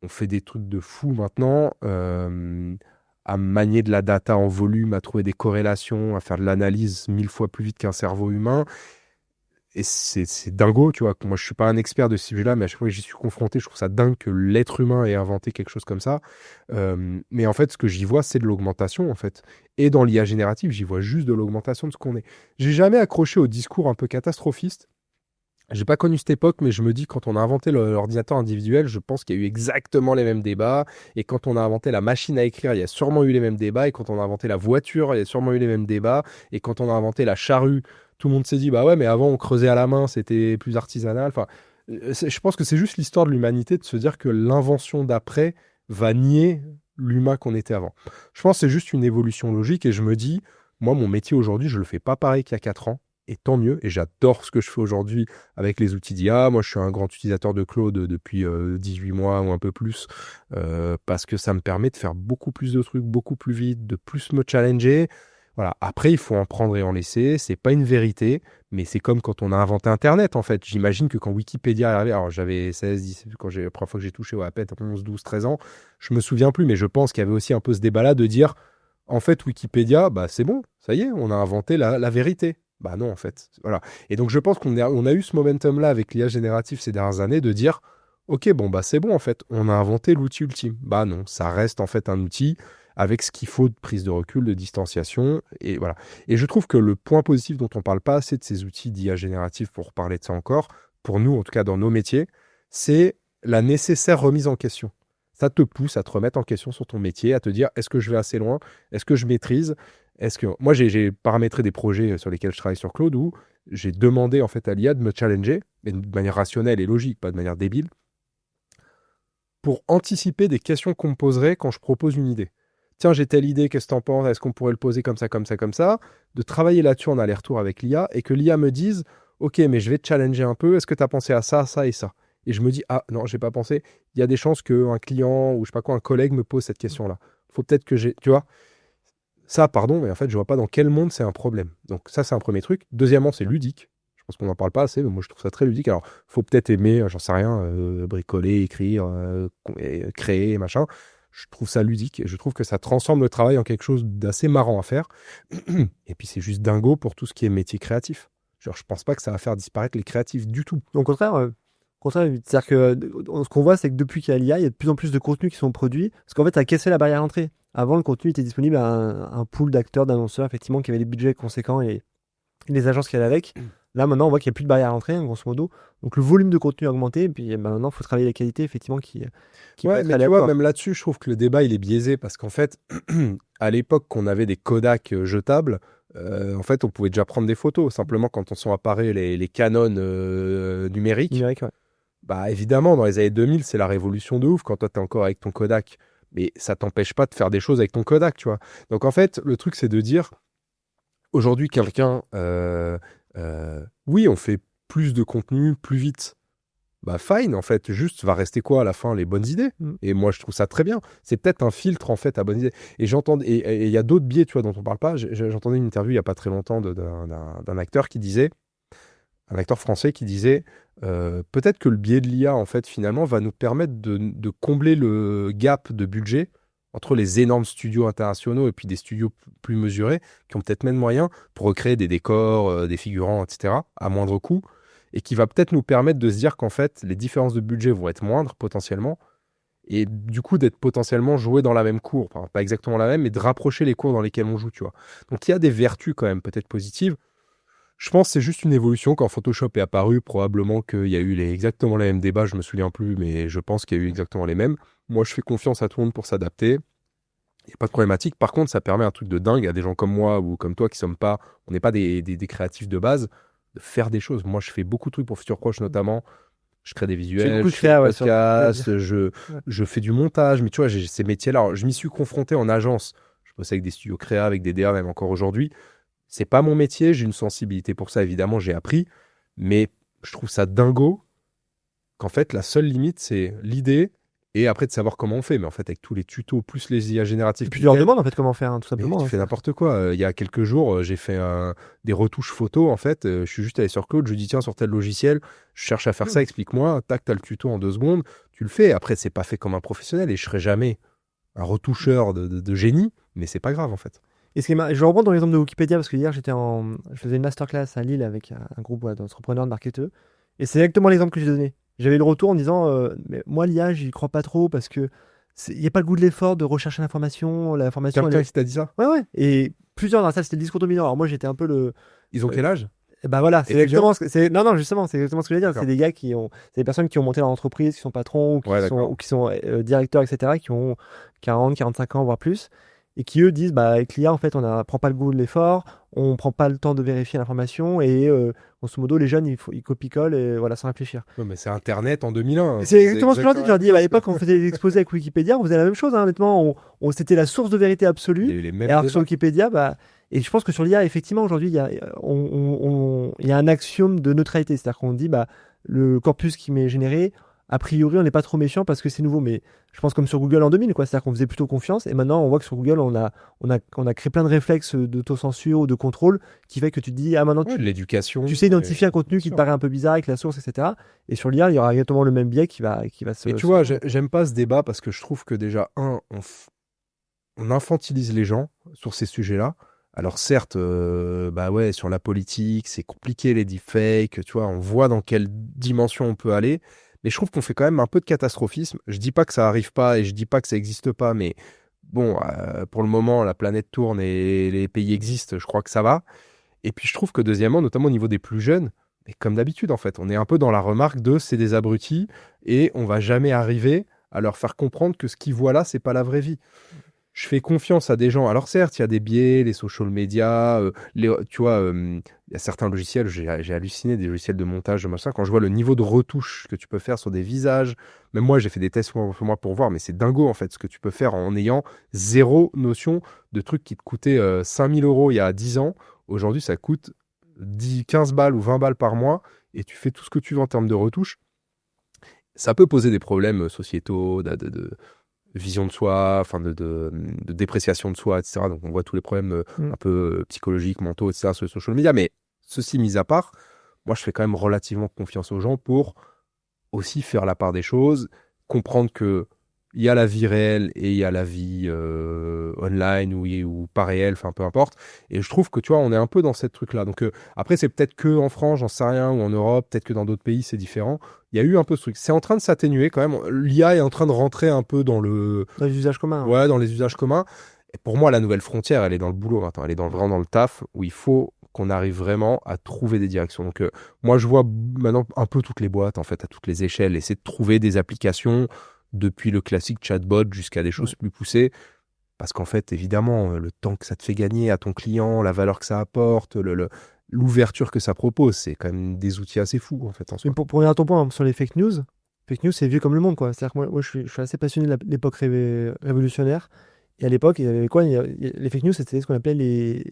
on fait des trucs de fou maintenant, à manier de la data en volume, à trouver des corrélations, à faire de l'analyse 1000 fois plus vite qu'un cerveau humain. Et c'est dingo, tu vois. Moi, je suis pas un expert de ce sujet-là, mais à chaque fois que j'y suis confronté, je trouve ça dingue que l'être humain ait inventé quelque chose comme ça. Mais en fait, ce que j'y vois, c'est de l'augmentation, en fait. Et dans l'IA générative, j'y vois juste de l'augmentation de ce qu'on est. J'ai jamais accroché au discours un peu catastrophiste. J'ai pas connu cette époque, mais je me dis, quand on a inventé l'ordinateur individuel, je pense qu'il y a eu exactement les mêmes débats. Et quand on a inventé la machine à écrire, il y a sûrement eu les mêmes débats. Et quand on a inventé la voiture, il y a sûrement eu les mêmes débats. Et quand on a inventé la charrue, tout le monde s'est dit, bah ouais, mais avant, on creusait à la main, c'était plus artisanal. Enfin, je pense que c'est juste l'histoire de l'humanité de se dire que l'invention d'après va nier l'humain qu'on était avant. Je pense que c'est juste une évolution logique. Et je me dis, moi, mon métier aujourd'hui, je le fais pas pareil qu'il y a 4 ans. Et tant mieux, et j'adore ce que je fais aujourd'hui avec les outils d'IA. Moi, je suis un grand utilisateur de Claude depuis 18 mois ou un peu plus, parce que ça me permet de faire beaucoup plus de trucs, beaucoup plus vite, de plus me challenger. Voilà. Après, il faut en prendre et en laisser. C'est pas une vérité, mais c'est comme quand on a inventé Internet, en fait. J'imagine que quand Wikipédia est arrivé, alors j'avais 16, 10, la première fois que j'ai touché à peine 11, 12, 13 ans, je me souviens plus, mais je pense qu'il y avait aussi un peu ce débat-là de dire, en fait, Wikipédia, bah, c'est bon, ça y est, on a inventé la vérité. Bah non, en fait. Voilà. Et donc, je pense on a eu ce momentum-là avec l'IA générative ces dernières années de dire, OK, bon, bah c'est bon, en fait. On a inventé l'outil ultime. Bah non, ça reste en fait un outil avec ce qu'il faut de prise de recul, de distanciation. Et voilà. Et je trouve que le point positif dont on parle pas assez de ces outils d'IA générative, pour parler de ça encore, pour nous, en tout cas dans nos métiers, c'est la nécessaire remise en question. Ça te pousse à te remettre en question sur ton métier, à te dire, est-ce que je vais assez loin? Est-ce que je maîtrise? Est-ce que moi j'ai paramétré des projets sur lesquels je travaille sur Claude où j'ai demandé en fait à l'IA de me challenger, mais de manière rationnelle et logique, pas de manière débile, pour anticiper des questions qu'on me poserait quand je propose une idée. Tiens, j'ai telle idée, qu'est-ce que t'en penses? Est-ce qu'on pourrait le poser comme ça, comme ça, comme ça? De travailler là-dessus en aller-retour avec l'IA et que l'IA me dise, ok, mais je vais te challenger un peu. Est-ce que tu as pensé à ça, ça et ça? Et je me dis, ah non, j'ai pas pensé. Il y a des chances qu'un client ou je sais pas quoi, un collègue me pose cette question-là. Faut peut-être que j'ai, tu vois. Ça, pardon, mais en fait, je vois pas dans quel monde c'est un problème. Donc ça, c'est un premier truc. Deuxièmement, c'est ludique. Je pense qu'on n'en parle pas assez, mais moi, je trouve ça très ludique. Alors, faut peut-être aimer, j'en sais rien, bricoler, écrire, créer, machin. Je trouve ça ludique et je trouve que ça transforme le travail en quelque chose d'assez marrant à faire. Et puis, c'est juste dingo pour tout ce qui est métier créatif. Genre, je pense pas que ça va faire disparaître les créatifs du tout. Au contraire, c'est-à-dire que ce qu'on voit, c'est que depuis qu'il y a l'IA, il y a de plus en plus de contenus qui sont produits, parce qu'en fait, ça a cassé la barrière à l'entrée. Avant, le contenu était disponible à un pool d'acteurs, d'annonceurs, effectivement, qui avaient des budgets conséquents et les agences qui allaient avec. Là, maintenant, on voit qu'il n'y a plus de barrière à l'entrée, hein, grosso modo. Donc, le volume de contenu a augmenté, et puis maintenant, il faut travailler la qualité, effectivement, qui peut Ouais, être mais tu vois, aléatoire. même là-dessus, je trouve que le débat, il est biaisé parce qu'en fait, à l'époque qu'on avait des Kodak jetables, en fait, on pouvait déjà prendre des photos. Simplement, quand on sont apparus les Canon numériques, Numérique, ouais. bah évidemment, dans les années 2000, c'est la révolution de ouf quand toi, t'es encore avec ton Kodak. Mais ça t'empêche pas de faire des choses avec ton Kodak, tu vois. Donc en fait, le truc, c'est de dire, aujourd'hui, quelqu'un, oui, on fait plus de contenu, plus vite. Bah fine, en fait, juste va rester quoi à la fin? Les bonnes idées. Mm. Et moi, je trouve ça très bien. C'est peut-être un filtre, en fait, à bonnes idées. Et j'entends, et il y a d'autres biais, tu vois, dont on parle pas. J'entendais une interview il y a pas très longtemps d'un acteur qui disait, un acteur français qui disait, peut-être que le biais de l'IA, en fait, finalement, va nous permettre de combler le gap de budget entre les énormes studios internationaux et puis des studios plus mesurés, qui ont peut-être même moyen pour recréer des décors, des figurants, etc., à moindre coût, et qui va peut-être nous permettre de se dire qu'en fait, les différences de budget vont être moindres, potentiellement, et du coup, d'être potentiellement joué dans la même cour. Enfin, pas exactement la même, mais de rapprocher les cours dans lesquelles on joue, tu vois. Donc, il y a des vertus quand même, peut-être positives. Je pense que c'est juste une évolution. Quand Photoshop est apparu, probablement qu'il y a eu exactement les mêmes débats, je me souviens plus, mais je pense qu'il y a eu exactement les mêmes. Moi, je fais confiance à tout le monde pour s'adapter. Il n'y a pas de problématique. Par contre, ça permet un truc de dingue à des gens comme moi ou comme toi qui sommes pas, on n'est pas des créatifs de base, de faire des choses. Moi, je fais beaucoup de trucs pour Future Proche notamment. Je crée des Tu fais visuels, beaucoup je de fais des créa, ouais, sur... podcasts, Ouais. je fais du montage. Mais tu vois, j'ai ces métiers-là. Alors, je m'y suis confronté en agence. Je bosse avec des studios créa, avec des DA, même encore aujourd'hui. C'est pas mon métier, j'ai une sensibilité pour ça, évidemment, j'ai appris. Mais je trouve ça dingo qu'en fait, la seule limite, c'est l'idée et après de savoir comment on fait. Mais en fait, avec tous les tutos, plus les IA génératives. Et puis tu leur demandes en fait comment faire, tout simplement. Tu fais n'importe quoi. Il y a quelques jours, j'ai fait des retouches photos. En fait, je suis juste allé sur Claude, je lui dis tiens, sur tel logiciel, je cherche à faire ça, explique-moi. Tac, t'as le tuto en 2 secondes. Tu le fais. Après, c'est pas fait comme un professionnel et je serai jamais un retoucheur de génie, mais c'est pas grave en fait. Et je reprends dans l'exemple de Wikipédia parce que hier je faisais une masterclass à Lille avec un groupe d'entrepreneurs, de marketeurs. Et c'est exactement l'exemple que j'ai donné. J'avais le retour en disant mais moi, l'IA, j'y crois pas trop parce que il n'y a pas le goût de l'effort de rechercher l'information. L'information. Quelqu'un qui t'a dit ça? Ouais. Et plusieurs dans la salle, c'était le discours dominant. Alors moi, j'étais un peu le. Ils ont quel âge? Bah voilà, c'est exactement ce que c'est. Non, justement, c'est exactement ce que je voulais dire. D'accord. C'est des gars c'est des personnes qui ont monté leur entreprise, qui sont patrons ou qui sont directeurs, etc., qui ont 40, 45 ans, voire plus, et qui eux disent, bah avec l'IA, en fait, on ne prend pas le goût de l'effort, on prend pas le temps de vérifier l'information, et grosso modo, les jeunes, ils copient-collent, et voilà, sans réfléchir. Ouais, mais c'est Internet en 2001. C'est exactement ce que je leur dis. Je leur dis, à l'époque, quand on faisait des exposés avec Wikipédia, on faisait la même chose, hein, honnêtement. C'était la source de vérité absolue. Il y a eu les mêmes et alors que débats. sur Wikipédia, bah. Et je pense que sur l'IA, effectivement, aujourd'hui, il y a un axiome de neutralité. C'est-à-dire qu'on dit, bah, le corpus qui m'est généré, a priori, on n'est pas trop méfiant parce que c'est nouveau. Mais je pense comme sur Google en 2000, quoi. C'est-à-dire qu'on faisait plutôt confiance. Et maintenant, on voit que sur Google, on a créé plein de réflexes d'autocensure ou de contrôle qui fait que tu te dis, ah, maintenant, de l'éducation. Tu sais identifier un contenu qui te paraît un peu bizarre avec la source, etc. Et sur l'IA, il y aura exactement le même biais qui va se... Et tu vois, j'aime pas ce débat parce que je trouve que déjà, on infantilise les gens sur ces sujets-là. Alors certes, bah ouais, sur la politique, c'est compliqué les deepfakes, tu vois, on voit dans quelle dimension on peut aller, mais je trouve qu'on fait quand même un peu de catastrophisme. Je dis pas que ça arrive pas et je dis pas que ça existe pas, mais bon, pour le moment, la planète tourne et les pays existent, je crois que ça va. Et puis je trouve que deuxièmement, notamment au niveau des plus jeunes, et comme d'habitude en fait, on est un peu dans la remarque de c'est des abrutis et on va jamais arriver à leur faire comprendre que ce qu'ils voient là, c'est pas la vraie vie. Je fais confiance à des gens. Alors certes, il y a des biais, les social media, tu vois, il y a certains logiciels, j'ai halluciné, des logiciels de montage, de machin, quand je vois le niveau de retouche que tu peux faire sur des visages. Même moi, j'ai fait des tests moi pour voir, mais c'est dingo en fait ce que tu peux faire en ayant zéro notion de trucs qui te coûtaient 5000 € il y a 10 ans. Aujourd'hui, ça coûte 15 balles ou 20 balles par mois et tu fais tout ce que tu veux en termes de retouche. Ça peut poser des problèmes sociétaux, de vision de soi, enfin de dépréciation de soi, etc. Donc on voit tous les problèmes un peu psychologiques, mentaux, etc. sur les social media. Mais ceci mis à part, moi je fais quand même relativement confiance aux gens pour aussi faire la part des choses, comprendre que il y a la vie réelle et il y a la vie online ou pas réelle, enfin peu importe. Et je trouve que tu vois, on est un peu dans cette truc-là. Donc après, c'est peut-être que en France, j'en sais rien, ou en Europe, peut-être que dans d'autres pays, c'est différent. Il y a eu un peu ce truc. C'est en train de s'atténuer quand même. L'IA est en train de rentrer un peu dans Dans les usages communs. Ouais, dans les usages communs. Et pour moi, la nouvelle frontière, elle est dans le boulot maintenant. Elle est vraiment dans le taf où il faut qu'on arrive vraiment à trouver des directions. Donc moi, je vois maintenant un peu toutes les boîtes, en fait, à toutes les échelles, essayer de trouver des applications depuis le classique chatbot jusqu'à des choses plus poussées. Parce qu'en fait, évidemment, le temps que ça te fait gagner à ton client, la valeur que ça apporte, l'ouverture que ça propose, c'est quand même des outils assez fous, en fait. En soi. Mais pour revenir à ton point sur les fake news, c'est vieux comme le monde, quoi. C'est-à-dire que moi je suis assez passionné de l'époque révolutionnaire. Et à l'époque, il y avait quoi? Les fake news, c'était ce qu'on appelait les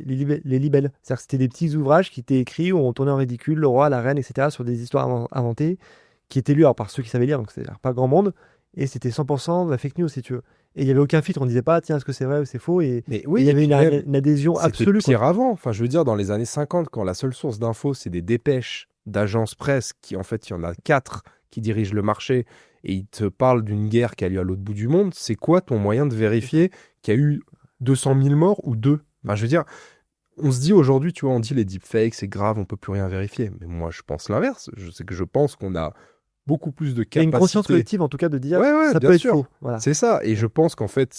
libelles. C'est-à-dire que c'était des petits ouvrages qui étaient écrits où on tournait en ridicule le roi, la reine, etc., sur des histoires inventées, qui étaient lues par ceux qui savaient lire, donc c'est-à-dire pas grand monde. Et c'était 100% de la fake news, si tu veux. Et il n'y avait aucun filtre, on ne disait pas, tiens, est-ce que c'est vrai ou c'est faux? Mais oui, il y avait une adhésion absolue. C'était pire avant. Enfin, je veux dire, dans les années 50, quand la seule source d'infos, c'est des dépêches d'agences presse, qui en fait, il y en a 4 qui dirigent le marché, et ils te parlent d'une guerre qui a lieu à l'autre bout du monde, c'est quoi ton moyen de vérifier qu'il y a eu 200 000 morts ou 2? Enfin, je veux dire, on se dit aujourd'hui, tu vois, on dit les deepfakes, c'est grave, on peut plus rien vérifier. Mais moi, je pense l'inverse. Je pense qu'on a beaucoup plus de capacité. Il y a une conscience collective, en tout cas, de dire ça peut être faux. Voilà. C'est ça. Et je pense qu'en fait,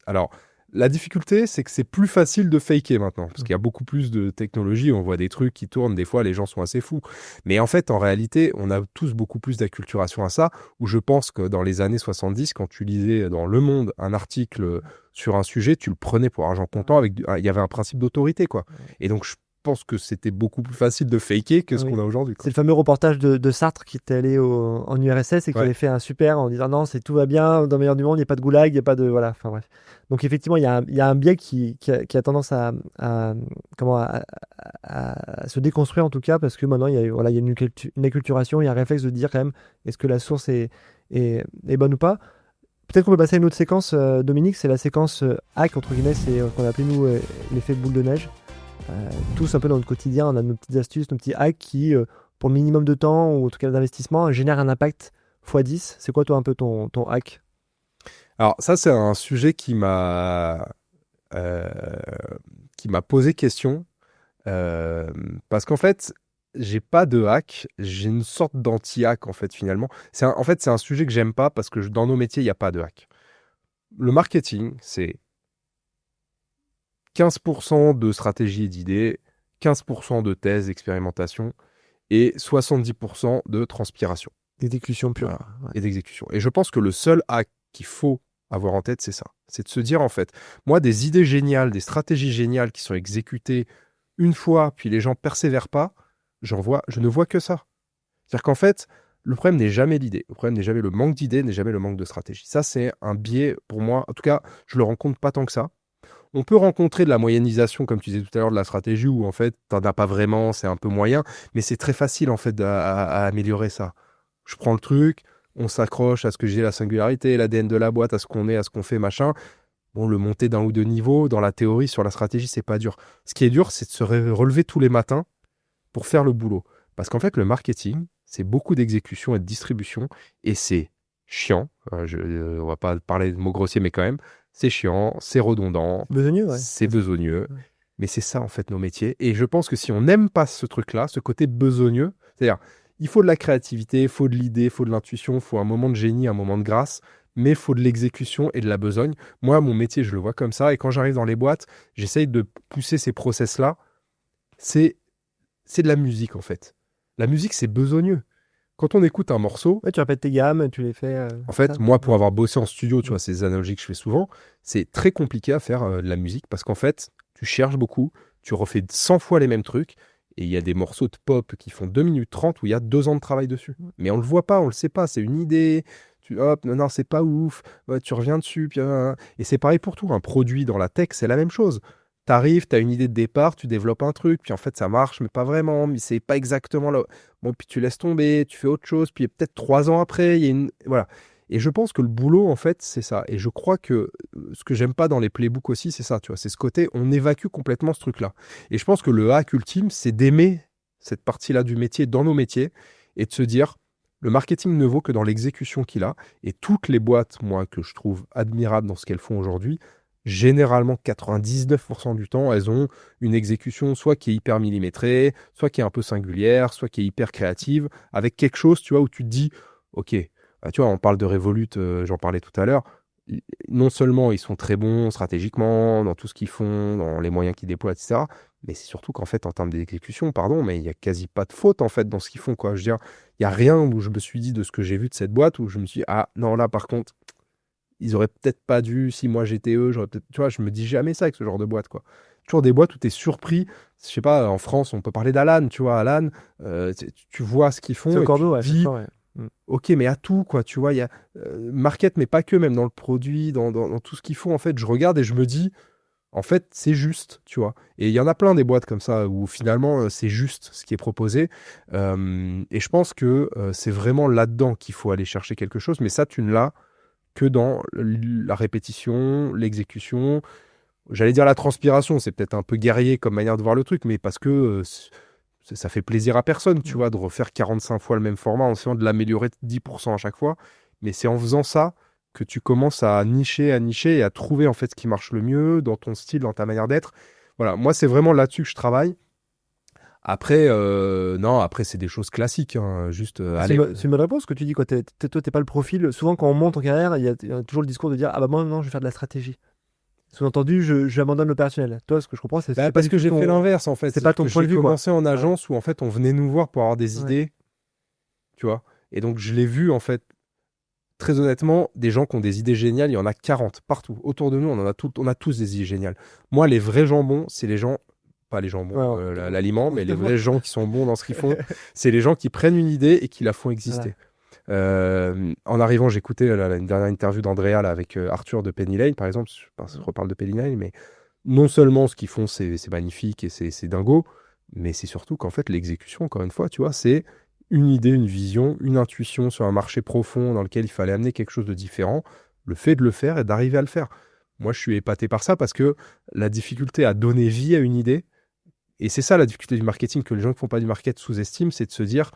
alors, la difficulté, c'est que c'est plus facile de faker maintenant. Parce qu'il y a beaucoup plus de technologie. On voit des trucs qui tournent. Des fois, les gens sont assez fous. Mais en fait, en réalité, on a tous beaucoup plus d'acculturation à ça. Où je pense que dans les années 70, quand tu lisais dans Le Monde un article sur un sujet, tu le prenais pour argent comptant. Il y avait un principe d'autorité, quoi. Et donc, je pense que c'était beaucoup plus facile de faker que ce qu'on a aujourd'hui. C'est le fameux reportage de Sartre qui était allé en URSS et qui avait fait un super en disant non, tout va bien, dans le meilleur du monde, il n'y a pas de goulag, il n'y a pas de... Voilà, enfin bref. Donc effectivement, il y a un biais qui a tendance à se déconstruire en tout cas, parce que maintenant, il y a une acculturation, il y a un réflexe de dire quand même, est-ce que la source est bonne ou pas? Peut-être qu'on peut passer à une autre séquence, Dominique, c'est la séquence hack, entre guillemets, c'est qu'on a appelé nous l'effet boule de neige. Tous un peu dans notre quotidien, on a nos petites astuces, nos petits hacks qui, pour le minimum de temps ou en tout cas d'investissement, génèrent un impact x10. C'est quoi toi un peu ton hack? Alors ça, c'est un sujet euh, qui m'a posé question. Parce qu'en fait, j'ai pas de hack, j'ai une sorte d'anti-hack en fait finalement. En fait, c'est un sujet que j'aime pas parce que dans nos métiers, il n'y a pas de hack. Le marketing, c'est 15% de stratégie et d'idées, 15% de thèse, d'expérimentation et 70% de transpiration. D'exécution pure. Voilà, Ouais. et d'exécution. Et je pense que le seul hack qu'il faut avoir en tête, c'est ça. C'est de se dire, en fait, moi, des idées géniales, des stratégies géniales qui sont exécutées une fois, puis les gens persévèrent pas, je ne vois que ça. C'est-à-dire qu'en fait, le problème n'est jamais l'idée. Le problème n'est jamais le manque d'idées, n'est jamais le manque de stratégie. Ça, c'est un biais pour moi. En tout cas, je le rencontre pas tant que ça. On peut rencontrer de la moyennisation, comme tu disais tout à l'heure, de la stratégie, où en fait, t'en as pas vraiment, c'est un peu moyen, mais c'est très facile en fait à améliorer ça. Je prends le truc, on s'accroche à ce que j'ai, la singularité, l'ADN de la boîte, à ce qu'on est, à ce qu'on fait, machin. Bon, le monter d'un ou deux niveaux, dans la théorie, sur la stratégie, c'est pas dur. Ce qui est dur, c'est de se relever tous les matins pour faire le boulot. Parce qu'en fait, le marketing, c'est beaucoup d'exécution et de distribution, et c'est chiant. On va pas parler de mots grossiers, mais quand même, c'est chiant, c'est redondant, Besogneux, ouais. c'est besogneux. Ouais. Mais c'est ça, en fait, nos métiers. Et je pense que si on n'aime pas ce truc-là, ce côté besogneux, c'est-à-dire, il faut de la créativité, il faut de l'idée, il faut de l'intuition, il faut un moment de génie, un moment de grâce, mais il faut de l'exécution et de la besogne. Moi, mon métier, je le vois comme ça. Et quand j'arrive dans les boîtes, j'essaye de pousser ces process-là. C'est de la musique, en fait. La musique, c'est besogneux. Quand on écoute un morceau, Ouais, tu répètes tes gammes, tu les fais. en fait, ça. moi, pour avoir bossé en studio, tu Mm. vois, ces analogies que je fais souvent, c'est très compliqué à faire de la musique parce qu'en fait, tu cherches beaucoup, tu refais 100 fois les mêmes trucs et il y a des morceaux de pop qui font 2 minutes 30 où il y a 2 ans de travail dessus. Mais on le voit pas, on le sait pas, c'est une idée. Hop, non, c'est pas ouf, ouais, tu reviens dessus. Puis, et c'est pareil pour tout, un produit dans la tech, c'est la même chose. T'arrives, t'as une idée de départ, tu développes un truc, puis en fait ça marche, mais pas vraiment, mais c'est pas exactement là. Bon, puis tu laisses tomber, tu fais autre chose, puis peut-être 3 ans après, il y a une. Voilà. Et je pense que le boulot, en fait, c'est ça. Et je crois que ce que j'aime pas dans les playbooks aussi, c'est ça, tu vois. C'est ce côté, on évacue complètement ce truc-là. Et je pense que le hack ultime, c'est d'aimer cette partie-là du métier dans nos métiers et de se dire, le marketing ne vaut que dans l'exécution qu'il a. Et toutes les boîtes, moi, que je trouve admirables dans ce qu'elles font aujourd'hui, généralement 99% du temps, elles ont une exécution soit qui est hyper millimétrée, soit qui est un peu singulière, soit qui est hyper créative, avec quelque chose, tu vois, où tu te dis, ok, tu vois, on parle de Revolut, j'en parlais tout à l'heure, non seulement ils sont très bons stratégiquement, dans tout ce qu'ils font, dans les moyens qu'ils déploient, etc., mais c'est surtout qu'en fait, en termes d'exécution, pardon, mais il n'y a quasi pas de faute, en fait, dans ce qu'ils font, quoi. Je veux dire, il n'y a rien où je me suis dit de ce que j'ai vu de cette boîte, où je me suis dit, ah, non, là, par contre, ils auraient peut-être pas dû, si moi j'étais eux, j'aurais peut-être, tu vois, je me dis jamais ça avec ce genre de boîte, quoi. Toujours des boîtes où tu es surpris. Je sais pas, en France, on peut parler d'Alan, tu vois, Alan, tu vois ce qu'ils C'est font au et tu cordeau, te ouais, chaque dis, fois, ouais. Mm. ok, mais à tout, quoi, tu vois, il y a market, mais pas que, même dans le produit, dans tout ce qu'ils font, en fait, je regarde et je me dis, en fait, c'est juste, tu vois. Et il y en a plein des boîtes comme ça où finalement, c'est juste ce qui est proposé. Et je pense que c'est vraiment là-dedans qu'il faut aller chercher quelque chose, mais ça, tu ne l'as que dans la répétition, l'exécution. J'allais dire la transpiration, c'est peut-être un peu guerrier comme manière de voir le truc, mais parce que ça fait plaisir à personne, tu vois, de refaire 45 fois le même format en essayant de l'améliorer de 10% à chaque fois. Mais c'est en faisant ça que tu commences à nicher et à trouver en fait ce qui marche le mieux dans ton style, dans ta manière d'être. Voilà, moi c'est vraiment là-dessus que je travaille. Après, non, après c'est des choses classiques, hein, juste C'est allez. c'est une bonne réponse ce que tu dis, quoi. Toi, t'es pas le profil. Souvent, quand on monte en carrière, il y a toujours le discours de dire ah bah moi, non, je vais faire de la stratégie. Sous-entendu, j'abandonne l'opérationnel. Toi, ce que je comprends, c'est Bah, pas parce du que tout j'ai fait l'inverse en fait. c'est pas ton Que point de j'ai vue, quoi. commencé en Ouais. agence où en fait on venait nous voir pour avoir des Ouais. idées, tu vois. Et donc je l'ai vu en fait, très honnêtement, des gens qui ont des idées géniales, il y en a 40 partout. Autour de nous, on a tous des idées géniales. Moi, les vrais jambons, c'est les gens, pas les jambons, Ouais, l'aliment, mais les vrais gens qui sont bons dans ce qu'ils font, c'est les gens qui prennent une idée et qui la font exister. En arrivant, j'écoutais une dernière interview d'Andrea là, avec Arthur de Penny Lane, par exemple. Je reparle de Penny Lane, mais non seulement ce qu'ils font, c'est magnifique et c'est dingo, mais c'est surtout qu'en fait, l'exécution, encore une fois, tu vois, c'est une idée, une vision, une intuition sur un marché profond dans lequel il fallait amener quelque chose de différent. le fait de le faire et d'arriver à le faire. Moi, je suis épaté par ça parce que la difficulté à donner vie à une idée, et c'est ça la difficulté du marketing que les gens qui ne font pas du market sous-estiment, c'est de se dire,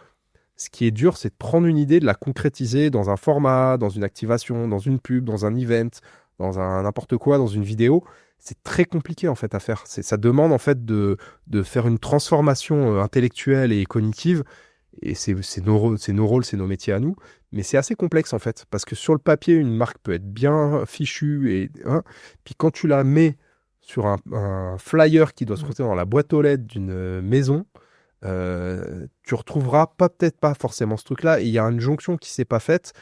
ce qui est dur, c'est de prendre une idée, de la concrétiser dans un format, dans une activation, dans une pub, dans un event, dans un n'importe quoi, dans une vidéo. C'est très compliqué en fait à faire. Ça demande en fait de faire une transformation intellectuelle et cognitive. Et c'est nos rôles, c'est nos métiers à nous. Mais c'est assez complexe en fait. Parce que sur le papier, une marque peut être bien fichue. Puis quand tu la mets sur un flyer qui doit se retrouver dans la boîte aux lettres d'une maison, tu retrouveras peut-être pas forcément ce truc-là. Et il y a une jonction qui s'est pas faite.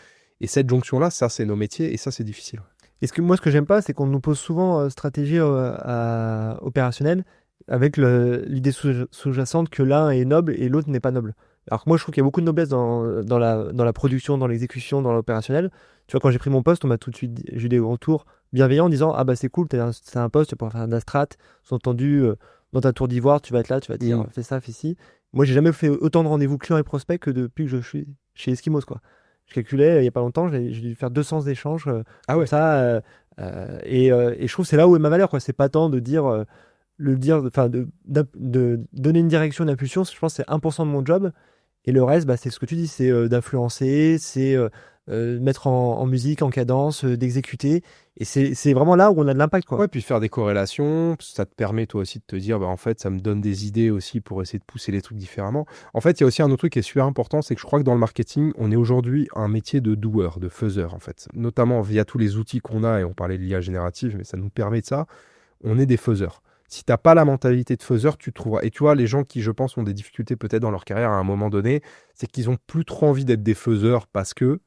Et cette jonction-là, ça, c'est nos métiers. Et ça, c'est difficile. Et ce que j'aime pas, c'est qu'on nous pose souvent stratégie opérationnelle avec l'idée sous-jacente que l'un est noble et l'autre n'est pas noble. Alors que moi, je trouve qu'il y a beaucoup de noblesse dans la production, dans l'exécution, dans l'opérationnel. Tu vois, quand j'ai pris mon poste, on m'a tout de suite, j'ai eu des retours bienveillants en disant « Ah bah c'est cool, t'as un poste, tu vas pouvoir faire de la strat. Sous-entendu, dans ta tour d'ivoire, tu vas être là, tu vas te dire fais ça, fais ci. » Moi, j'ai jamais fait autant de rendez-vous clients et prospects que depuis que je suis chez Eskimos, quoi. Je calculais il n'y a pas longtemps, j'ai dû faire 200 échanges comme ça. Et je trouve que c'est là où est ma valeur, quoi. C'est pas tant de dire, de donner une direction, une impulsion. Je pense que c'est 1% de mon job. Et le reste, bah, c'est ce que tu dis, c'est d'influencer, c'est mettre en musique, en cadence, d'exécuter. Et c'est vraiment là où on a de l'impact, quoi. Ouais, puis faire des corrélations, ça te permet toi aussi de te dire, bah, en fait, ça me donne des idées aussi pour essayer de pousser les trucs différemment. En fait, il y a aussi un autre truc qui est super important, c'est que je crois que dans le marketing, on est aujourd'hui un métier de doueur, de faiseur, en fait. Notamment via tous les outils qu'on a, et on parlait de l'IA générative, mais ça nous permet de ça, on est des faiseurs. Si tu n'as pas la mentalité de faiseur, tu trouveras. Et tu vois, les gens qui, je pense, ont des difficultés peut-être dans leur carrière à un moment donné, c'est qu'ils ont plus trop envie d'être des faiseurs parce que.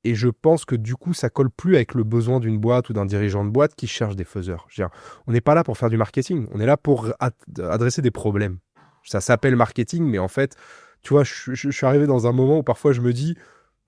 Et je pense que du coup, ça colle plus avec le besoin d'une boîte ou d'un dirigeant de boîte qui cherche des faiseurs. Je veux dire, on n'est pas là pour faire du marketing, on est là pour adresser des problèmes. Ça s'appelle marketing, mais en fait, tu vois, je suis arrivé dans un moment où parfois je me dis,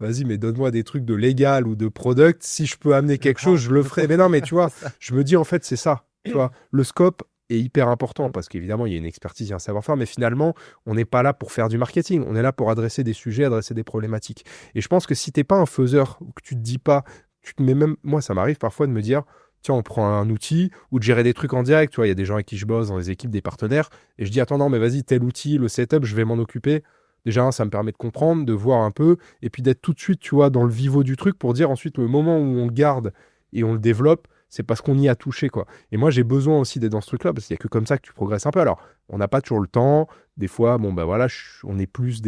vas-y, mais donne-moi des trucs de légal ou de product. Si je peux amener quelque chose, je le ferai. Mais non, mais tu vois, je me dis en fait, c'est ça. Tu vois, le scope est hyper important parce qu'évidemment, il y a une expertise, il y a un savoir-faire, mais finalement, on n'est pas là pour faire du marketing. On est là pour adresser des sujets, adresser des problématiques. Et je pense que si t'es pas un faiseur ou que tu te dis pas, tu te mets même, moi, ça m'arrive parfois de me dire, tiens, on prend un outil ou de gérer des trucs en direct. Tu vois, il y a des gens avec qui je bosse dans les équipes, des partenaires, et je dis, attends, non, mais vas-y, tel outil, le setup, je vais m'en occuper. Déjà, ça me permet de comprendre, de voir un peu, et puis d'être tout de suite, tu vois, dans le vivo du truc pour dire ensuite le moment où on le garde et on le développe, c'est parce qu'on y a touché, quoi. Et moi, j'ai besoin aussi d'être dans ce truc-là, parce qu'il n'y a que comme ça que tu progresses un peu. Alors, on n'a pas toujours le temps. Des fois, bon, ben voilà, on est plus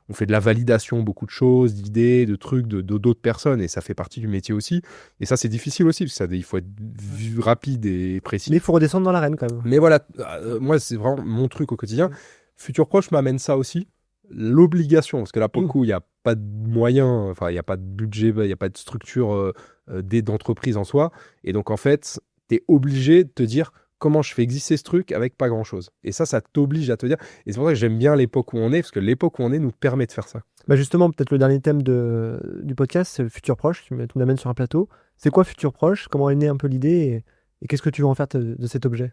on fait de la validation, beaucoup de choses, d'idées, de trucs d'autres personnes, et ça fait partie du métier aussi. Et ça, c'est difficile aussi, parce que il faut être rapide et précis. Mais il faut redescendre dans l'arène, quand même. Mais voilà, moi, c'est vraiment mon truc au quotidien. Futur Proche m'amène ça aussi. L'obligation, parce que là, pour le coup, il n'y a pas de moyens, enfin, il n'y a pas de budget, il n'y a pas de structure d'entreprise en soi. Et donc, en fait, tu es obligé de te dire comment je fais exister ce truc avec pas grand-chose. Et ça t'oblige à te dire. Et c'est pour ça que j'aime bien l'époque où on est, parce que l'époque où on est nous permet de faire ça. Bah justement, peut-être le dernier thème du podcast, c'est le futur proche. Tu m'amènes sur un plateau. C'est quoi futur proche? Comment est née un peu l'idée et qu'est-ce que tu veux en faire de cet objet?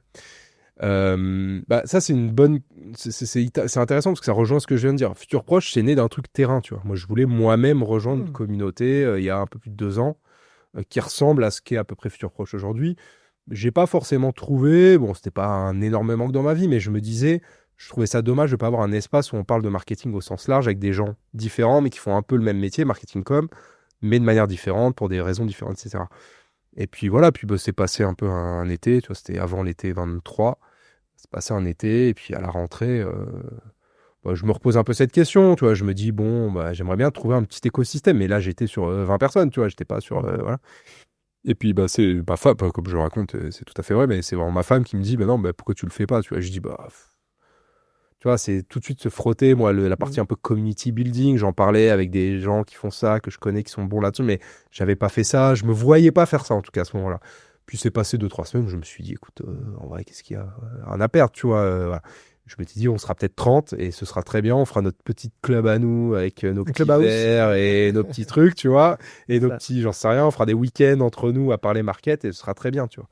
Ça c'est une bonne, c'est intéressant parce que ça rejoint ce que je viens de dire. Futur Proche, c'est né d'un truc terrain, tu vois. Moi, je voulais moi-même rejoindre une communauté il y a un peu plus de 2 ans qui ressemble à ce qu'est à peu près Futur Proche aujourd'hui. J'ai pas forcément trouvé, bon, c'était pas un énorme manque dans ma vie, mais je me disais, je trouvais ça dommage de pas avoir un espace où on parle de marketing au sens large avec des gens différents mais qui font un peu le même métier, marketing com, mais de manière différente pour des raisons différentes, etc. Et puis voilà, puis c'est passé un peu un été, tu vois, c'était avant l'été 23. C'est passé un été, et puis à la rentrée, je me repose un peu cette question, tu vois. Je me dis, bon, j'aimerais bien trouver un petit écosystème. Mais là, j'étais sur 20 personnes, tu vois. J'étais pas sur. Voilà. Et puis, c'est ma femme, comme je le raconte, c'est tout à fait vrai, mais c'est vraiment ma femme qui me dit, non, pourquoi tu le fais pas, tu vois. Je dis, tu vois, c'est tout de suite se frotter. Moi, la partie un peu community building, j'en parlais avec des gens qui font ça, que je connais, qui sont bons là-dessus, mais j'avais pas fait ça. Je me voyais pas faire ça, en tout cas, à ce moment-là. Puis c'est passé 2-3 semaines, je me suis dit, écoute, en vrai, qu'est-ce qu'il y a rien à perdre, tu vois. Voilà. Je m'étais dit, on sera peut-être 30 et ce sera très bien. On fera notre petit club à nous avec nos petits verres et nos petits trucs, tu vois. Et nos petits, j'en sais rien, on fera des week-ends entre nous à parler market et ce sera très bien, tu vois.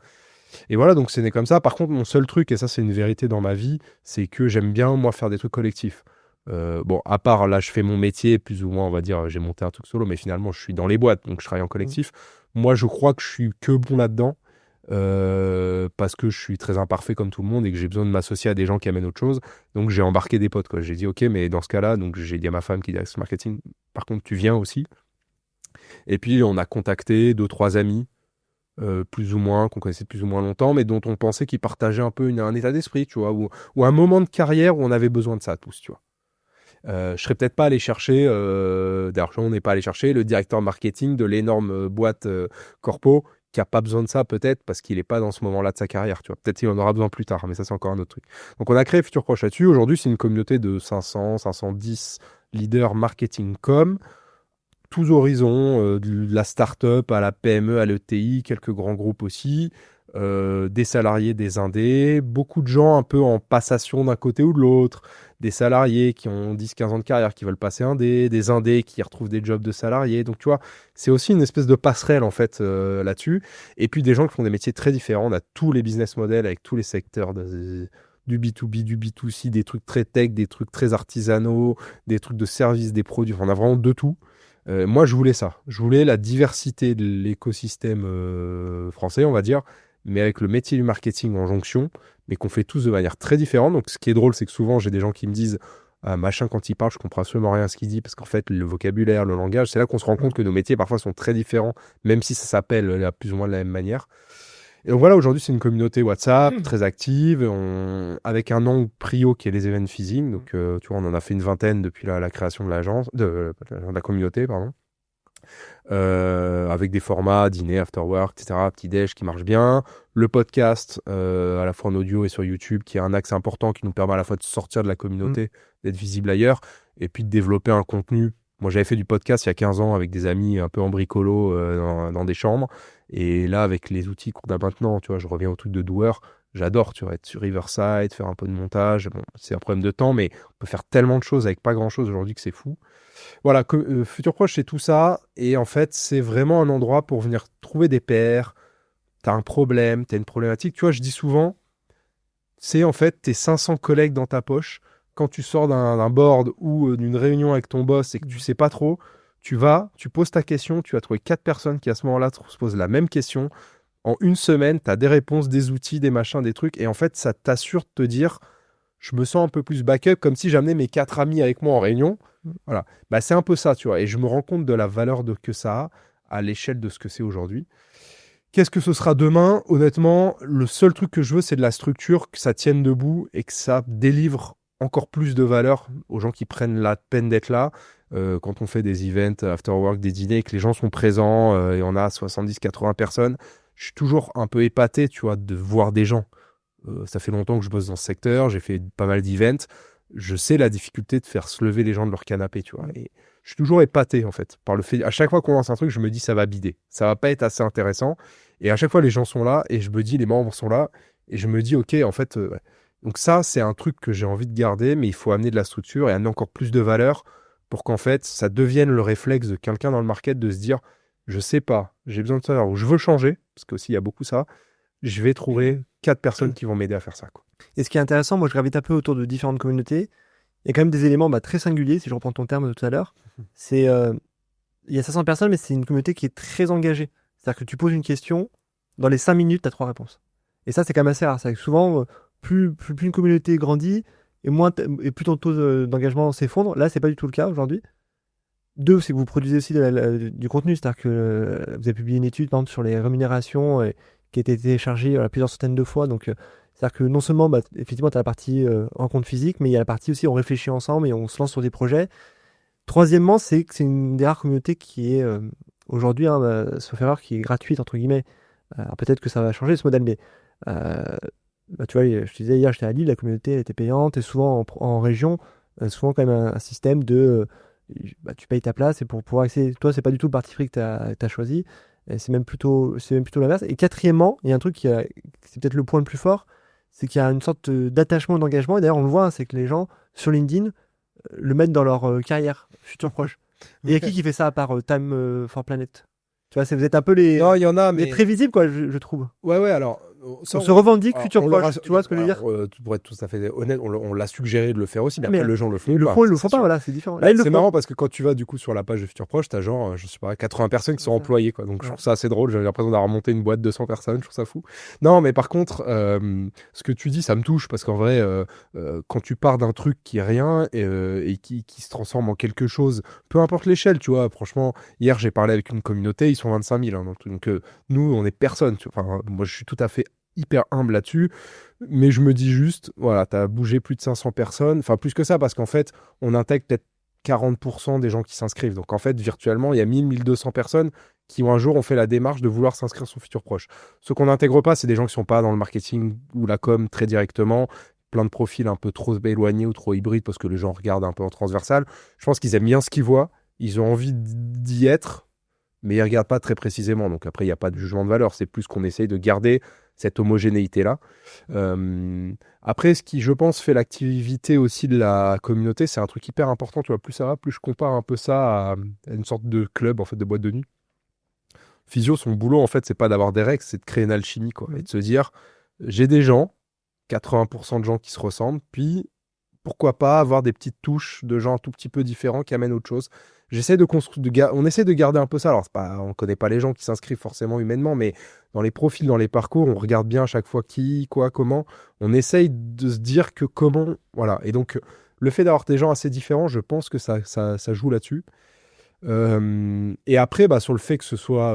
Et voilà, donc c'est né comme ça. Par contre, mon seul truc, et ça c'est une vérité dans ma vie, c'est que j'aime bien, moi, faire des trucs collectifs. Bon, à part là, je fais mon métier, plus ou moins, on va dire, j'ai monté un truc solo, mais finalement, je suis dans les boîtes, donc je travaille en collectif. Moi, je crois que je suis que bon là-dedans, parce que je suis très imparfait comme tout le monde et que j'ai besoin de m'associer à des gens qui amènent autre chose. Donc, j'ai embarqué des potes, quoi. J'ai dit, OK, mais dans ce cas-là, donc j'ai dit à ma femme qui est directrice marketing, par contre, tu viens aussi. Et puis, on a contacté 2-3 amis, plus ou moins, qu'on connaissait plus ou moins longtemps, mais dont on pensait qu'ils partageaient un peu un état d'esprit, tu vois, ou un moment de carrière où on avait besoin de ça tous, tu vois. Je serais peut-être pas allé chercher, d'ailleurs on n'est pas allé chercher le directeur marketing de l'énorme boîte corpo qui a pas besoin de ça peut-être parce qu'il est pas dans ce moment-là de sa carrière, tu vois. Peut-être qu'il en aura besoin plus tard, mais ça c'est encore un autre truc. Donc on a créé Futur Proche là-dessus. Aujourd'hui c'est une communauté de 510 leaders marketing com, tous horizons, de la start-up à la PME, à l'ETI, quelques grands groupes aussi, des salariés, des indés, beaucoup de gens un peu en passation d'un côté ou de l'autre, des salariés qui ont 10-15 ans de carrière qui veulent passer indés, des indés qui retrouvent des jobs de salariés. Donc tu vois, c'est aussi une espèce de passerelle en fait là-dessus. Et puis des gens qui font des métiers très différents. On a tous les business models avec tous les secteurs du B2B, du B2C, des trucs très tech, des trucs très artisanaux, des trucs de services, des produits. Enfin, on a vraiment de tout. Moi, je voulais ça. Je voulais la diversité de l'écosystème français, on va dire, mais avec le métier du marketing en jonction, mais qu'on fait tous de manière très différente. Donc, ce qui est drôle, c'est que souvent, j'ai des gens qui me disent ah, machin, quand il parle, je comprends absolument rien à ce qu'il dit, parce qu'en fait, le vocabulaire, le langage, c'est là qu'on se rend compte que nos métiers, parfois, sont très différents, même si ça s'appelle plus ou moins de la même manière. Et donc voilà, aujourd'hui, c'est une communauté WhatsApp très active, avec un angle prio qui est les événements physiques. Donc, tu vois, on en a fait une vingtaine depuis la création de l'agence, de la communauté, pardon. Avec des formats, dîner, after work, etc., petit-déj qui marche bien. Le podcast, à la fois en audio et sur YouTube, qui est un axe important qui nous permet à la fois de sortir de la communauté, d'être visible ailleurs, et puis de développer un contenu. Moi, j'avais fait du podcast il y a 15 ans avec des amis un peu en bricolo dans des chambres. Et là, avec les outils qu'on a maintenant, tu vois, je reviens au truc de doueur. J'adore, tu vois, être sur Riverside, faire un peu de montage. Bon, c'est un problème de temps, mais on peut faire tellement de choses avec pas grand-chose aujourd'hui que c'est fou. Voilà, Futur Proche, c'est tout ça. Et en fait, c'est vraiment un endroit pour venir trouver des pairs. T'as un problème, t'as une problématique. Tu vois, je dis souvent, c'est en fait tes 500 collègues dans ta poche. Quand tu sors d'un board ou d'une réunion avec ton boss et que tu sais pas trop, tu poses ta question, tu vas trouver 4 personnes qui à ce moment-là se posent la même question. En une semaine, tu as des réponses, des outils, des machins, des trucs. Et en fait, ça t'assure de te dire, je me sens un peu plus backup, comme si j'amenais mes 4 amis avec moi en réunion. Voilà. Bah, c'est un peu ça, tu vois. Et je me rends compte de la valeur que ça a à l'échelle de ce que c'est aujourd'hui. Qu'est-ce que ce sera demain? Honnêtement, le seul truc que je veux, c'est de la structure, que ça tienne debout et que ça délivre encore plus de valeur aux gens qui prennent la peine d'être là. Quand on fait des events after work, des dîners, que les gens sont présents et on a 70-80 personnes, je suis toujours un peu épaté, tu vois, de voir des gens. Ça fait longtemps que je bosse dans ce secteur, j'ai fait pas mal d'events. Je sais la difficulté de faire se lever les gens de leur canapé, tu vois. Et je suis toujours épaté, en fait, par le fait. À chaque fois qu'on lance un truc, je me dis ça va bider. Ça va pas être assez intéressant. Et à chaque fois, les gens sont là et je me dis, les membres sont là. Et je me dis, OK, en fait. Ouais. Donc, ça, c'est un truc que j'ai envie de garder, mais il faut amener de la structure et amener encore plus de valeur pour qu'en fait, ça devienne le réflexe de quelqu'un dans le market de se dire, je sais pas, j'ai besoin de savoir où je veux changer, parce qu'aussi, il y a beaucoup ça. Je vais trouver 4 personnes qui vont m'aider à faire ça, quoi. Et ce qui est intéressant, moi je gravite un peu autour de différentes communautés. Il y a quand même des éléments très singuliers, si je reprends ton terme de tout à l'heure. C'est, il y a 500 personnes, mais c'est une communauté qui est très engagée. C'est-à-dire que tu poses une question, dans les 5 minutes, tu as 3 réponses. Et ça, c'est quand même assez rare. C'est que souvent, plus une communauté grandit, et plus ton taux d'engagement s'effondre. Là, c'est pas du tout le cas aujourd'hui. 2, c'est que vous produisez aussi du contenu. C'est-à-dire que vous avez publié une étude, par exemple, sur les rémunérations qui a été téléchargée plusieurs centaines de fois. Donc, c'est-à-dire que non seulement, effectivement, tu as la partie rencontre physique, mais il y a la partie aussi on réfléchit ensemble et on se lance sur des projets. Troisièmement, c'est que c'est une des rares communautés qui est aujourd'hui, sauf erreur, qui est gratuite, entre guillemets. Alors peut-être que ça va changer ce modèle, mais tu vois, je te disais hier, j'étais à Lille, la communauté elle était payante, et souvent en région, souvent quand même un système de tu payes ta place et pour pouvoir accéder. Toi, c'est pas du tout le parti pris que tu as choisi. C'est même plutôt l'inverse. Et quatrièmement, il y a un truc c'est peut-être le point le plus fort, c'est qu'il y a une sorte d'attachement et d'engagement. Et d'ailleurs, on le voit, c'est que les gens, sur LinkedIn, le mettent dans leur carrière future proche. Et il y a qui fait ça à part Time for Planet? Tu vois, vous êtes un peu les... Non, il y en a, mais... les prévisibles, quoi, je trouve. Ouais, alors, On se revendique alors, futur on proche, l'aura- tu vois ce que je veux dire? pour être tout à fait honnête, on l'a suggéré de le faire aussi, mais Mais après, les gens le font Ils le pas, font, ils le c'est font pas, sûr. voilà, c'est différent. Bah, Là, ils le c'est font. marrant parce que quand tu vas du coup sur la page de Futur Proche, t'as genre, je sais pas, 80 personnes qui sont C'est ça. employées, quoi. Donc je Ouais. trouve ça assez drôle. J'ai l'impression d'avoir monté une boîte de 100 personnes. Je trouve ça fou. Non, mais par contre, ce que tu dis, ça me touche parce qu'en vrai, quand tu pars d'un truc qui est rien et qui se transforme en quelque chose, peu importe l'échelle, tu vois. Franchement, hier, j'ai parlé avec une communauté, ils sont 25 000. Hein, donc nous, on est personne. Enfin, moi, je suis tout à fait hyper humble là-dessus. Mais je me dis juste, voilà, t'as bougé plus de 500 personnes. Enfin, plus que ça, parce qu'en fait, on intègre peut-être 40% des gens qui s'inscrivent. Donc en fait, virtuellement, il y a 1 200 personnes qui un jour ont fait la démarche de vouloir s'inscrire sur Futur Proche. Ce qu'on n'intègre pas, c'est des gens qui sont pas dans le marketing ou la com très directement, plein de profils un peu trop éloignés ou trop hybrides parce que les gens regardent un peu en transversal. Je pense qu'ils aiment bien ce qu'ils voient, ils ont envie d'y être, mais ils regardent pas très précisément. Donc après, il n'y a pas de jugement de valeur, c'est plus qu'on essaye de garder cette homogénéité-là. Après, ce qui, je pense, fait l'activité aussi de la communauté, c'est un truc hyper important. Tu vois, plus ça va, plus je compare un peu ça à une sorte de club, en fait, de boîte de nuit. Physio, son boulot, en fait, c'est pas d'avoir des règles, c'est de créer une alchimie, quoi. Et de se dire, j'ai des gens, 80% de gens qui se ressemblent, puis pourquoi pas avoir des petites touches de gens un tout petit peu différents qui amènent autre chose. J'essaie de construire, on essaie de garder un peu ça. Alors, c'est pas, on connaît pas les gens qui s'inscrivent forcément humainement, mais dans les profils, dans les parcours, on regarde bien à chaque fois qui, quoi, comment. On essaye de se dire que comment, voilà. Et donc, le fait d'avoir des gens assez différents, je pense que ça joue là-dessus. Et après, bah, sur le fait que ce soit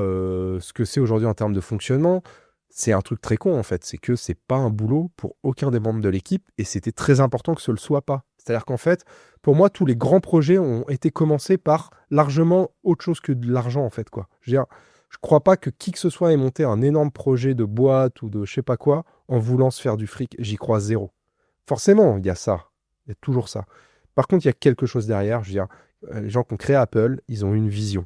ce que c'est aujourd'hui en termes de fonctionnement, c'est un truc très con en fait. C'est que c'est pas un boulot pour aucun des membres de l'équipe et c'était très important que ce le soit pas. C'est-à-dire qu'en fait, pour moi, tous les grands projets ont été commencés par largement autre chose que de l'argent en fait, quoi. Je veux dire, je crois pas que qui que ce soit ait monté un énorme projet de boîte ou de je sais pas quoi en voulant se faire du fric. J'y crois zéro. Forcément, il y a ça. Il y a toujours ça. Par contre, il y a quelque chose derrière. Je veux dire, les gens qui ont créé Apple, ils ont une vision.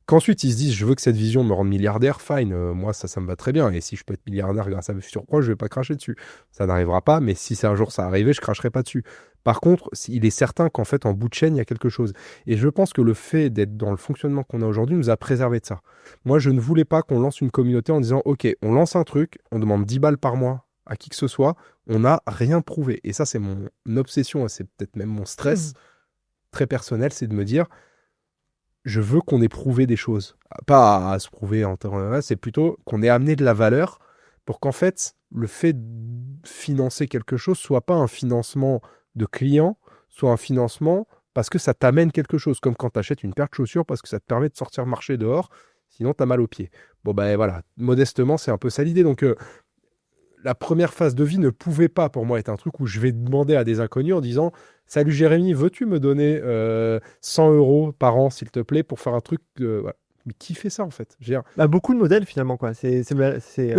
Qu'ensuite ils se disent, je veux que cette vision me rende milliardaire, fine, moi ça me va très bien. Et si je peux être milliardaire grâce à mes futurs proches, je vais pas cracher dessus. Ça n'arrivera pas, mais si c'est un jour ça arrivait, je cracherai pas dessus. Par contre, il est certain qu'en fait, en bout de chaîne, il y a quelque chose. Et je pense que le fait d'être dans le fonctionnement qu'on a aujourd'hui nous a préservé de ça. Moi, je ne voulais pas qu'on lance une communauté en disant, OK, on lance un truc, on demande 10 balles par mois à qui que ce soit, on n'a rien prouvé. Et ça, c'est mon obsession, et c'est peut-être même mon stress très personnel, c'est de me dire, je veux qu'on ait prouvé des choses. Pas à se prouver en temps, c'est plutôt qu'on ait amené de la valeur pour qu'en fait, le fait de financer quelque chose soit pas un financement de client, soit un financement parce que ça t'amène quelque chose. Comme quand tu achètes une paire de chaussures parce que ça te permet de sortir marcher dehors, sinon tu as mal aux pieds. Bon, ben voilà, modestement, c'est un peu ça l'idée. Donc, la première phase de vie ne pouvait pas pour moi être un truc où je vais demander à des inconnus en disant salut Jérémy, veux-tu me donner 100 € par an s'il te plaît pour faire un truc voilà. Mais qui fait ça en fait? Bah, beaucoup de modèles finalement, quoi. Oui,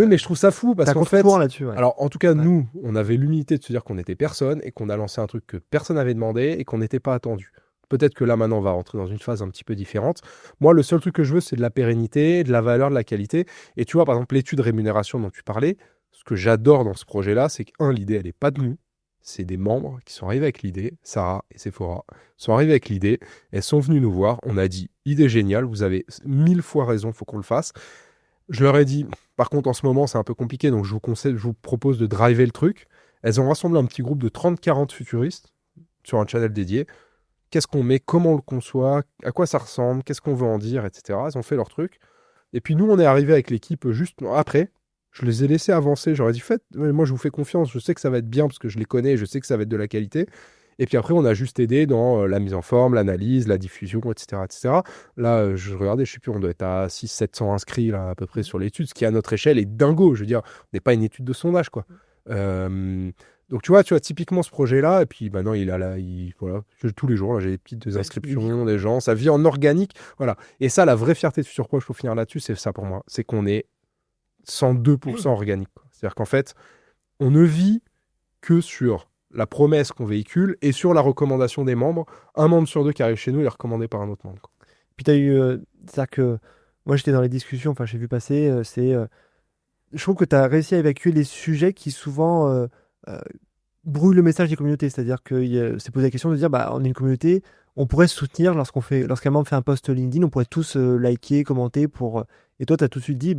mais je trouve ça fou parce qu'en fait, là-dessus, ouais. alors en tout cas nous, on avait l'humilité de se dire qu'on était personne et qu'on a lancé un truc que personne n'avait demandé et qu'on n'était pas attendu. Peut-être que là maintenant on va rentrer dans une phase un petit peu différente. Moi, le seul truc que je veux, c'est de la pérennité, de la valeur, de la qualité. Et tu vois, par exemple, l'étude rémunération dont tu parlais, ce que j'adore dans ce projet-là, c'est que, l'idée, elle n'est pas de nous. C'est des membres qui sont arrivés avec l'idée, Sarah et Sephora, sont arrivés avec l'idée, elles sont venues nous voir, on a dit, idée géniale, vous avez 1000 fois raison, il faut qu'on le fasse. Je leur ai dit, par contre, en ce moment, c'est un peu compliqué, donc je vous propose de driver le truc. Elles ont rassemblé un petit groupe de 30-40 futuristes sur un channel dédié. Qu'est-ce qu'on met, comment on le conçoit, à quoi ça ressemble, qu'est-ce qu'on veut en dire, etc. Elles ont fait leur truc. Et puis nous, on est arrivé avec l'équipe juste après. Je les ai laissés avancer. J'aurais dit, moi je vous fais confiance, je sais que ça va être bien parce que je les connais, je sais que ça va être de la qualité. Et puis après, on a juste aidé dans la mise en forme, l'analyse, la diffusion, etc. etc. Là, je regardais, je sais plus, on doit être à 600-700 inscrits là, à peu près sur l'étude, ce qui à notre échelle est dingo. Je veux dire, on n'est pas une étude de sondage, quoi. Donc tu vois, typiquement ce projet-là, et puis maintenant voilà, tous les jours, là, j'ai des petites inscriptions des gens, ça vit en organique, voilà. Et ça, la vraie fierté de Futur Proche, pour finir là-dessus, c'est ça pour moi, c'est qu'on est 102% organique. C'est-à-dire qu'en fait, on ne vit que sur la promesse qu'on véhicule et sur la recommandation des membres. Un membre sur deux qui arrive chez nous, il est recommandé par un autre membre. Puis tu as eu. C'est-à-dire que moi, j'étais dans les discussions, enfin, j'ai vu passer, je trouve que tu as réussi à évacuer les sujets qui souvent brouillent le message des communautés. C'est-à-dire que c'est posé la question de dire, bah, on est une communauté, on pourrait se soutenir lorsqu'un membre fait un post LinkedIn, on pourrait tous liker, commenter pour. Et toi, tu as tout de suite dit,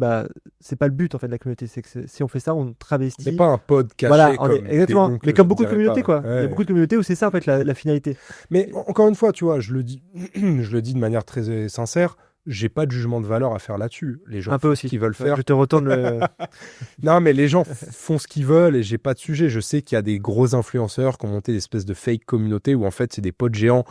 c'est pas le but en fait de la communauté, c'est que si on fait ça, on travestit. C'est pas un pod caché. Voilà, comme exactement. Mais comme beaucoup de communautés, quoi. Ouais. Il y a beaucoup de communautés où c'est ça en fait la finalité. Mais encore une fois, tu vois, je le dis de manière très sincère, j'ai pas de jugement de valeur à faire là-dessus. Les gens un peu font aussi. ce qu'ils veulent faire. Je te retourne le. Non, mais les gens font ce qu'ils veulent et j'ai pas de sujet. Je sais qu'il y a des gros influenceurs qui ont monté des espèces de fake communautés où en fait c'est des pods géants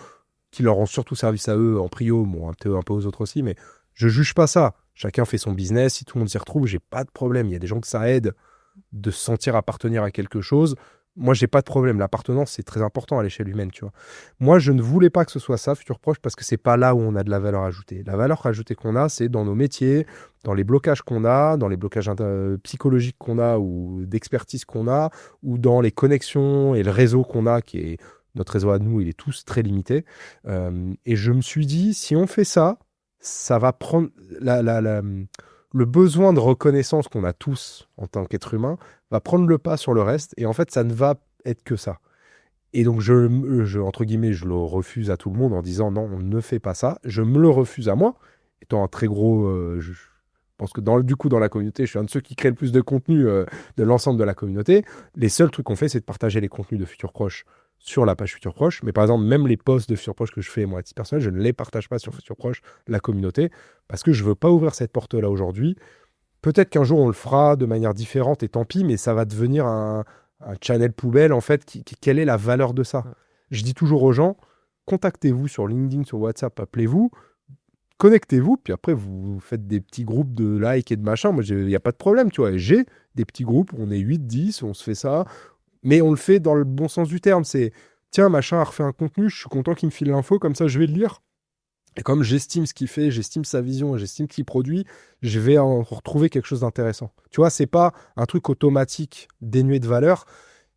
qui leur ont surtout service à eux en prio, bon, un peu aux autres aussi, mais je juge pas ça. Chacun fait son business, si tout le monde s'y retrouve, j'ai pas de problème. Il y a des gens que ça aide de se sentir appartenir à quelque chose. Moi, j'ai pas de problème. L'appartenance, c'est très important à l'échelle humaine, tu vois. Moi, je ne voulais pas que ce soit ça, Futur Proche, parce que c'est pas là où on a de la valeur ajoutée. La valeur ajoutée qu'on a, c'est dans nos métiers, dans les blocages qu'on a, dans les blocages psychologiques qu'on a ou d'expertise qu'on a, ou dans les connexions et le réseau qu'on a, qui est notre réseau à nous, il est tous très limité. Et je me suis dit, si on fait ça, ça va prendre le besoin de reconnaissance qu'on a tous en tant qu'être humain va prendre le pas sur le reste. Et en fait, ça ne va être que ça. Et donc, entre guillemets, je le refuse à tout le monde en disant non, on ne fait pas ça. Je me le refuse à moi, étant un très gros. Je pense que dans la communauté, je suis un de ceux qui créent le plus de contenu de l'ensemble de la communauté. Les seuls trucs qu'on fait, c'est de partager les contenus de Futur Proche sur la page Futur Proche. Mais par exemple, même les posts de Futur Proche que je fais, moi, à titre personnel, je ne les partage pas sur Futur Proche, la communauté, parce que je ne veux pas ouvrir cette porte-là aujourd'hui. Peut-être qu'un jour, on le fera de manière différente, et tant pis, mais ça va devenir un channel poubelle, en fait. Quelle est la valeur de ça ? Je dis toujours aux gens, contactez-vous sur LinkedIn, sur WhatsApp, appelez-vous, connectez-vous, puis après, vous faites des petits groupes de likes et de machin. Moi, il n'y a pas de problème, tu vois. J'ai des petits groupes, on est 8, 10, on se fait ça. Mais on le fait dans le bon sens du terme. C'est, tiens, machin a refait un contenu, je suis content qu'il me file l'info, comme ça je vais le lire. Et comme j'estime ce qu'il fait, j'estime sa vision, j'estime ce qu'il produit, je vais en retrouver quelque chose d'intéressant. Tu vois, c'est pas un truc automatique, dénué de valeur.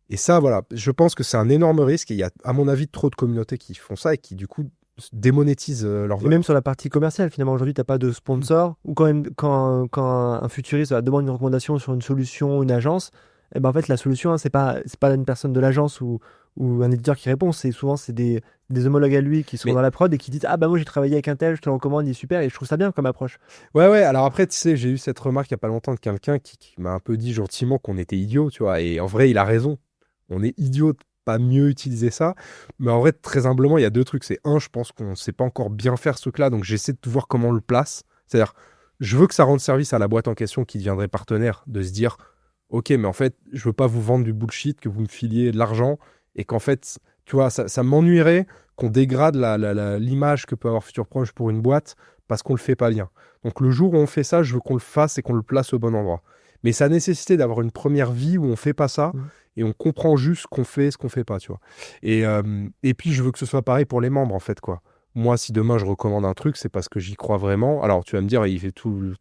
Et ça, voilà, je pense que c'est un énorme risque. Et il y a, à mon avis, trop de communautés qui font ça et qui, du coup, démonétisent leur valeur. Et même sur la partie commerciale, finalement, aujourd'hui, tu n'as pas de sponsor. Ou quand un futuriste demande une recommandation sur une solution, une agence, eh ben en fait, la solution, c'est pas une personne de l'agence ou un éditeur qui répond, c'est des homologues à lui qui sont dans la prod et qui disent moi j'ai travaillé avec un tel, je te le recommande, il est super, et je trouve ça bien comme approche. Ouais, alors après, tu sais, j'ai eu cette remarque il n'y a pas longtemps de quelqu'un qui m'a un peu dit gentiment qu'on était idiots, tu vois, et en vrai, il a raison. On est idiots de pas mieux utiliser ça, mais en vrai, très humblement, il y a deux trucs. C'est un, je pense qu'on ne sait pas encore bien faire ce truc-là, donc j'essaie de voir comment on le place. C'est-à-dire, je veux que ça rende service à la boîte en question qui deviendrait partenaire, de se dire ok, mais en fait, je veux pas vous vendre du bullshit, que vous me filiez de l'argent, et qu'en fait, tu vois, ça m'ennuierait qu'on dégrade l'image que peut avoir Futur Proche pour une boîte parce qu'on le fait pas bien. Donc le jour où on fait ça, je veux qu'on le fasse et qu'on le place au bon endroit. Mais ça a nécessité d'avoir une première vie où on fait pas ça et on comprend juste ce qu'on fait, ce qu'on fait pas, tu vois. Et puis je veux que ce soit pareil pour les membres, en fait, quoi. Moi, si demain je recommande un truc, c'est parce que j'y crois vraiment. Alors, tu vas me dire, il fait tout le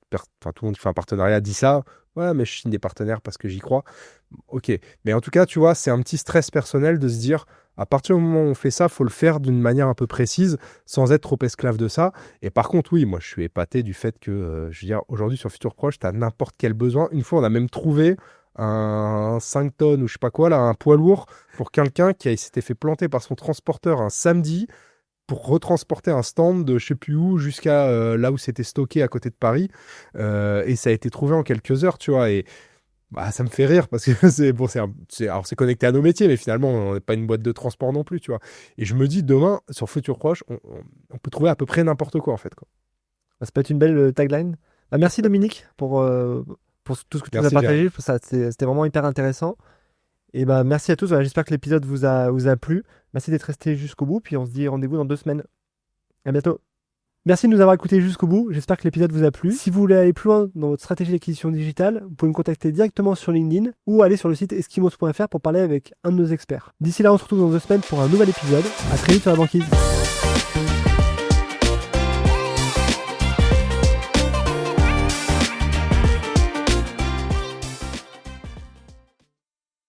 monde qui fait un partenariat dit ça. Ouais, mais je signe des partenaires parce que j'y crois. Ok. Mais en tout cas, tu vois, c'est un petit stress personnel de se dire, à partir du moment où on fait ça, il faut le faire d'une manière un peu précise, sans être trop esclave de ça. Et par contre, oui, moi, je suis épaté du fait que, je veux dire, aujourd'hui, sur Futur Proche, tu as n'importe quel besoin. Une fois, on a même trouvé un 5 tonnes ou je sais pas quoi, là, un poids lourd pour quelqu'un qui s'était fait planter par son transporteur un samedi pour retransporter un stand de je sais plus où jusqu'à là où c'était stocké à côté de Paris. Et ça a été trouvé en quelques heures, tu vois. Et ça me fait rire parce que c'est connecté à nos métiers, mais finalement, on n'est pas une boîte de transport non plus, tu vois. Et je me dis, demain, sur Futur Proche, on peut trouver à peu près n'importe quoi, en fait, quoi. Ça peut être une belle tagline. Merci Dominique pour tout ce que tu nous as partagé. C'était vraiment hyper intéressant. Et merci à tous. J'espère que l'épisode vous a plu. Merci d'être resté jusqu'au bout. Puis on se dit rendez-vous dans 2 semaines. À bientôt. Merci de nous avoir écoutés jusqu'au bout. J'espère que l'épisode vous a plu. Si vous voulez aller plus loin dans votre stratégie d'acquisition digitale, vous pouvez me contacter directement sur LinkedIn ou aller sur le site eskimos.fr pour parler avec un de nos experts. D'ici là, on se retrouve dans 2 semaines pour un nouvel épisode. À très vite sur la banquise.